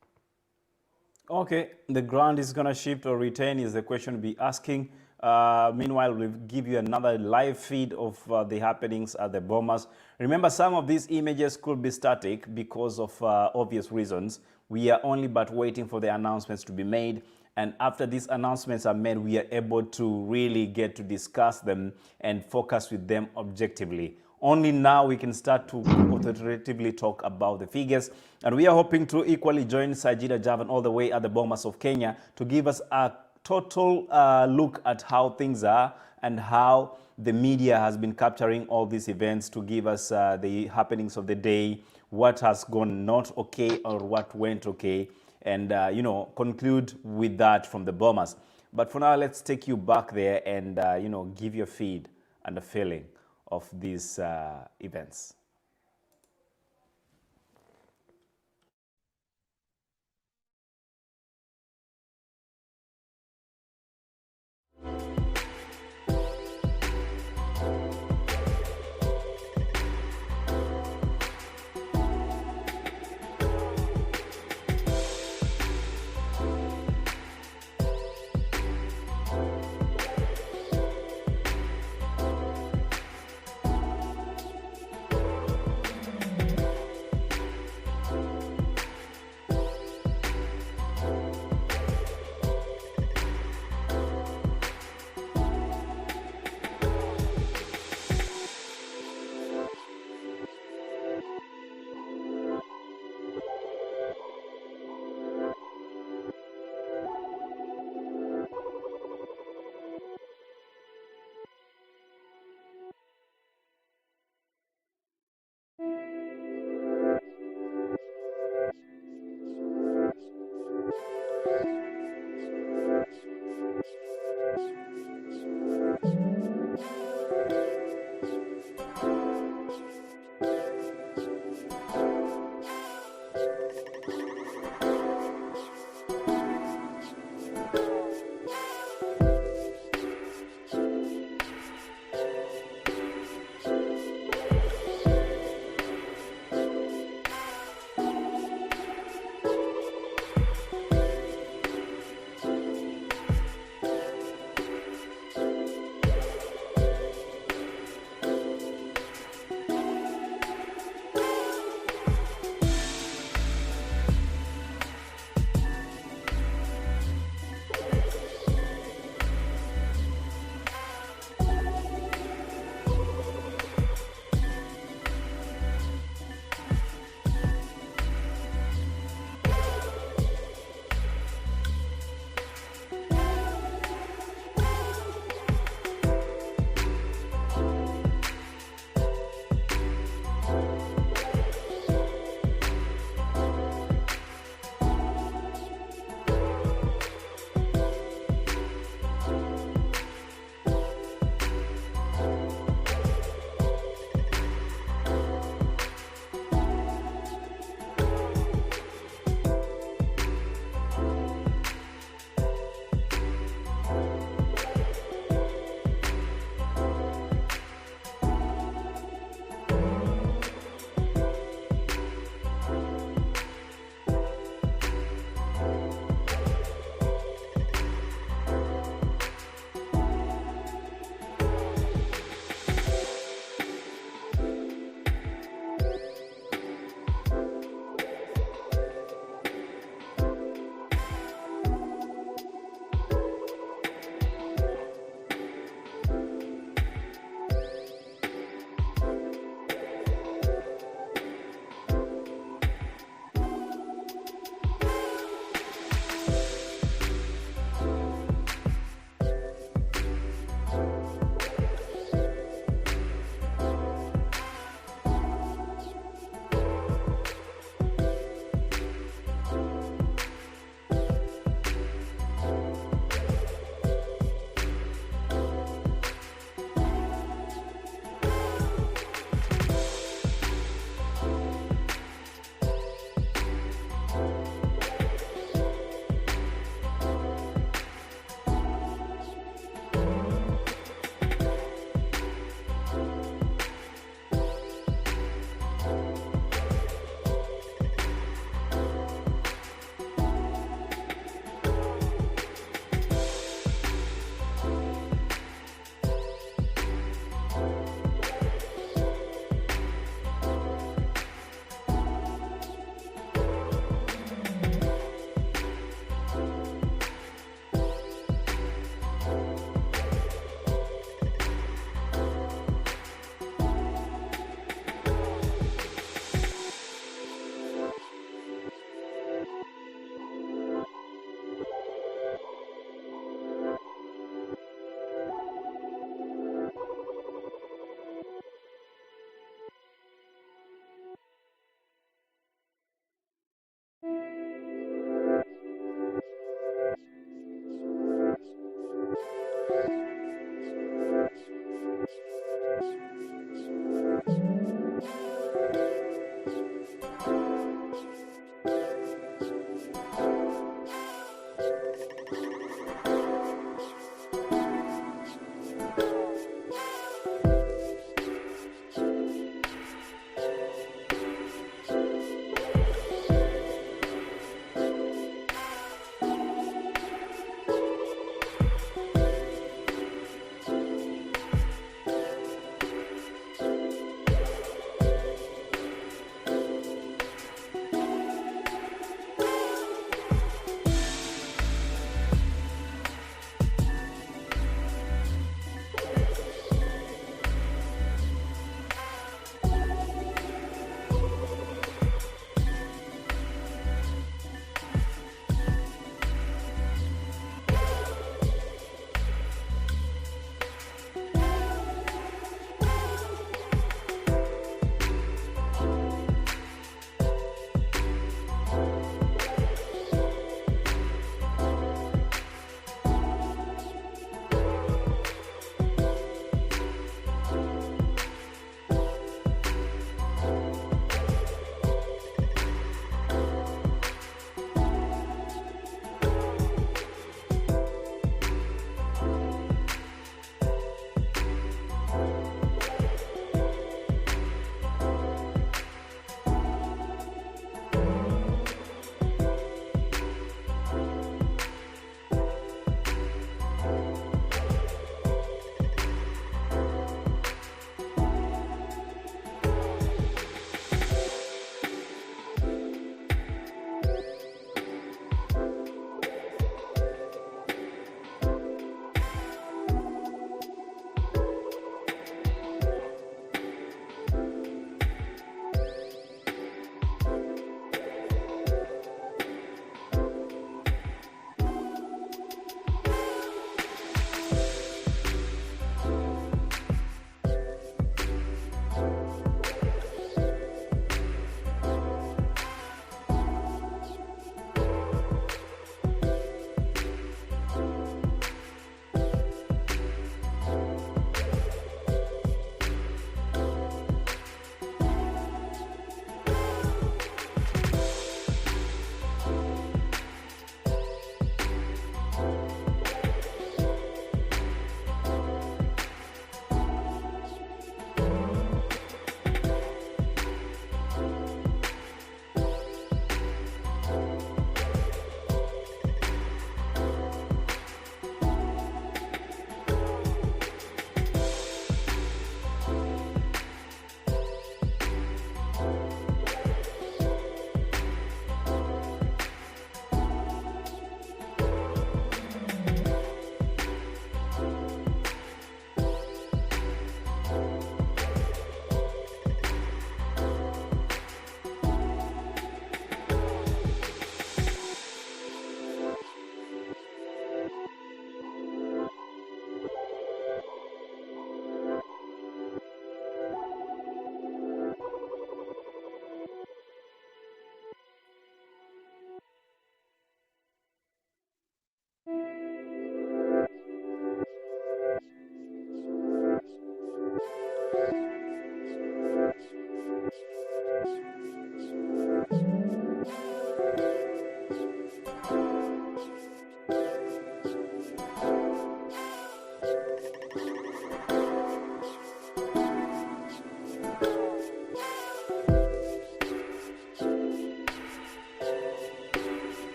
Okay, the ground is going to shift or retain is the question we'll be asking. Meanwhile, we'll give you another live feed of the happenings at the Bomas. Remember, some of these images could be static because of obvious reasons. We are only but waiting for the announcements to be made. And after these announcements are made, we are able to really get to discuss them and focus with them objectively. Only now we can start to authoritatively talk about the figures. And we are hoping to equally join Sajida Javan all the way at the Bomas of Kenya to give us a total look at how things are and how the media has been capturing all these events to give us the happenings of the day, what has gone not okay or what went okay, and conclude with that from the Bomas. But for now, let's take you back there and give you a feed and a feeling of these events.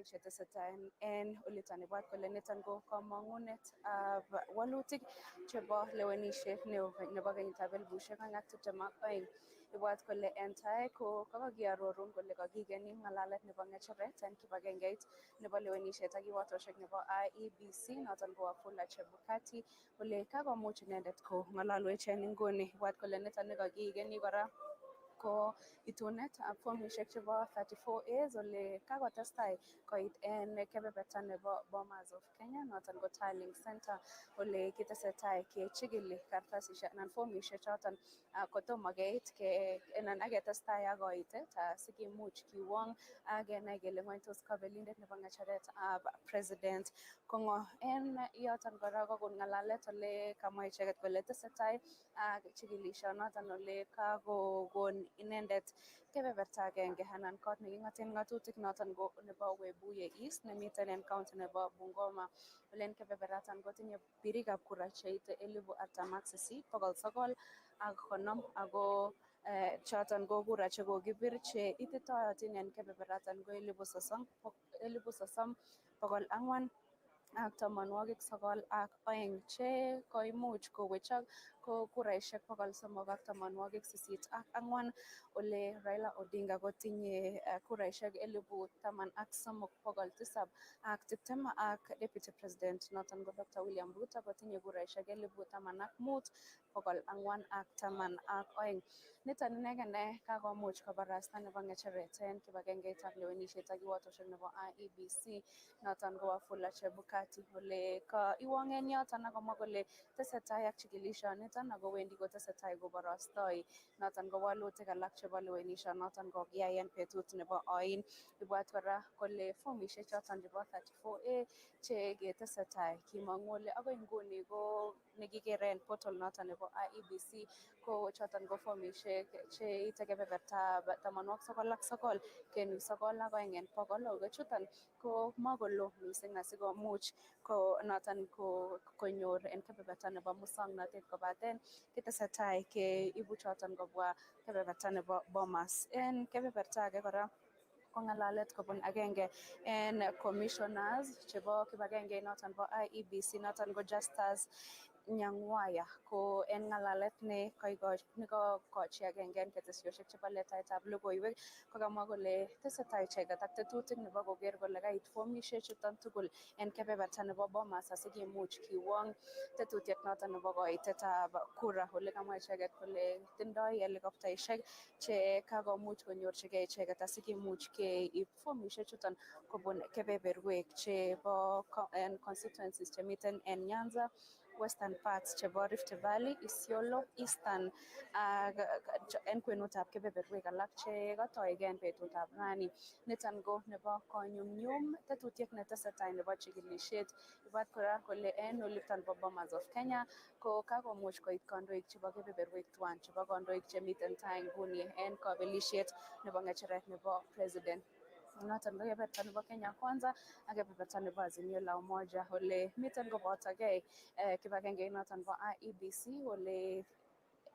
chetesetai en oliton ibwat kole niton ko kamang'unetab walutik chebo lewenisiet nebo kenyitab 2022. Ibwat kole en tai ko kakiarorun kole kakigeni ng'alalet nebo ng'echeret en kibagengeit nebo lewenisiet ak kiwatoshek nebo IEBC noton ko Wafula Chebukati ole kakomuch inendet ko ng'alalwech en nguni. Ibwat kole niton nekakigeni kora ko itunetab fomishek chebo 34As ole kakotestai koit en kebeberta nebo Bomas of Kenya noton ko tallying center ole kitesetai kechigili kartasishek anan fomishek choton kotomo keit anan aketestai ak koitet sikimuch kiwong ak kenai kele ng'wany tos kabelindet nebo ng'echeretab president ko ng'o. En yoton kora kokon ng'alalet ole kamwa icheket kole tesetai ak chikilishonoton ole kakokon inendet kebeberta agenge anan kot neking'oten ng'atutik noton ko nebo Webuye East nemiten en county nebo Bungoma. Ole en kebeberatan kotinye birikab kura cheite 48,950 ako choton ko kura chekokibir che ititootin en kebeberatan ko 30,492 che koimuch kowechok ko kuraishek 384 ole Raila Odinga kotinye kuraishek 13,720 ak deputy president noton ko Dr. William Ruto kotinye kuraishek 15,412. Niton inegen kakomuch kobarasta nebo ng'echeret en kibagengeitab lewenisiet ak kiwatoshek nebo IEBC noton ko Wafula Chebukati ole kaiwong en yoton akomwa kole tesetai ak chikilishoniton ako wendi kotesetai koborostoi noton ko walutik alak chebo lewenisiet noton kokiyai en betut nebo oin. Ibwat kora kole fomishek choton chebo 34A che ketesetai kimong'u ole akoi nguni ko nekikere en portal noton nebo IEBC ko choton ko fomishek che ite kebebertab 99.92 en bokol ako chuton ko makolo missing asikomuch ko noton konyor en kebeberta nebo musongnotet kobaten kitesetai keibu choton kobwa kebeberta nebo Bomas. En kebeberta age kora ko ng'alalet kobun agenge en commissioners chebo kibagenge noton bo IEBC noton ko Justus Nyang'waya ko en ng'alalet nekokochi agenge en ketesyoshek chebo letaetab logoiwek kokamwa kole tesetai icheket ak tetutik nebo koker kole kait fomishek chuton tugul en kebeberta nebo Bomas asikimuch kiwong tetutiet noton nebo koitetab kura ole kamwa icheket kole tindoi helikoptaishek che kakomuch konyorchigei icheket asikimuch keib fomishek chuton kobun kebeberwek chebo constituencies chemiten en Nyanza, Western parts chebo Rift Valley, Isiolo, Eastern en kwenutab kebeberwek alak che katoige en betutab rani. Niton ko nebo konyumnyum tetutiet netesetai nebo chikilisiet. Ibwat kora kole en oliton bo Bomas of Kenya ko kakomuch koit kandoik chebo kebeberwek tuan chebo kandoik chemiten tai nguni en kabelisiet nebo ng'echeret nebo president. Noton ko kebeberta nebo Kenya Kwanza ak kebeberta nebo Azimio la Umoja ole miten kobotogei kibagenge noton bo IEBC ole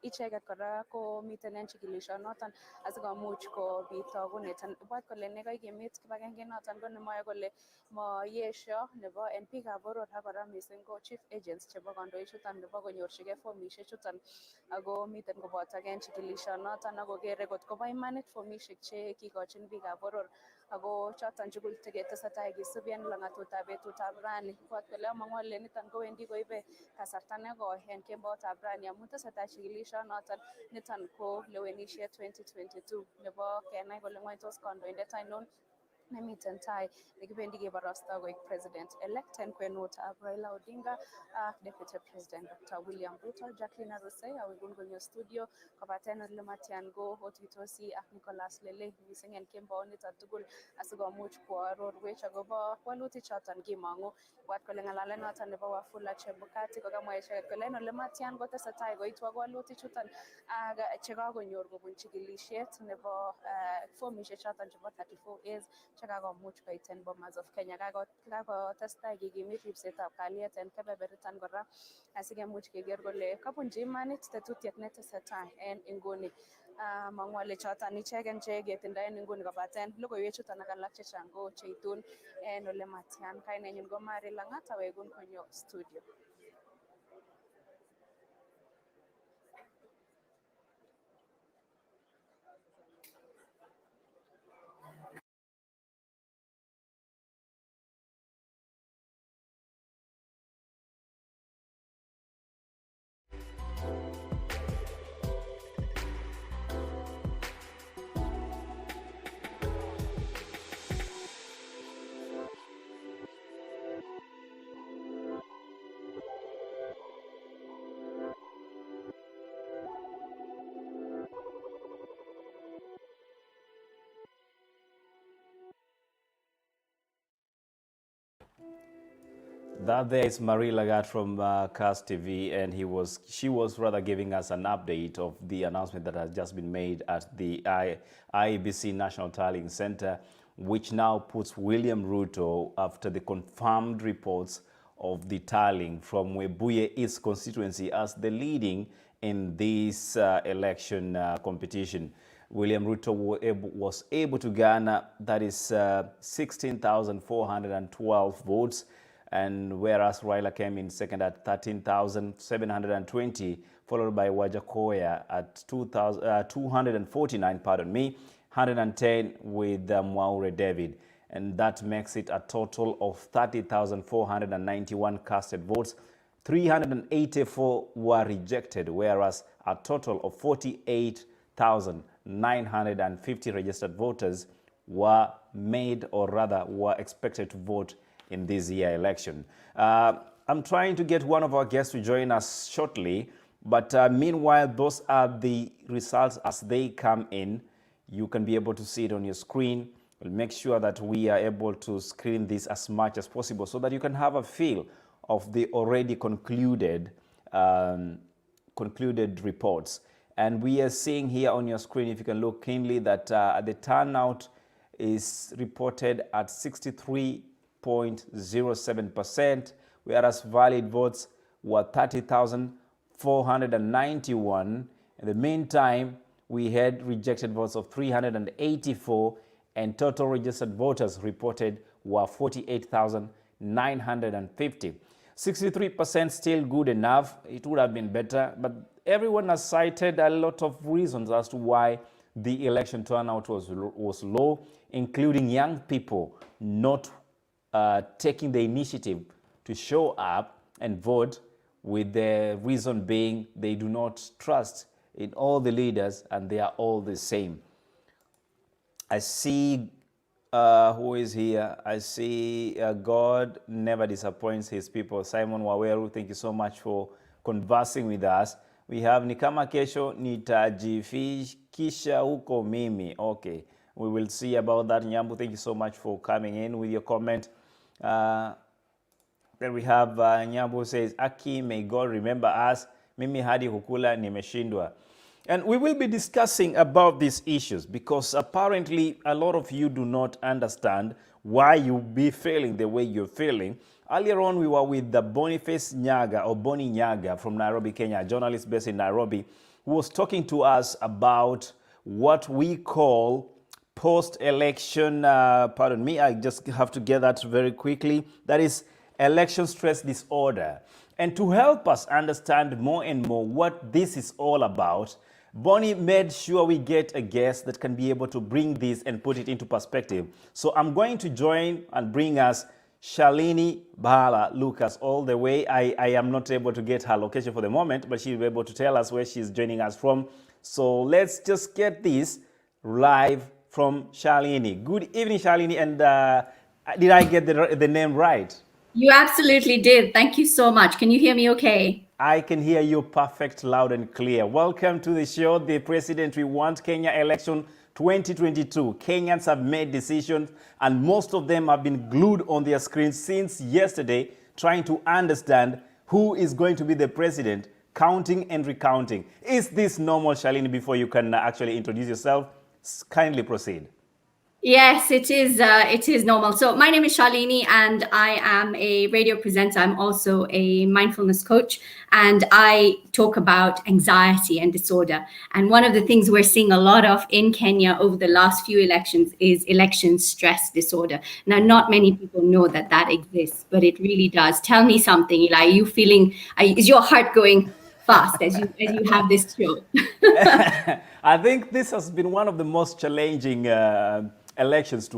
icheket kora ko miten en chikilishonoton asikomuch kobit togunet. Ibwat kole nekakimit kibagenge noton ko nemwoe kole moyesho nebo en biikab boror ak kora missing ko chief agents chebo kandoichuton nebo konyorchigei fomishek chuton ako miten kobotogei en chikilishonoton akokere kot kobo imanit fomishek che kikochin biikab boror ako choton tugul teketesetai kisubi en lang'atutab betutab rani. Ibwat kole among'u ale niton kowendi koibe kasarta nekoi en kemboutab rani amun tesetai chikilishonoton niton ko lewenisiet 2022 nebo kenai kole ng'wany tos kandoindet ainon nemiten tai nekibendi keborostoi koik president elect en kwenutab Raila Odinga ak deputy president Dr. William Ruto. Jacqueline Arusei awekun konyo studio kobaten ole matyan ko otuitosi ak Nicholas Lele missing en kembouniton tugul asikomuch koarorwech akobo walutik choton kimong'u. Ibwat kole ng'alalet noton nebo Wafula Chebukati kokamwa icheket kole en ole matyan kotesetai koitu ak walutik chuton ak chekakonyor kobun chikilisiet nebo fomishek choton chebo 34As chekakomuch koit en Bomas of Kenya. Kakotestai kikimit ripsetab kalyet en kebeberiton kora asikemuch keker kole kabunji imanit tetutiet netesetai en inguni. mang'u ale choton icheken cheketindo en nguni kobaten logoiwek chuton ak alak chechang ko cheitun en ole matyan. Kainenyun ko Mary Lang'at, awekun konyo studio. That there is Marie Lagarde from CAS TV, and she was rather giving us an update of the announcement that has just been made at the Iebc National Tallying Center, which now puts William Ruto after the confirmed reports of the tallying from Webuye East constituency as the leading in this election competition. William Ruto was able to garner, that is 16,412 votes, and whereas Raila came in second at 13,720, followed by Wajakoya at 249, 110 with Mwaure David. And that makes it a total of 30,491 casted votes. 384 were rejected, whereas a total of 48,950 registered voters were made, or rather were expected to vote in this year election. I'm trying to get one of our guests to join us shortly, but meanwhile, those are the results as they come in. You can be able to see it on your screen. We'll make sure that we are able to screen this as much as possible so that you can have a feel of the already concluded reports. And we are seeing here on your screen, if you can look keenly, that the turnout is reported at 63.07%, whereas valid votes were 30,491. In the meantime, we had rejected votes of 384, and total registered voters reported were 48,950. 63% still good enough. It would have been better, but everyone has cited a lot of reasons as to why the election turnout was low, including young people not taking the initiative to show up and vote, with the reason being they do not trust in all the leaders and they are all the same. I see who is here. I see God never disappoints his people. Simon Waweru, thank you so much for conversing with us. We have Nikama Kesho nitajifikisha huko mimi. Okay, we will see about that. Nyambu, thank you so much for coming in with your comment. Then we have Nyambu says, Aki, may God remember us. Mimi hadi hukula nimeshindwa. And we will be discussing about these issues because apparently a lot of you do not understand why you be feeling the way you're feeling. Earlier on, we were with the Boniface Nyaga, or Boni Nyaga from Nairobi, Kenya, a journalist based in Nairobi, who was talking to us about what we call post-election, pardon me, I just have to get that very quickly. That is election stress disorder. And to help us understand more and more what this is all about, Bonnie made sure we get a guest that can be able to bring this and put it into perspective. So I'm going to join and bring us Shalini Bahala Lucas all the way. I am not able to get her location for the moment, but she'll be able to tell us where she's joining us from. So let's just get this live from Shalini. Good evening, Shalini. And did I get the name right? You absolutely did. Thank you so much. Can you hear me okay? I can hear you perfect, loud and clear. Welcome to the show, The President We Want Kenya Election 2022. Kenyans have made decisions and most of them have been glued on their screens since yesterday, trying to understand who is going to be the president, counting and recounting. Is this normal, Shalini? Before you can actually introduce yourself, kindly proceed. Yes, it is. It is normal. So my name is Shalini, and I am a radio presenter. I'm also a mindfulness coach, and I talk about anxiety and disorder. And one of the things we're seeing a lot of in Kenya over the last few elections is election stress disorder. Now, not many people know that that exists, but it really does. Tell me something, Eli. Are you feeling? Is your heart going fast as you have this show? I think this has been one of the most challenging elections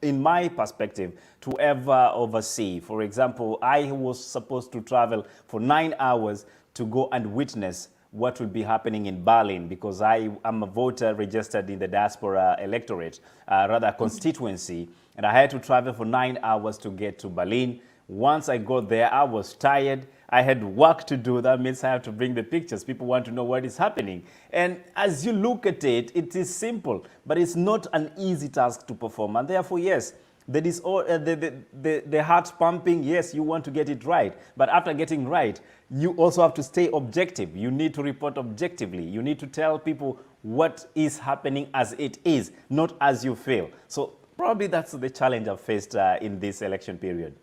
in my perspective, to ever oversee. For example, I was supposed to travel for 9 hours to go and witness what will be happening in Berlin, because I am a voter registered in the Diaspora electorate, rather constituency, and I had to travel for 9 hours to get to Berlin. Once I got there, I was tired. I had work to do. That means I have to bring the pictures. People want to know what is happening. And as you look at it, it is simple, but it's not an easy task to perform. And therefore, yes, the heart pumping, yes, you want to get it right. But after getting right, you also have to stay objective. You need to report objectively. You need to tell people what is happening as it is, not as you feel. So probably that's the challenge I've faced in this election period.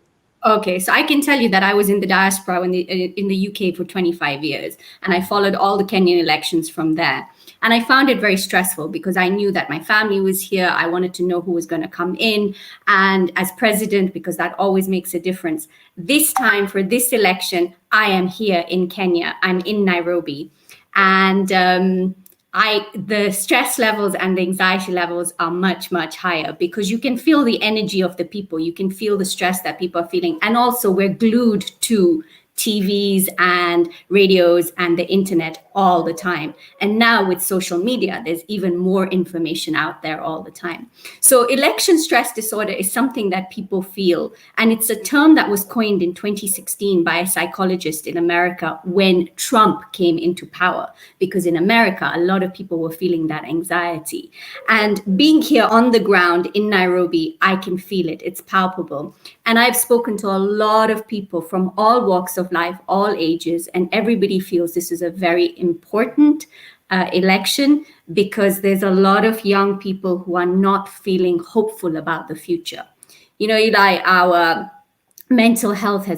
Okay, so I can tell you that I was in the diaspora in the UK for 25 years, and I followed all the Kenyan elections from there. And I found it very stressful because I knew that my family was here. I wanted to know who was going to come in. And as president, because that always makes a difference, this time for this election, I am here in Kenya. I'm in Nairobi. And the stress levels and the anxiety levels are much, much higher because you can feel the energy of the people. You can feel the stress that people are feeling. And also we're glued to TVs and radios and the internet all the time. And now with social media, there's even more information out there all the time. So election stress disorder is something that people feel. And it's a term that was coined in 2016 by a psychologist in America when Trump came into power. Because in America, a lot of people were feeling that anxiety. And being here on the ground in Nairobi, I can feel it. It's palpable. And I've spoken to a lot of people from all walks of life, all ages, and everybody feels this is a very important election because there's a lot of young people who are not feeling hopeful about the future. You know, Eli, our mental health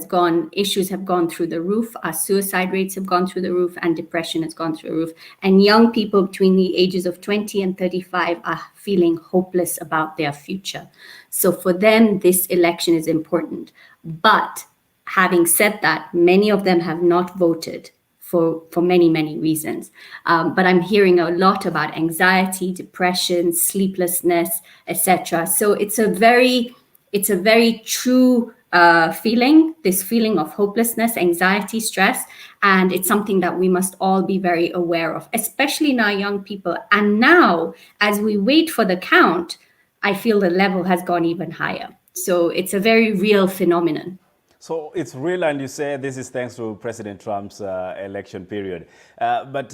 issues have gone through the roof, our suicide rates have gone through the roof, and depression has gone through the roof. And young people between the ages of 20 and 35 are feeling hopeless about their future. So for them, this election is important. But having said that, many of them have not voted for many, many reasons. But I'm hearing a lot about anxiety, depression, sleeplessness, etc. So it's a very true feeling, this feeling of hopelessness, anxiety, stress, and it's something that we must all be very aware of, especially now young people. And now, as we wait for the count, I feel the level has gone even higher. So it's a very real phenomenon. So it's real, and you say this is thanks to President Trump's election period. But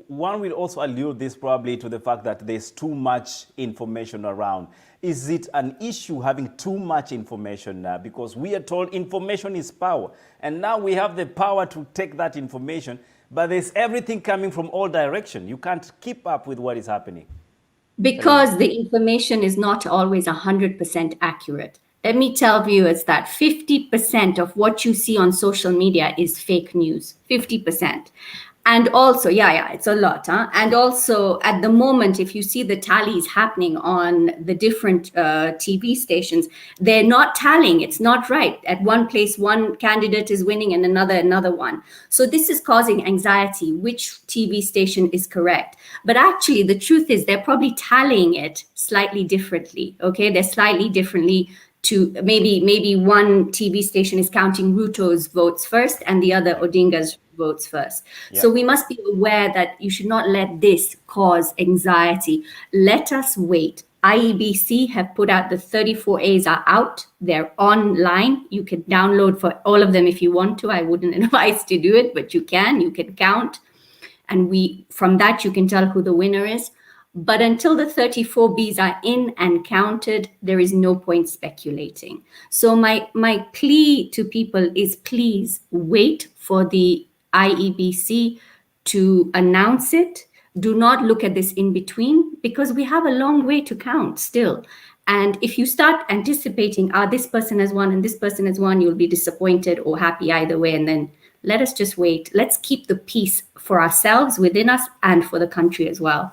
one will also allude this probably to the fact that there's too much information around. Is it an issue having too much information? Because we are told information is power. And now we have the power to take that information, but there's everything coming from all directions. You can't keep up with what is happening. Because the information is not always 100% accurate. Let me tell viewers that 50% of what you see on social media is fake news, 50%. And also, it's a lot. And also at the moment, if you see the tallies happening on the different TV stations, they're not tallying. It's not right. At one place, one candidate is winning and another one. So this is causing anxiety, which TV station is correct. But actually, the truth is they're probably tallying it slightly differently. Okay, they're slightly differently to maybe one TV station is counting Ruto's votes first and the other Odinga's votes first. Yep. So we must be aware that you should not let this cause anxiety. Let us wait. Iebc have put out the 34As are out. They're online. You can download for all of them if you want to. I wouldn't advise to do it, but you can count. And from that, you can tell who the winner is. But until the 34Bs are in and counted, there is no point speculating. So my plea to people is please wait for the Iebc to announce it, Do not look at this in between, because we have a long way to count still. And if you start anticipating, this person has won and this person has won, you'll be disappointed or happy either way. And then let us just wait. Let's keep the peace for ourselves, within us, and for the country as well.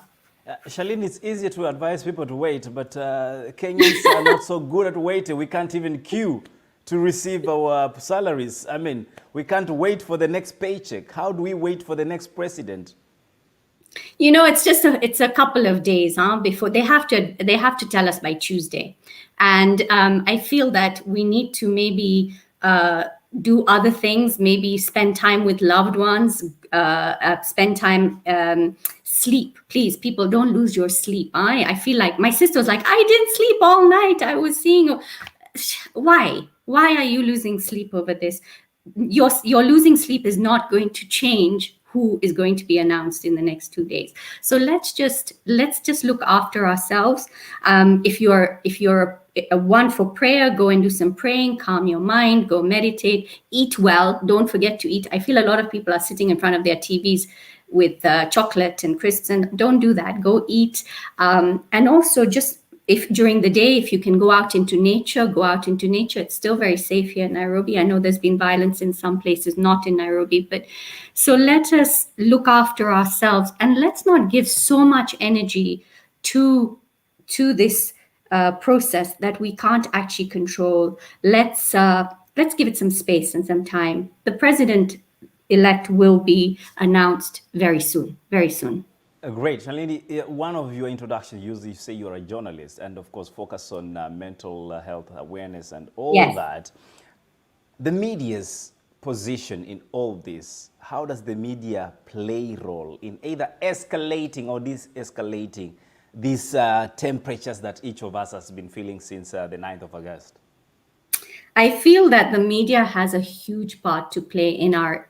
Charlene, it's easier to advise people to wait, but Kenyans are not so good at waiting. We can't even queue to receive our salaries. I mean, we can't wait for the next paycheck. How do we wait for the next president? You know, it's a couple of days before they have to tell us by Tuesday. And I feel that we need to maybe do other things, maybe spend time with loved ones, spend time, sleep. Please, people, don't lose your sleep. I feel like my sister was like, I didn't sleep all night. I was seeing, why are you losing sleep over this? Your losing sleep is not going to change who is going to be announced in the next 2 days. So let's just look after ourselves. If you're one for prayer, go and do some praying, calm your mind, go meditate, eat well. Don't forget to eat. I feel a lot of people are sitting in front of their TVs with chocolate and crisps, and don't do that. Go eat. And also, just if during the day, if you can go out into nature, go out into nature. It's still very safe here in Nairobi. I know there's been violence in some places, not in Nairobi, but so let us look after ourselves, and let's not give so much energy to this process that we can't actually control. Let's give it some space and some time. The president-elect will be announced very soon, very soon. Great. Shalini, one of your introductions, you say you're a journalist and, of course, focus on mental health awareness and all that. The media's position in all this, how does the media play a role in either escalating or de-escalating these temperatures that each of us has been feeling since the 9th of August? I feel that the media has a huge part to play in our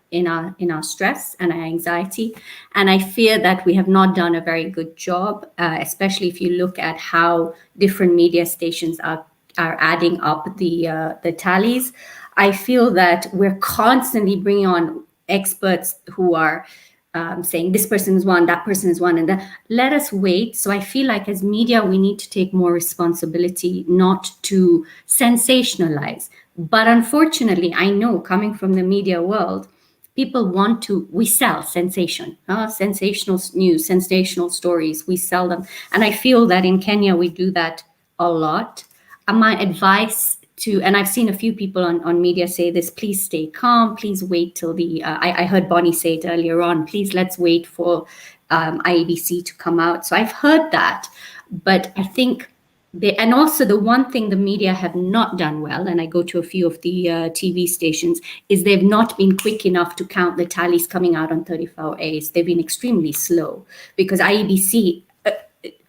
stress and our anxiety, and I fear that we have not done a very good job, especially if you look at how different media stations are adding up the tallies. I feel that we're constantly bringing on experts who are saying this person is one, that person is one, and that. Let us wait. So I feel like as media, we need to take more responsibility, not to sensationalize. But unfortunately, I know coming from the media world, people we sell sensation, sensational news, sensational stories, we sell them. And I feel that in Kenya, we do that a lot. My advice and I've seen a few people on media say this, please stay calm, please wait till I heard Bonnie say it earlier on, please let's wait for Iebc to come out. So I've heard that, but I think and also the one thing the media have not done well, and I go to a few of the TV stations, is they've not been quick enough to count the tallies coming out on 34As. They've been extremely slow because Iebc,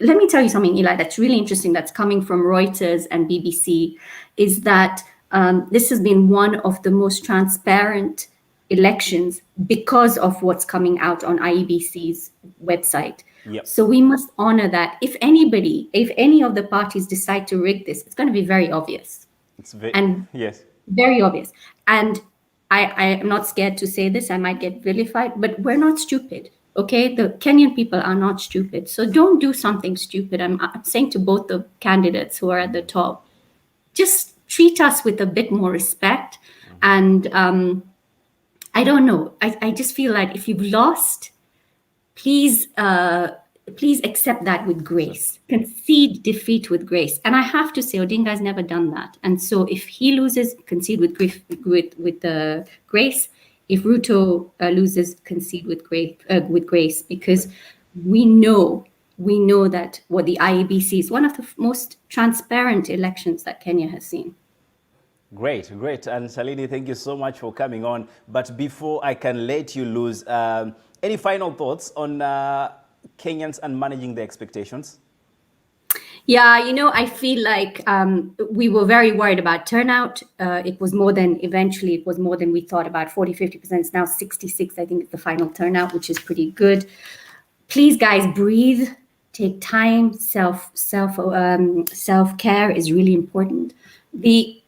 let me tell you something, Eli, that's really interesting that's coming from Reuters and BBC, is that this has been one of the most transparent elections because of what's coming out on Iebc's website. Yep. So we must honor that. If any of the parties decide to rig this, it's going to be very obvious. Yes. Very obvious. And I am not scared to say this, I might get vilified, but we're not stupid. Okay, the Kenyan people are not stupid. So don't do something stupid. I'm saying to both the candidates who are at the top, just treat us with a bit more respect. And I don't know. I just feel like if you've lost, please accept that with grace. Concede defeat with grace. And I have to say, Odinga has never done that. And so if he loses, concede with grace. If Ruto loses, concede with grace, because we know that what the Iebc is one of the most transparent elections that Kenya has seen. Great. And Shalini, thank you so much for coming on. But before I can let you lose, any final thoughts on Kenyans and managing their expectations? Yeah, I feel like we were very worried about turnout. It was more than we thought, about 40-50%. It's now 66, I think, is the final turnout, which is pretty good. Please, guys, breathe, take time. Self-care is really important. The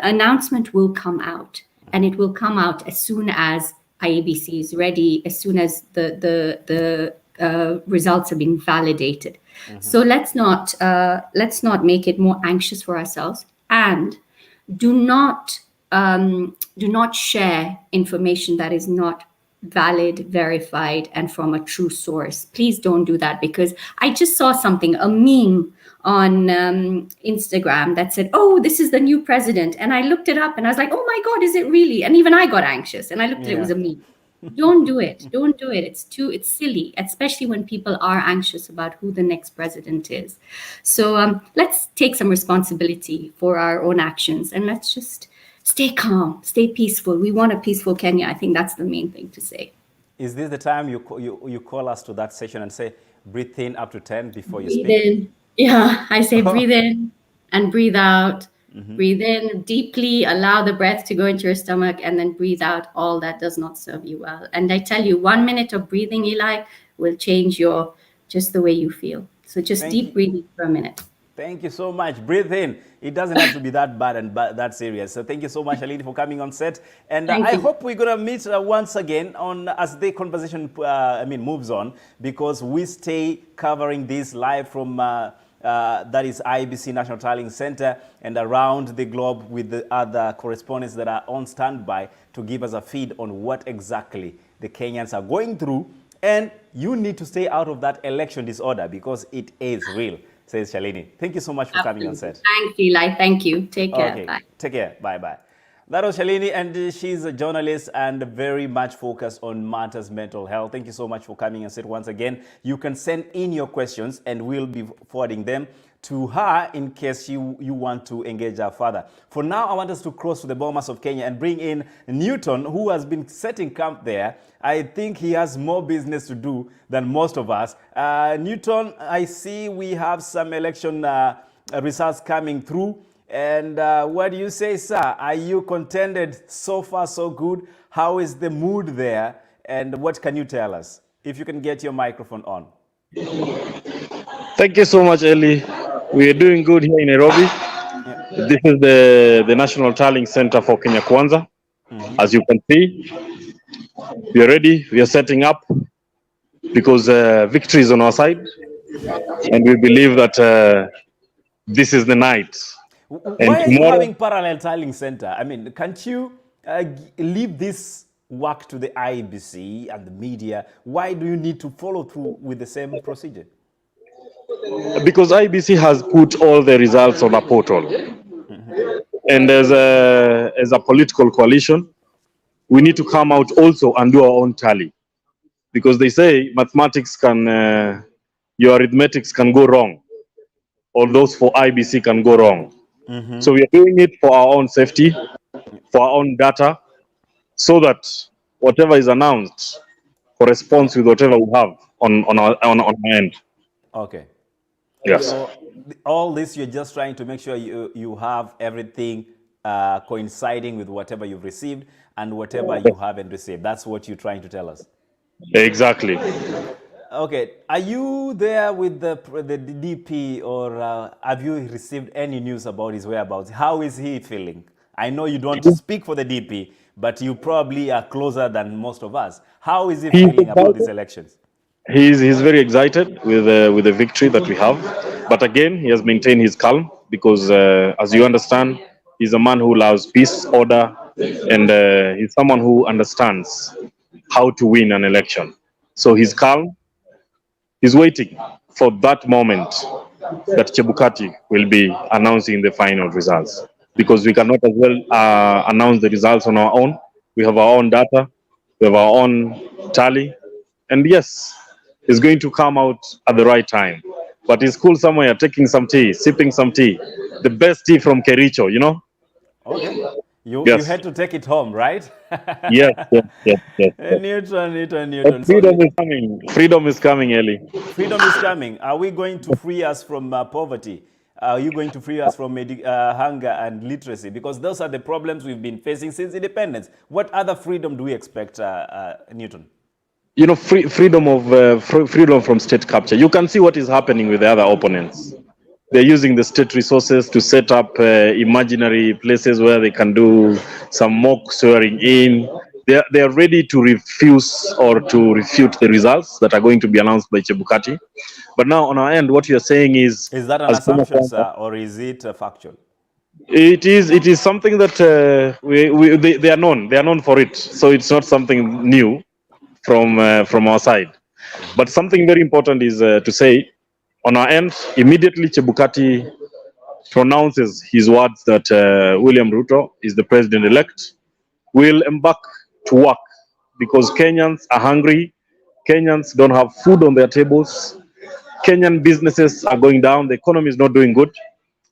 announcement will come out, and it will come out as soon as IEBC is ready as soon as the results have been validated. So let's not make it more anxious for ourselves, and do not share information that is not valid, verified, and from a true source. Please don't do that, because I just saw something, a meme on Instagram that said, "Oh, this is the new president," and I looked it up and I was like, "Oh my God, is it really?" And even I got anxious, and I looked at it, it was a meme. Don't do it. Don't do it. It's silly, especially when people are anxious about who the next president is. So let's take some responsibility for our own actions, and let's just stay calm, stay peaceful. We want a peaceful Kenya. I think that's the main thing to say. Is this the time you call us to that session and say, breathe in up to 10 before you Breathe speak? in. Yeah, I say breathe in and breathe out. Breathe in deeply, allow the breath to go into your stomach, and then breathe out all that does not serve you well. And I tell you, 1 minute of breathing, Eli, will change just the way you feel. So just deep breathing for a minute. Thank you so much. Breathe in. It doesn't have to be that bad and that serious. So thank you so much, Shalini, for coming on set. And I hope we're going to meet once again as the conversation moves on, because we stay covering this live from that is IEBC National Tallying Center and around the globe with the other correspondents that are on standby to give us a feed on what exactly the Kenyans are going through. And you need to stay out of that election disorder, because it is real, says Shalini. Thank you so much for coming on set. Thanks, Eli. Thank you. Take care. Okay. Bye. Take care. Bye-bye. That was Shalini, and she's a journalist and very much focused on matters mental health. Thank you so much for coming and sit once again. You can send in your questions and we'll be forwarding them to her in case you want to engage her further. For now, I want us to cross to the Bomas of Kenya and bring in Newton, who has been setting camp there. I think he has more business to do than most of us. Newton, I see we have some election results coming through. And what do you say, sir? Are you contented? So far, so good. How is the mood there? And what can you tell us? If you can get your microphone on. Thank you so much, Eli. We are doing good here in Nairobi. Yeah. This is the National Tallying Center for Kenya Kwanza. As you can see, we are ready. We are setting up because victory is on our side. And we believe that this is the night. Why are you having parallel tallying center? I mean, can't you leave this work to the IEBC and the media? Why do you need to follow through with the same procedure? Because IEBC has put all the results on a portal. And as a political coalition, we need to come out also and do our own tally. Because they say mathematics your arithmetics can go wrong. All those for IEBC can go wrong. So we are doing it for our own safety, for our own data, so that whatever is announced corresponds with whatever we have on our end. Okay. Yes. So all this, you're just trying to make sure you have everything coinciding with whatever you've received and whatever you haven't received. That's what you're trying to tell us. Exactly. Okay, are you there with the DP, or have you received any news about his whereabouts? How is he feeling? I know you don't speak for the DP, but you probably are closer than most of us. How is he feeling about these elections? He's very excited with the victory that we have, but again, he has maintained his calm because, as you understand, he's a man who loves peace, order, and he's someone who understands how to win an election. So he's calm. He's waiting for that moment that Chebukati will be announcing the final results, because we cannot as well announce the results on our own. We have our own data, we have our own tally, and yes, it's going to come out at the right time. But he's cool somewhere, taking some tea, sipping some tea, the best tea from Kericho, you know? Okay. You had to take it home, right? Yes. Newton. Freedom is coming. Freedom is coming, Eli. Freedom is coming. Are we going to free us from poverty? Are you going to free us from hunger and literacy? Because those are the problems we've been facing since independence. What other freedom do we expect, Newton? You know, freedom from state capture. You can see what is happening with the other opponents. They're using the state resources to set up imaginary places where they can do some mock swearing in. they are ready to refuse or to refute the results that are going to be announced by Chebukati. But now on our end, what you are saying is that an as Kenya assumption, Kwanza, sir, or is it factual? it is something that they are known for it. So it's not something new from our side. But something very important is to say on our end, immediately Chebukati pronounces his words that William Ruto is the president-elect, will embark to work because Kenyans are hungry. Kenyans don't have food on their tables. Kenyan businesses are going down. The economy is not doing good.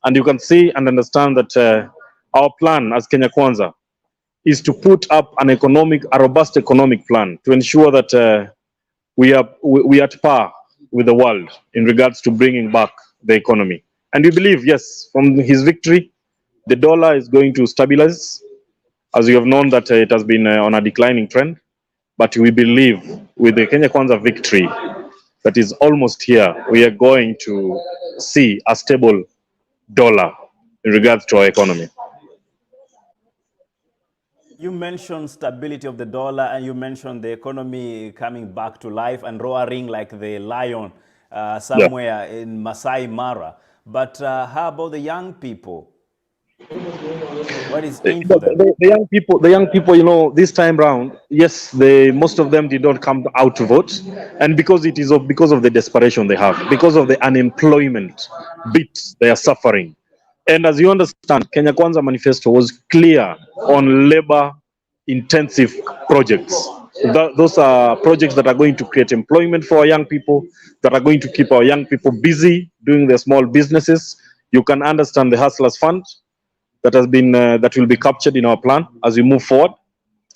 And you can see and understand that our plan as Kenya Kwanza is to put up a robust economic plan to ensure that we are at par with the world in regards to bringing back the economy. And we believe, yes, from his victory, the dollar is going to stabilize, as you have known that it has been on a declining trend. But we believe with the Kenya Kwanza victory that is almost here, we are going to see a stable dollar in regards to our economy. You mentioned stability of the dollar, and you mentioned the economy coming back to life and roaring like the lion somewhere in Masai Mara. But how about the young people? What is in for them? The young people, you know, this time round, yes, most of them did not come out to vote, and because of the desperation they have, because of the unemployment bit they are suffering. And as you understand, Kenya Kwanza Manifesto was clear on labor-intensive projects. Those are projects that are going to create employment for our young people, that are going to keep our young people busy doing their small businesses. You can understand the Hustlers Fund that will be captured in our plan as we move forward.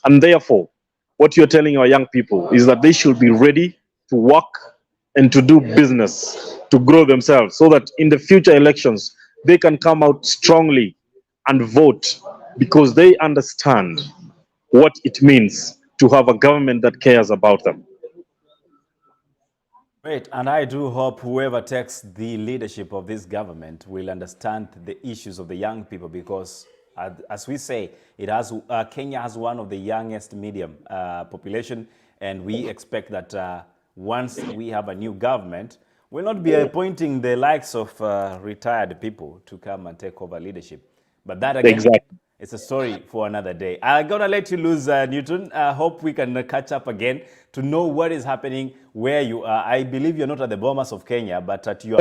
And therefore, what you're telling our young people is that they should be ready to work and to do business, to grow themselves, so that in the future elections, they can come out strongly and vote because they understand what it means to have a government that cares about them. Great, and I do hope whoever takes the leadership of this government will understand the issues of the young people, because as we say, Kenya has one of the youngest medium population, and we expect that once we have a new government, we'll not be appointing the likes of retired people to come and take over leadership. But that again, it's a story for another day. I'm going to let you lose, Newton. I hope we can catch up again to know what is happening where you are. I believe you're not at the Bomas of Kenya, but at your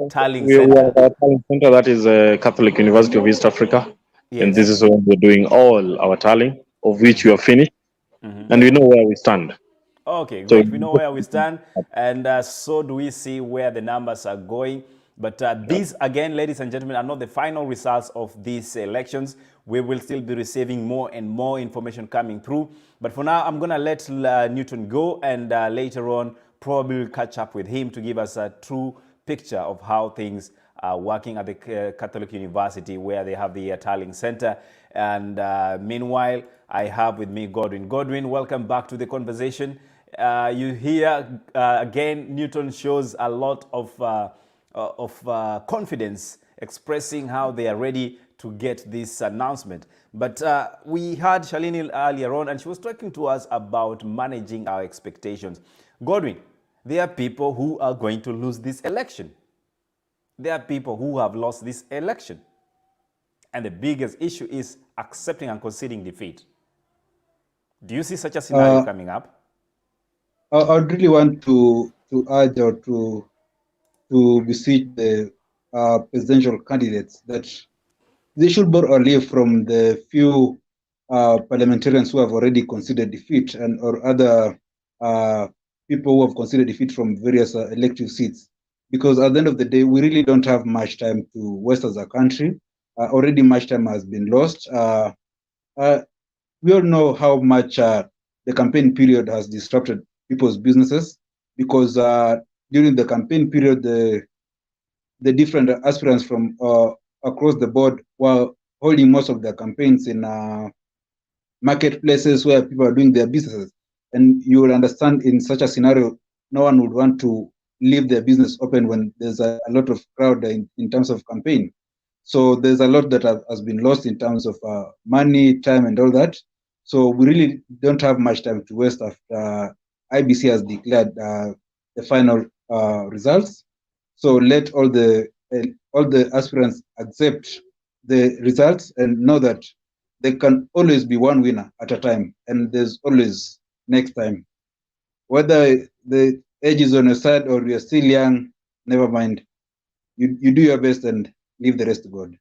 tallying center. We are at our tallying center, that is Catholic University of East Africa. Yes. And this is where we're doing all our tallying, of which we are finished. And we know where we stand. Okay, great. We know where we stand, and so do we see where the numbers are going. But these, again, ladies and gentlemen, are not the final results of these elections. We will still be receiving more and more information coming through. But for now, I'm going to let Newton go, and later on, probably we'll catch up with him to give us a true picture of how things are working at the Catholic University, where they have the tallying center. And meanwhile, I have with me Godwin. Godwin, welcome back to the conversation. You hear, again, Newton shows a lot of confidence, expressing how they are ready to get this announcement. But we had Shalini earlier on, and she was talking to us about managing our expectations. Godwin, there are people who are going to lose this election. There are people who have lost this election. And the biggest issue is accepting and conceding defeat. Do you see such a scenario coming up? I would really want to urge or to beseech the presidential candidates that they should borrow a leaf from the few parliamentarians who have already conceded defeat, and or other people who have conceded defeat from various elective seats. Because at the end of the day, we really don't have much time to waste as a country. Already much time has been lost. We all know how much the campaign period has disrupted people's businesses, because during the campaign period, the different aspirants from across the board were holding most of their campaigns in marketplaces where people are doing their businesses. And you will understand, in such a scenario, no one would want to leave their business open when there's a lot of crowd in terms of campaign. So there's a lot that has been lost in terms of money, time, and all that. So we really don't have much time to waste after IBC has declared the final results. So let all the aspirants accept the results and know that there can always be one winner at a time, and there's always next time. Whether the age is on your side or you're still young, never mind. You do your best and leave the rest to God.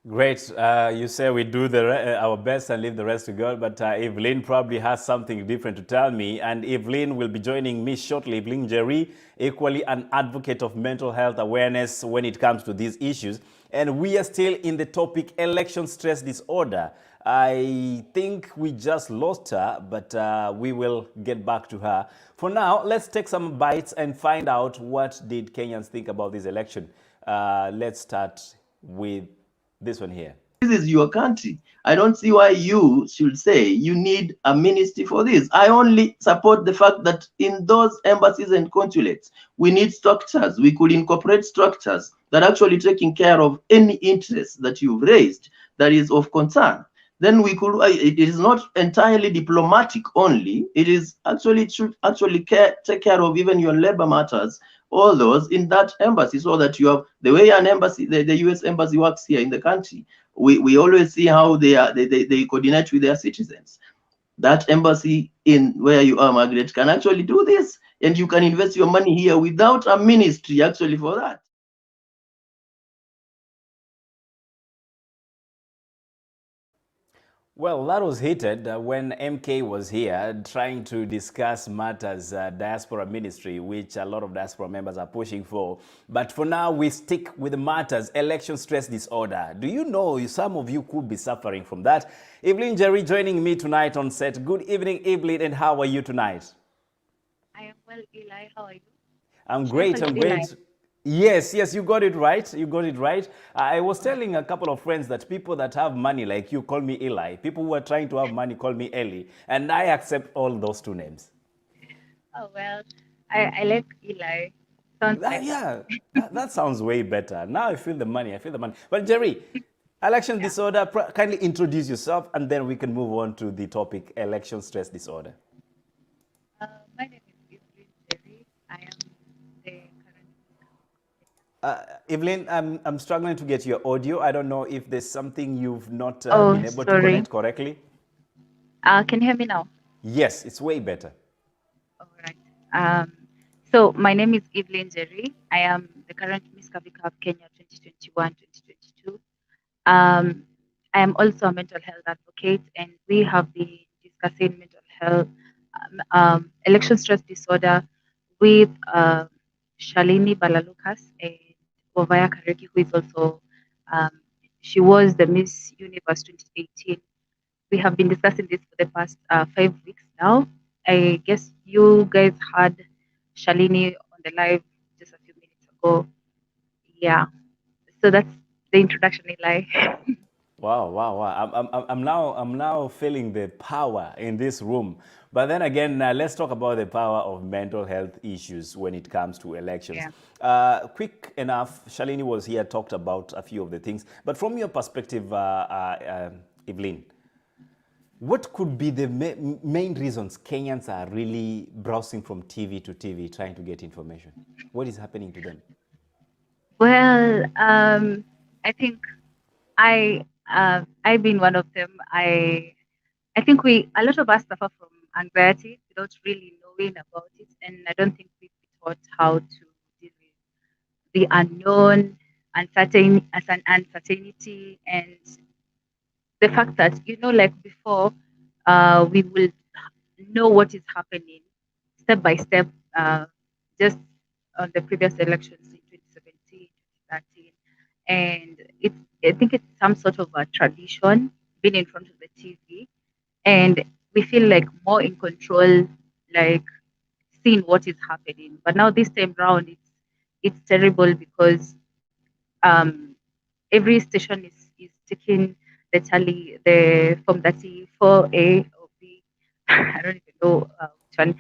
Great. You say we do our best and leave the rest to God, but Evelyn probably has something different to tell me, and Evelyn will be joining me shortly. Evelyn Jerry, equally an advocate of mental health awareness when it comes to these issues. And we are still in the topic election stress disorder. I think we just lost her, but we will get back to her. For now, let's take some bites and find out what did Kenyans think about this election. Let's start with this one here. This is your country. I don't see why you should say you need a ministry for this. I only support the fact that in those embassies and consulates, we need structures. We could incorporate structures that actually taking care of any interest that you've raised that is of concern. Then we could, it is not entirely diplomatic only. It is actually, it should actually take care of even your labor matters, all those in that embassy, so that you have the way an embassy, the US embassy works here in the country. We always see how they coordinate with their citizens. That embassy in where you are, Margaret, can actually do this, and you can invest your money here without a ministry actually for that. Well, that was heated when MK was here trying to discuss matters diaspora ministry, which a lot of diaspora members are pushing for. But for now, we stick with the matters election stress disorder. Do you know some of you could be suffering from that? Evelyn Jerry joining me tonight on set. Good evening, Evelyn, and how are you tonight? I am well, Eli. How are you? I'm great. I'm great. Yes, you got it right. You got it right. I was telling a couple of friends that people that have money like you call me Eli. People who are trying to have money call me Eli. And I accept all those two names. Oh, well, I like Eli. Sounds better. Yeah, that sounds way better. Now I feel the money. I feel the money. But Jerry, election disorder, kindly introduce yourself and then we can move on to the topic election stress disorder. My name is Evelyn Jerry. I am the Evelyn, I'm struggling to get your audio. I don't know if there's something you've not been able to connect correctly. Can you hear me now? Yes, it's way better. All right. So my name is Evelyn Jerry. I am the current Miss Kavika of Kenya 2021-2022. I am also a mental health advocate, and we have been discussing mental health, election stress disorder with Shalini Balalukas and Ovaya Kareki, who is also, she was the Miss Universe 2018. We have been discussing this for the past 5 weeks now. I guess you guys had Shalini on the live just a few minutes ago. Yeah. So that's the introduction, Eli. Wow. I'm now feeling the power in this room. But then again, let's talk about the power of mental health issues when it comes to elections. Yeah. Quick enough, Shalini was here, talked about a few of the things. But from your perspective, Evelyn, what could be the main reasons Kenyans are really browsing from TV to TV trying to get information? What is happening to them? Well, I think I've been one of them. I think a lot of us suffer from anxiety without really knowing about it, and I don't think we've been taught how to deal with the unknown, uncertainty, and the fact that like before, we will know what is happening step by step, just on the previous elections in 2017, 2013, and I think it's some sort of a tradition being in front of the TV, and we feel like more in control, like seeing what is happening. But now this time round, it's terrible because every station is taking the tally, the Form 34A or B. I don't even know which one.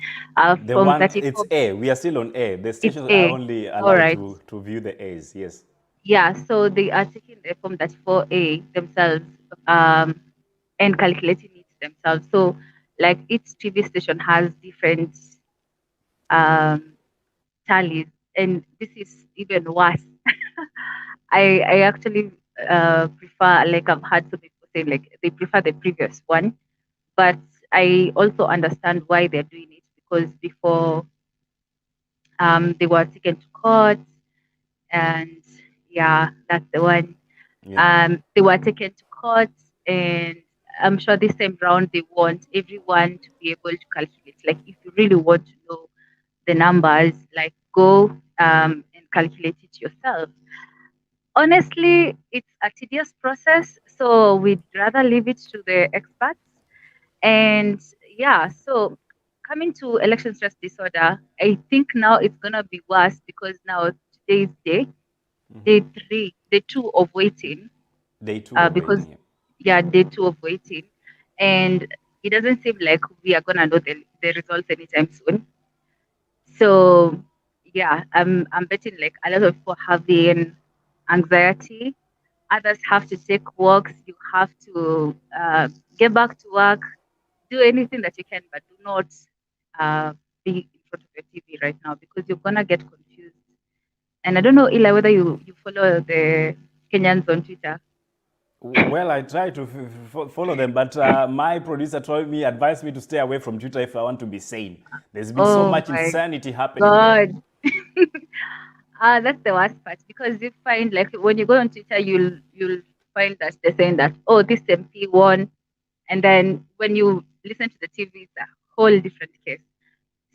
The Form one, 34. it's A. We are still on A. The stations A. are only allowed Right. to view the A's. Yes. Yeah, so they are taking the Form 34A themselves and calculating it themselves. So like each TV station has different tallies, and this is even worse. I actually prefer, like I've had some people say like they prefer the previous one, but I also understand why they're doing it, because before they were taken to court, and yeah, that's the one. They were taken to court, and I'm sure this time round they want everyone to be able to calculate. Like if you really want to know the numbers, like go and calculate it yourself. Honestly, it's a tedious process, so we'd rather leave it to the experts. And yeah, so coming to election stress disorder, I think now it's gonna be worse, because now today's day 3, day 2 of waiting. Day 2 of because waiting. day 2 of waiting, and it doesn't seem like we are gonna know the results anytime soon. So yeah, I'm betting like a lot of people having anxiety. Others have to take walks. You have to get back to work. Do anything that you can, but do not be in front of your TV right now, because you're gonna get confused. And I don't know, Ila, whether you follow the Kenyans on Twitter. Well, I try to follow them, but my producer advised me to stay away from Twitter if I want to be sane. There's been so much insanity happening there. That's the worst part, because you find like when you go on Twitter, you'll find that they're saying that, oh, this MP won, and then when you listen to the TV, it's a whole different case.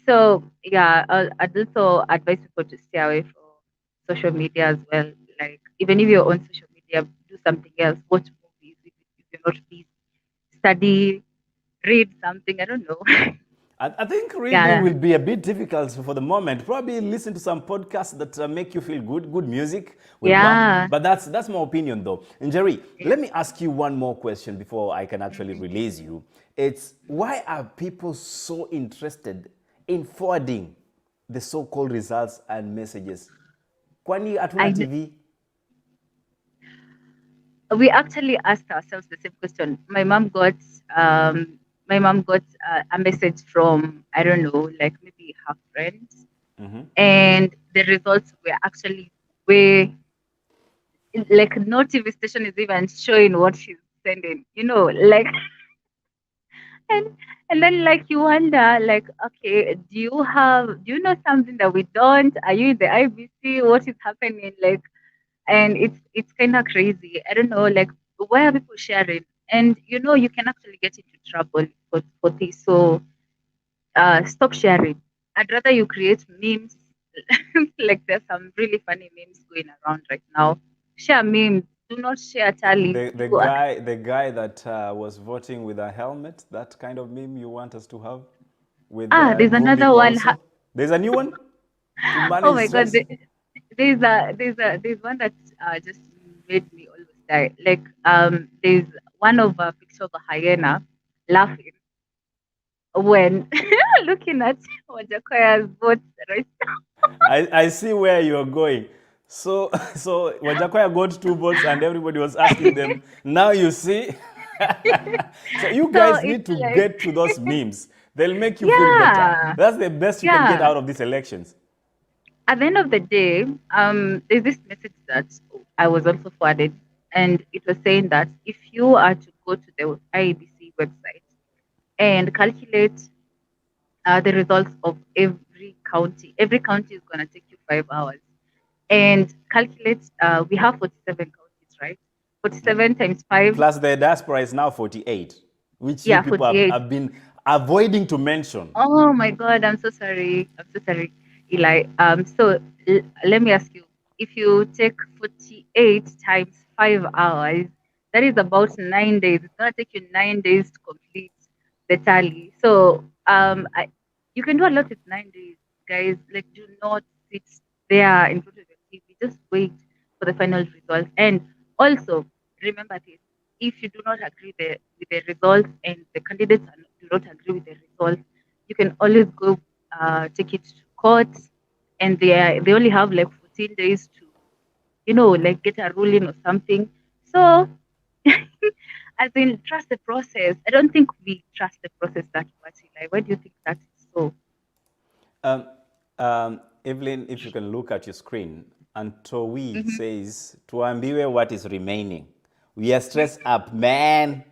So yeah, I'd also advise people to stay away from social media as well. Like even if you're on social media, do something else. Watch movies if you're not busy. Study, read something. I don't know. I think reading will be a bit difficult for the moment. Probably listen to some podcasts that make you feel good music will work. But that's my opinion though. And Jerry, let me ask you one more question before I can actually release you. It's why are people so interested in forwarding the so-called results and messages? Kwani hatuna TV? We actually asked ourselves the same question. My mom got a message from, I don't know, like maybe her friends, and the results were actually way, like no TV station is even showing what she's sending, like. And then like you wonder, like, okay, do you know something that we don't? Are you in the IBC? What is happening? Like, and it's kind of crazy. I don't know, like, why are people sharing? And you can actually get into trouble for this. So stop sharing. I'd rather you create memes. Like there's some really funny memes going around right now. Share memes. Do not share tallies. The guy that was voting with a helmet, that kind of meme you want us to have? With there's another one. There's a new one? Oh my God. There's one that just made me almost die. Like there's one of a picture of a hyena laughing when looking at Wajakoya's vote right now. I see where you're going. So Wajakoya got 2 votes and everybody was asking them, now you see? So you guys need to get to those memes. They'll make you feel better. That's the best you can get out of these elections. At the end of the day, there's this message that I was also forwarded, and it was saying that if you are to go to the IEBC website and calculate the results of every county is going to take you 5 hours. And calculate, we have 47 counties, right? 47 times 5. Plus the diaspora is now 48, which you people have been avoiding to mention. Oh my God, I'm so sorry, Eli. So let me ask you, if you take 48 times 5 hours, that is about 9 days. It's going to take you 9 days to complete the tally. So you can do a lot with 9 days, guys. Like, do not sit there in front of your TV. Just wait for the final result. And also, remember this. If you do not agree with the results and the candidates do not agree with the results, you can always go take it to court, and they only have like 14 days to, like get a ruling or something. So as in trust the process. I don't think we trust the process that much. Like, why do you think that is so? Evelyn, if you can look at your screen, and Towi says, tuambiwe what is remaining. We are stressed up, man.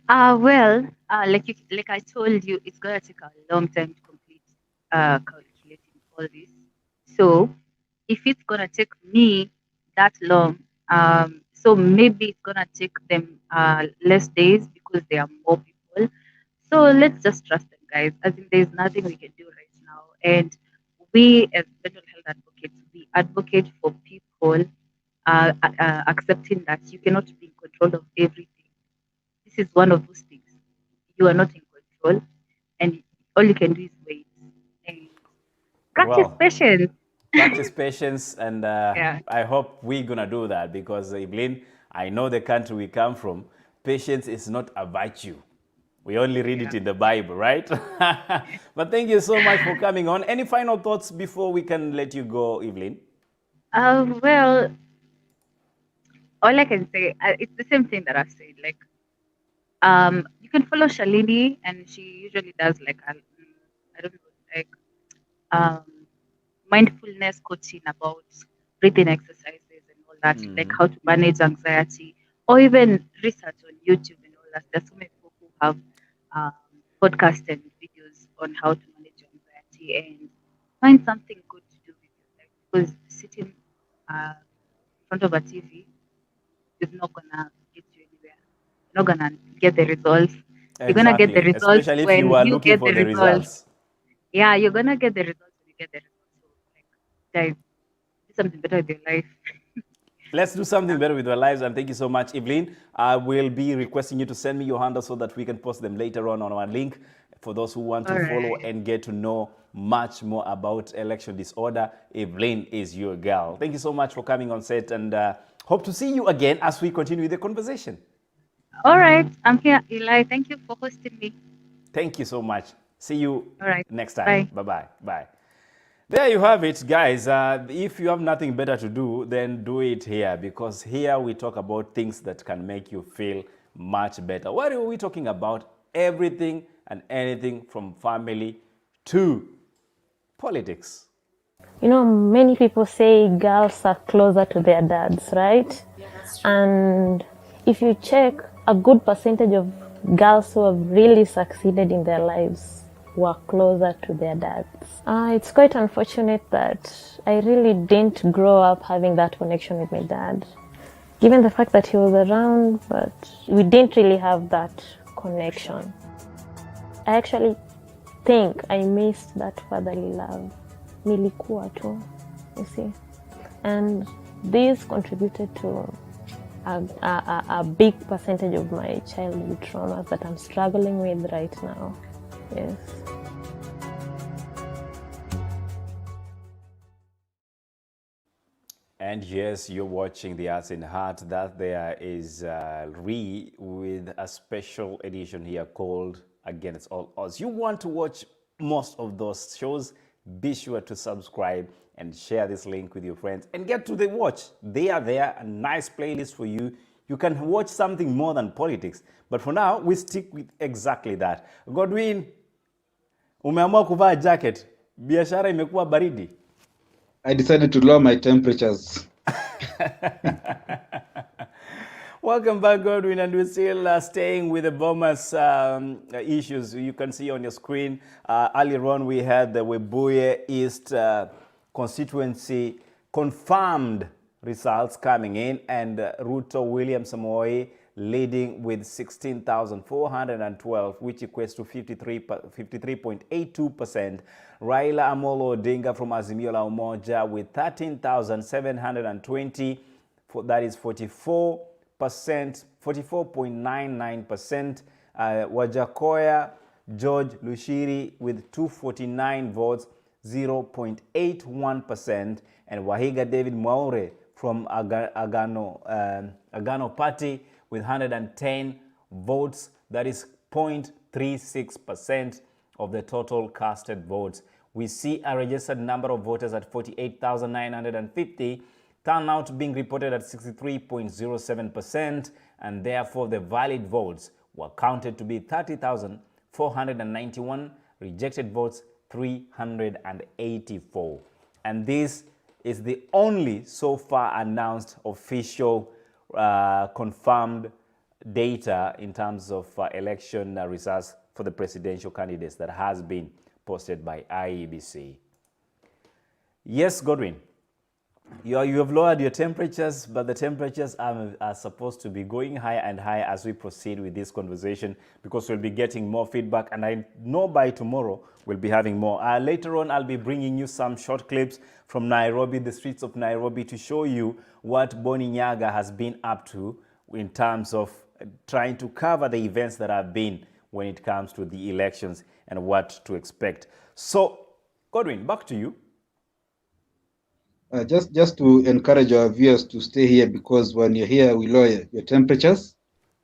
Like I told you, it's gonna take a long time to complete calculating all this. So if it's gonna take me that long, so maybe it's gonna take them less days because there are more people. So let's just trust them, guys. I think there's nothing we can do right now. And we as mental health advocates, we advocate for people accepting that you cannot be in control of everything. This is one of those things. You are not in control, and all you can do is wait and practice patience. Practice patience, and I hope we're gonna do that, because Evelyn, I know the country we come from. Patience is not a virtue. We only read it in the Bible, right? But thank you so much for coming on. Any final thoughts before we can let you go, Evelyn? Well, all I can say, it's the same thing that I've said. Like, you can follow Shalini, and she usually does like I don't know, like mindfulness coaching about breathing exercises and all that, like how to manage anxiety, or even research on YouTube and all that. There's so many people who have podcasts and videos on how to manage your anxiety and find something good to do with your life, because sitting in front of a TV is not gonna get you anywhere. You're not gonna get the results. You're gonna get the results, especially if when you are you looking get for the the results. Yeah, you're gonna get the results when you get the results. So, like, guys, do something better with your life. Let's do something better with our lives, and thank you so much, Evelyn. I will be requesting you to send me your handle so that we can post them later on our link for those who want to follow and get to know much more about election disorder. Evelyn is your girl. Thank you so much for coming on set, and hope to see you again as we continue the conversation. All right, I'm here, Eli. Thank you for hosting me. Thank you so much. See you next time. Bye. Bye-bye. Bye. There you have it, guys. If you have nothing better to do, then do it here, because here we talk about things that can make you feel much better. What are we talking about? Everything and anything from family to politics. You know, many people say girls are closer to their dads, right? And if you check, a good percentage of girls who have really succeeded in their lives were closer to their dads. It's quite unfortunate that I really didn't grow up having that connection with my dad. Given the fact that he was around, but we didn't really have that connection. I actually think I missed that fatherly love. Nilikuwa tu, you see. And this contributed to a big percentage of my childhood traumas that I'm struggling with right now. Yes. And yes, you're watching The Arts in Heart. That there is Ree with a special edition here called Against All Odds. You want to watch most of those shows? Be sure to subscribe and share this link with your friends and get to the watch. They are there, a nice playlist for you. You can watch something more than politics. But for now, we stick with exactly that. Godwin, umeamua kuvaa jacket. Biashara imekuwa baridi. I decided to lower my temperatures. Welcome back, Godwin, and we're still staying with the Bomas issues. You can see on your screen, earlier on we had the Webuye East constituency confirmed results coming in, and Ruto William Samoei leading with 16,412, which equates to 53.82%. Raila Amolo Odinga from Azimio la Umoja with 13,720, that is 44.99%. Wajakoya George Lushiri with 249 votes, 0.81%. And Wahiga David Mwaure from Agano Party with 110 votes, that is 0.36% of the total casted votes. We see a registered number of voters at 48,950. turnout being reported at 63.07%, and therefore the valid votes were counted to be 30,491, rejected votes 384. And this is the only so far announced official confirmed data in terms of election results for the presidential candidates that has been posted by Iebc. Yes, Godwin, you have lowered your temperatures, but the temperatures are supposed to be going higher and higher as we proceed with this conversation, because we'll be getting more feedback, and I know by tomorrow we'll be having more. Later on, I'll be bringing you some short clips from Nairobi, the streets of Nairobi, to show you what Boni Nyaga has been up to in terms of trying to cover the events that have been when it comes to the elections and what to expect. So, Godwin, back to you. Just to encourage our viewers to stay here, because when you're here, we lower your temperatures.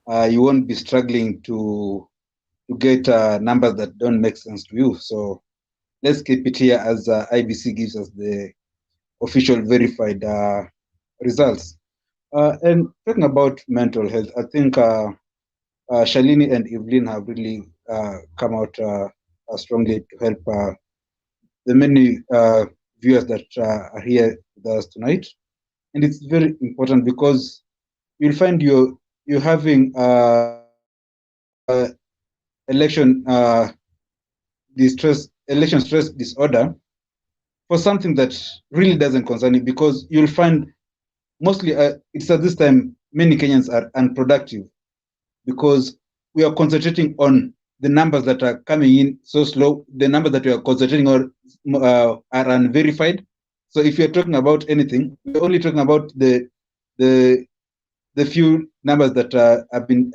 You won't be struggling to get numbers that don't make sense to you. So let's keep it here as IBC gives us the official verified results. And talking about mental health, I think Shalini and Evelyn have really come out strongly to help the many viewers that are here with us tonight. And it's very important, because you'll find you're having election stress disorder for something that really doesn't concern you, because you'll find mostly it's at this time many Kenyans are unproductive, because we are concentrating on the numbers that are coming in so slow. The numbers that we are concentrating on are unverified. So if you're talking about anything, we're only talking about the few numbers that have been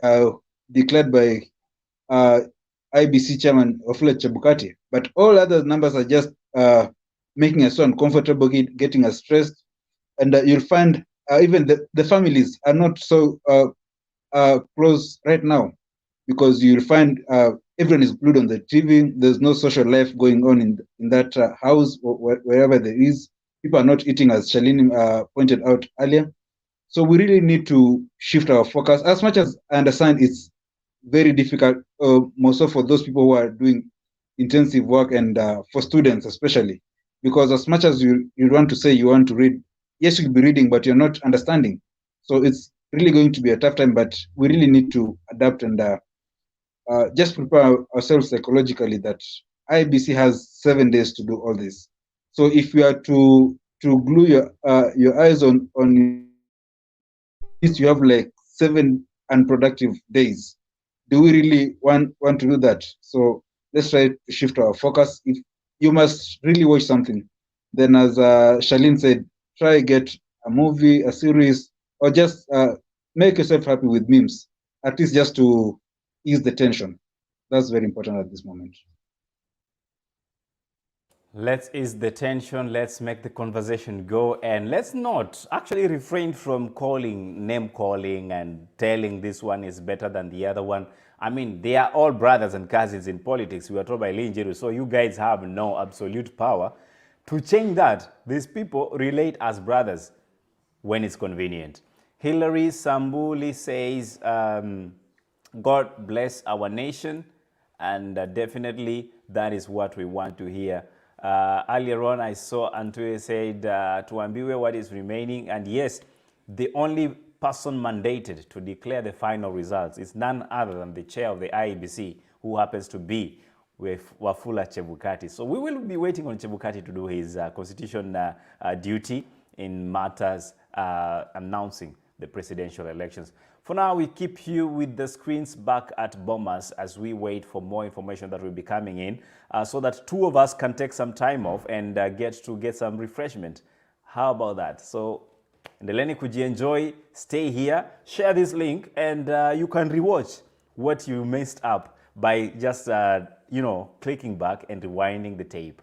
declared by IBC chairman Wafula Chebukati. But all other numbers are just making us so uncomfortable, getting us stressed. And you'll find even the families are not so close right now, because you'll find everyone is glued on the TV. There's no social life going on in that house or wherever there is. People are not eating, as Shalini pointed out earlier. So we really need to shift our focus. As much as I understand it's very difficult, more so for those people who are doing intensive work, and for students especially, because as much as you want to say you want to read, yes, you'll be reading, but you're not understanding. So it's really going to be a tough time, but we really need to adapt and just prepare ourselves psychologically that IBC has 7 days to do all this. So if we are to glue your eyes on this, you have like 7 unproductive days. Do we really want to do that? So let's try to shift our focus. If you must really watch something, then as Shalini said, try get a movie, a series, or just make yourself happy with memes, at least just to ease the tension. That's very important at this moment. Let's ease the tension, let's make the conversation go, and let's not actually refrain from name calling and telling this one is better than the other one. I mean, they are all brothers and cousins in politics. We were told by Linjiru, so you guys have no absolute power to change that. These people relate as brothers when it's convenient. Hilary Sambuli says, God bless our nation, and definitely that is what we want to hear. Earlier on, I saw Antue said, Tuambiwe what is remaining, and yes, the only person mandated to declare the final results is none other than the chair of the IEBC, who happens to be with Wafula Chebukati. So we will be waiting on Chebukati to do his constitution duty in matters announcing the presidential elections. For now, we keep you with the screens back at Bomas as we wait for more information that will be coming in, so that 2 of us can take some time off and get some refreshment. How about that? So, Ndeleni kujienjoy, stay here, share this link, and you can rewatch what you messed up by just, clicking back and rewinding the tape.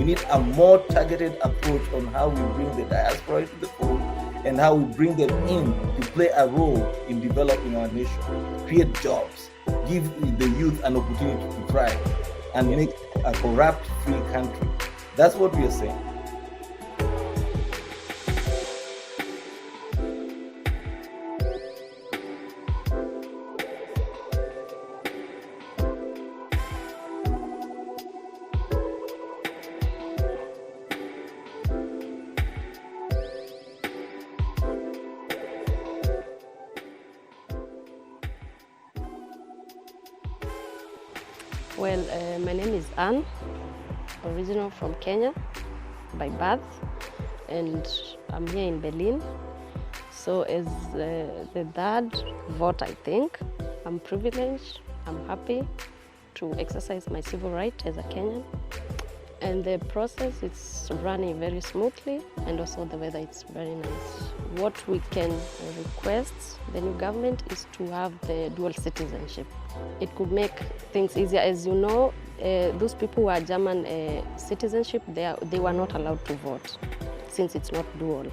We need a more targeted approach on how we bring the diaspora into the fold and how we bring them in to play a role in developing our nation, create jobs, give the youth an opportunity to thrive, and make a corrupt-free country. That's what we are saying. Well, my name is Anne, original from Kenya by birth, and I'm here in Berlin. So as the third vote, I think, I'm privileged, I'm happy to exercise my civil right as a Kenyan. And the process is running very smoothly, and also the weather is very nice. What we can request the new government is to have the dual citizenship. It could make things easier. As you know, those people who are German citizenship, they were not allowed to vote since it's not dual.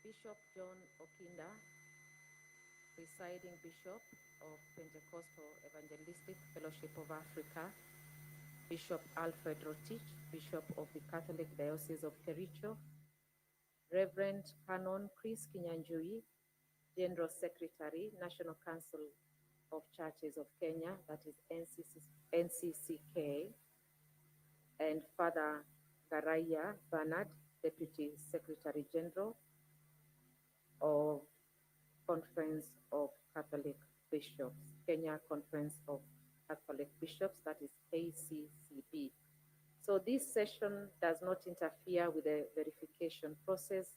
Bishop John Okinda, presiding Bishop of Pentecostal Evangelistic Fellowship of Africa, Bishop Alfred Rotich, Bishop of the Catholic Diocese of Kericho, Reverend Canon Chris Kinyanjui, General Secretary, National Council of Churches of Kenya, that is NCCK, and Father Garaya Bernard, Deputy Secretary General of Conference of Catholic Bishops, Kenya Conference of Catholic Bishops, that is KCCB. So this session does not interfere with the verification process.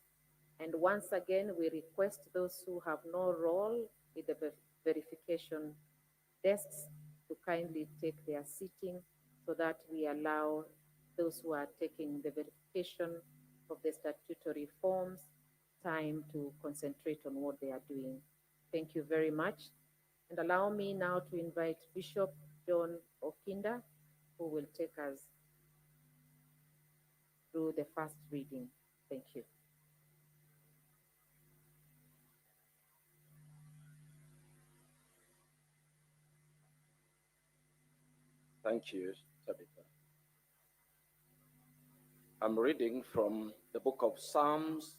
And once again, we request those who have no role in the verification desks to kindly take their seating so that we allow those who are taking the verification of the statutory forms time to concentrate on what they are doing. Thank you very much. And allow me now to invite Bishop John Okinda, who will take us through the first reading. Thank you. Thank you, Tabitha. I'm reading from the book of Psalms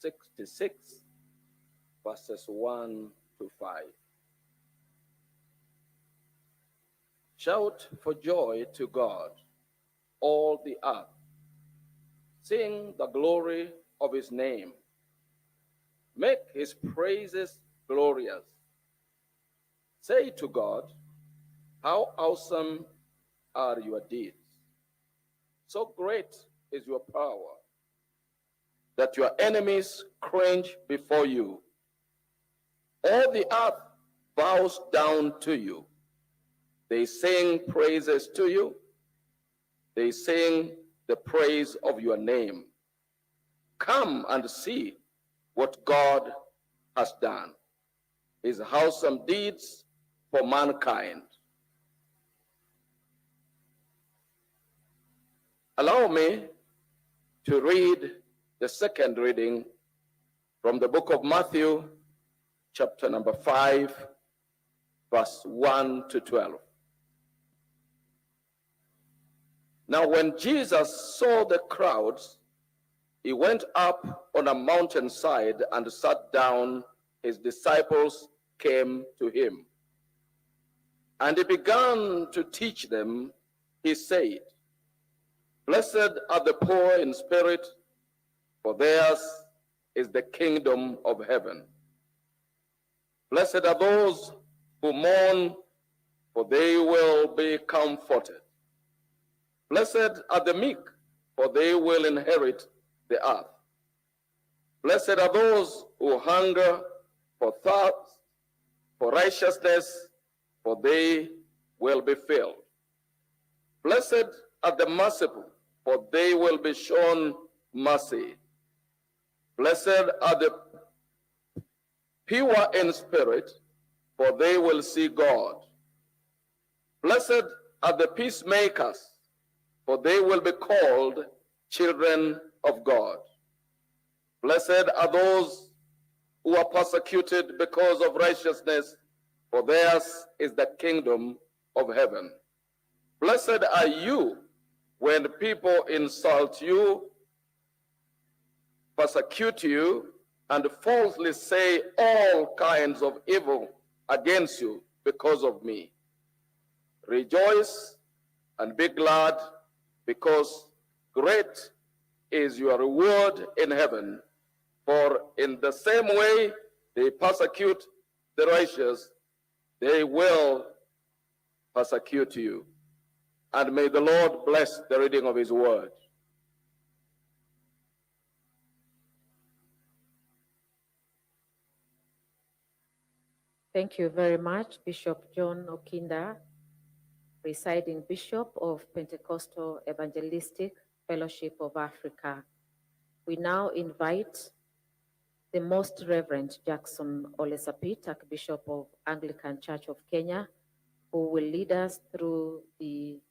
66, verses 1 to 5. Shout for joy to God, all the earth. Sing the glory of his name. Make his praises glorious. Say to God, how awesome are your deeds. So great is your power that your enemies cringe before you. All the earth bows down to you. They sing praises to you. They sing the praise of your name. Come and see what God has done, his awesome deeds for mankind. Allow me to read the second reading from the book of Matthew, chapter number 5, verse 1 to 12. Now, when Jesus saw the crowds, he went up on a mountainside and sat down. His disciples came to him. And he began to teach them. He said, Blessed are the poor in spirit, for theirs is the kingdom of heaven. Blessed are those who mourn, for they will be comforted. Blessed are the meek, for they will inherit the earth. Blessed are those who hunger for thirst, for righteousness, for they will be filled. Blessed are the merciful, for they will be shown mercy. Blessed are the pure in spirit, for they will see God. Blessed are the peacemakers, for they will be called children of God. Blessed are those who are persecuted because of righteousness, for theirs is the kingdom of heaven. Blessed are you when people insult you, persecute you, and falsely say all kinds of evil against you because of me. Rejoice and be glad, because great is your reward in heaven. For in the same way they persecute the righteous, they will persecute you. And may the Lord bless the reading of his word. Thank you very much, Bishop John Okinda, presiding Bishop of Pentecostal Evangelistic Fellowship of Africa. We now invite the Most Reverend Jackson Olesapit, Archbishop of Anglican Church of Kenya, who will lead us through the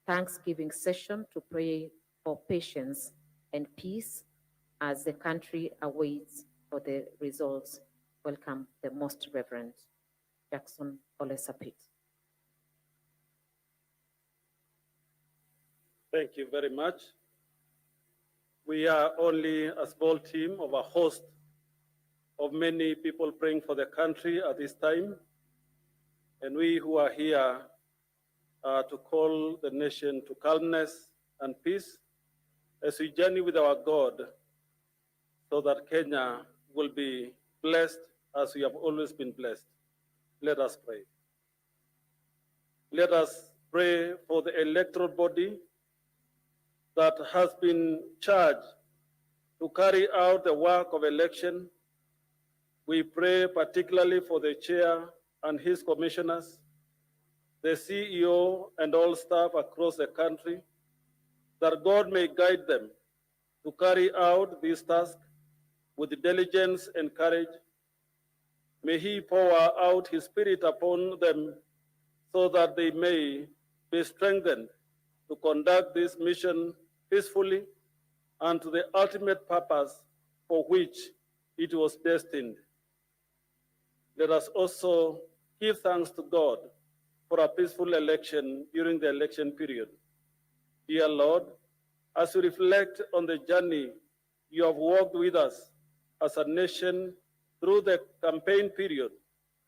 Thanksgiving session to pray for patience and peace as the country awaits for the results. Welcome the Most Reverend Jackson Olesapit. Thank you very much. We are only a small team of a host of many people praying for the country at this time. And we who are here to call the nation to calmness and peace as we journey with our God so that Kenya will be blessed as we have always been blessed. Let us pray. Let us pray for the electoral body that has been charged to carry out the work of election. We pray particularly for the chair and his commissioners, the CEO and all staff across the country, that God may guide them to carry out this task with diligence and courage. May he pour out his spirit upon them so that they may be strengthened to conduct this mission peacefully and to the ultimate purpose for which it was destined. Let us also give thanks to God for a peaceful election during the election period. Dear Lord, as we reflect on the journey you have walked with us as a nation through the campaign period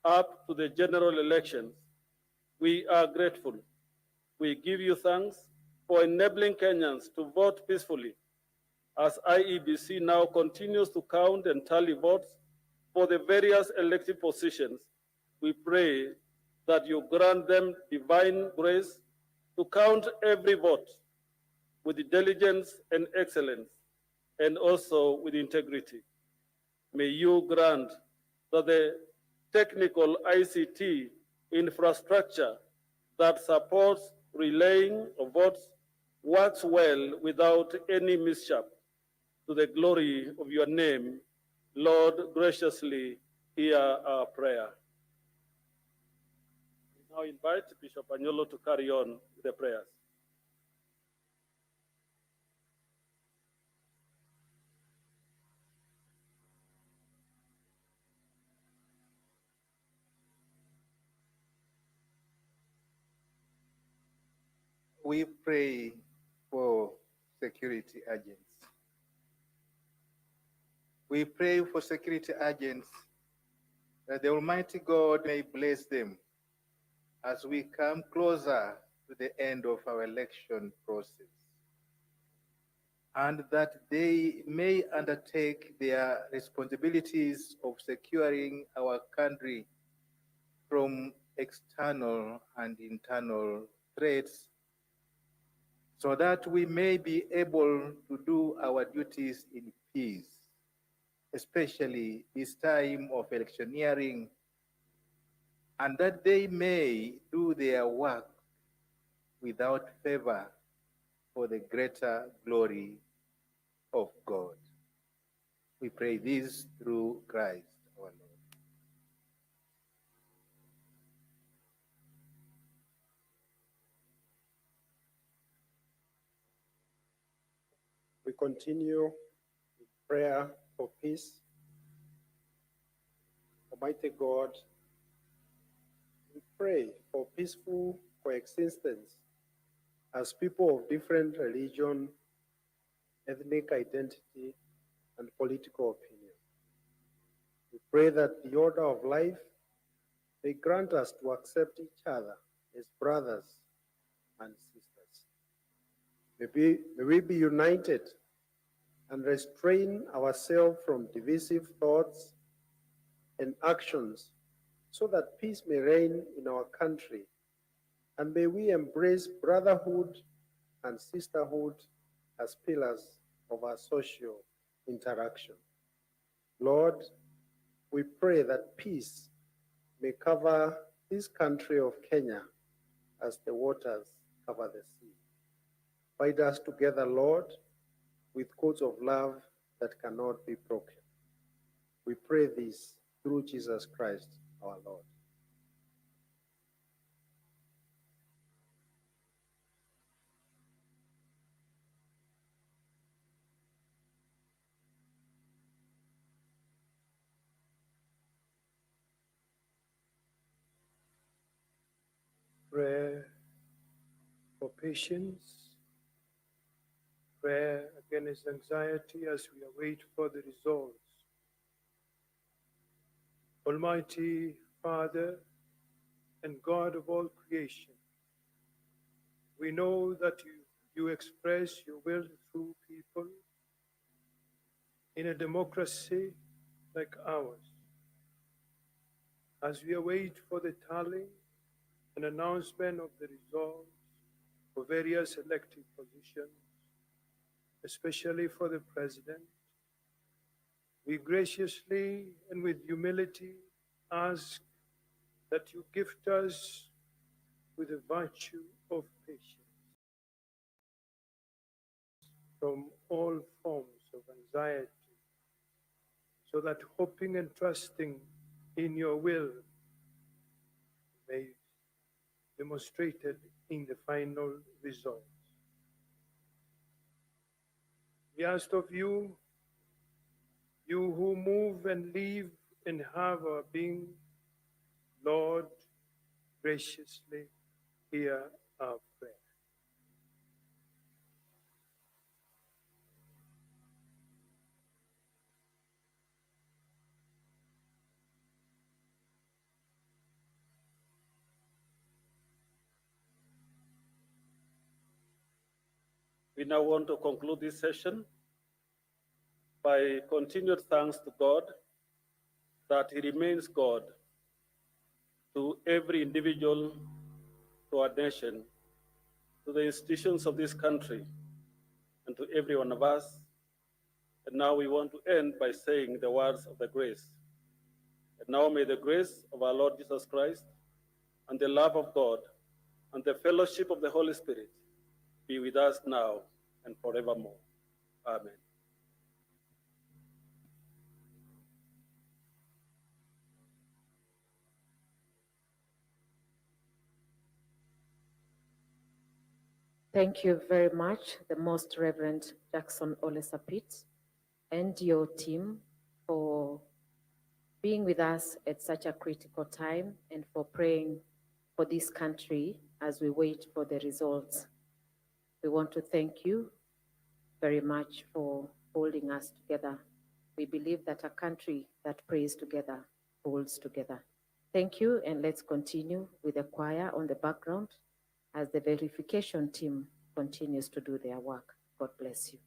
up to the general elections, we are grateful. We give you thanks for enabling Kenyans to vote peacefully. As Iebc now continues to count and tally votes for the various elective positions, we pray that you grant them divine grace to count every vote with diligence and excellence, and also with integrity. May you grant that the technical ICT infrastructure that supports relaying of votes works well without any mishap. To the glory of your name, Lord, graciously hear our prayer. We now invite Bishop Anyolo to carry on with the prayers. We pray for security agents. We pray for security agents that the Almighty God may bless them as we come closer to the end of our election process, and that they may undertake their responsibilities of securing our country from external and internal threats, so that we may be able to do our duties in peace, especially this time of electioneering, and that they may do their work without favor for the greater glory of God. We pray this through Christ our Lord. We continue in prayer for peace. Almighty God, we pray for peaceful coexistence as people of different religion, ethnic identity, and political opinion. We pray that the order of life may grant us to accept each other as brothers and sisters. May we be united and restrain ourselves from divisive thoughts and actions so that peace may reign in our country. And may we embrace brotherhood and sisterhood as pillars of our social interaction. Lord, we pray that peace may cover this country of Kenya as the waters cover the sea. Bind us together, Lord, with cords of love that cannot be broken. We pray this through Jesus Christ, our Lord. patience, prayer against anxiety as we await for the results. Almighty Father and God of all creation, we know that you express your will through people in a democracy like ours. As we await for the tallying and announcement of the results for various elected positions, especially for the president, we graciously and with humility ask that you gift us with the virtue of patience from all forms of anxiety, so that hoping and trusting in your will may be demonstrated in the final results. We ask of you, you who move and live and have our being, Lord, graciously hear our prayer. We now want to conclude this session by continued thanks to God that He remains God to every individual, to our nation, to the institutions of this country, and to every one of us. And now we want to end by saying the words of the grace. And now may the grace of our Lord Jesus Christ and the love of God and the fellowship of the Holy Spirit be with us now and forevermore. Amen. Thank you very much, the Most Reverend Jackson Olesapit and your team for being with us at such a critical time and for praying for this country as we wait for the results. We want to thank you very much for holding us together. We believe that a country that prays together holds together. Thank you, and let's continue with the choir on the background as the verification team continues to do their work. God bless you.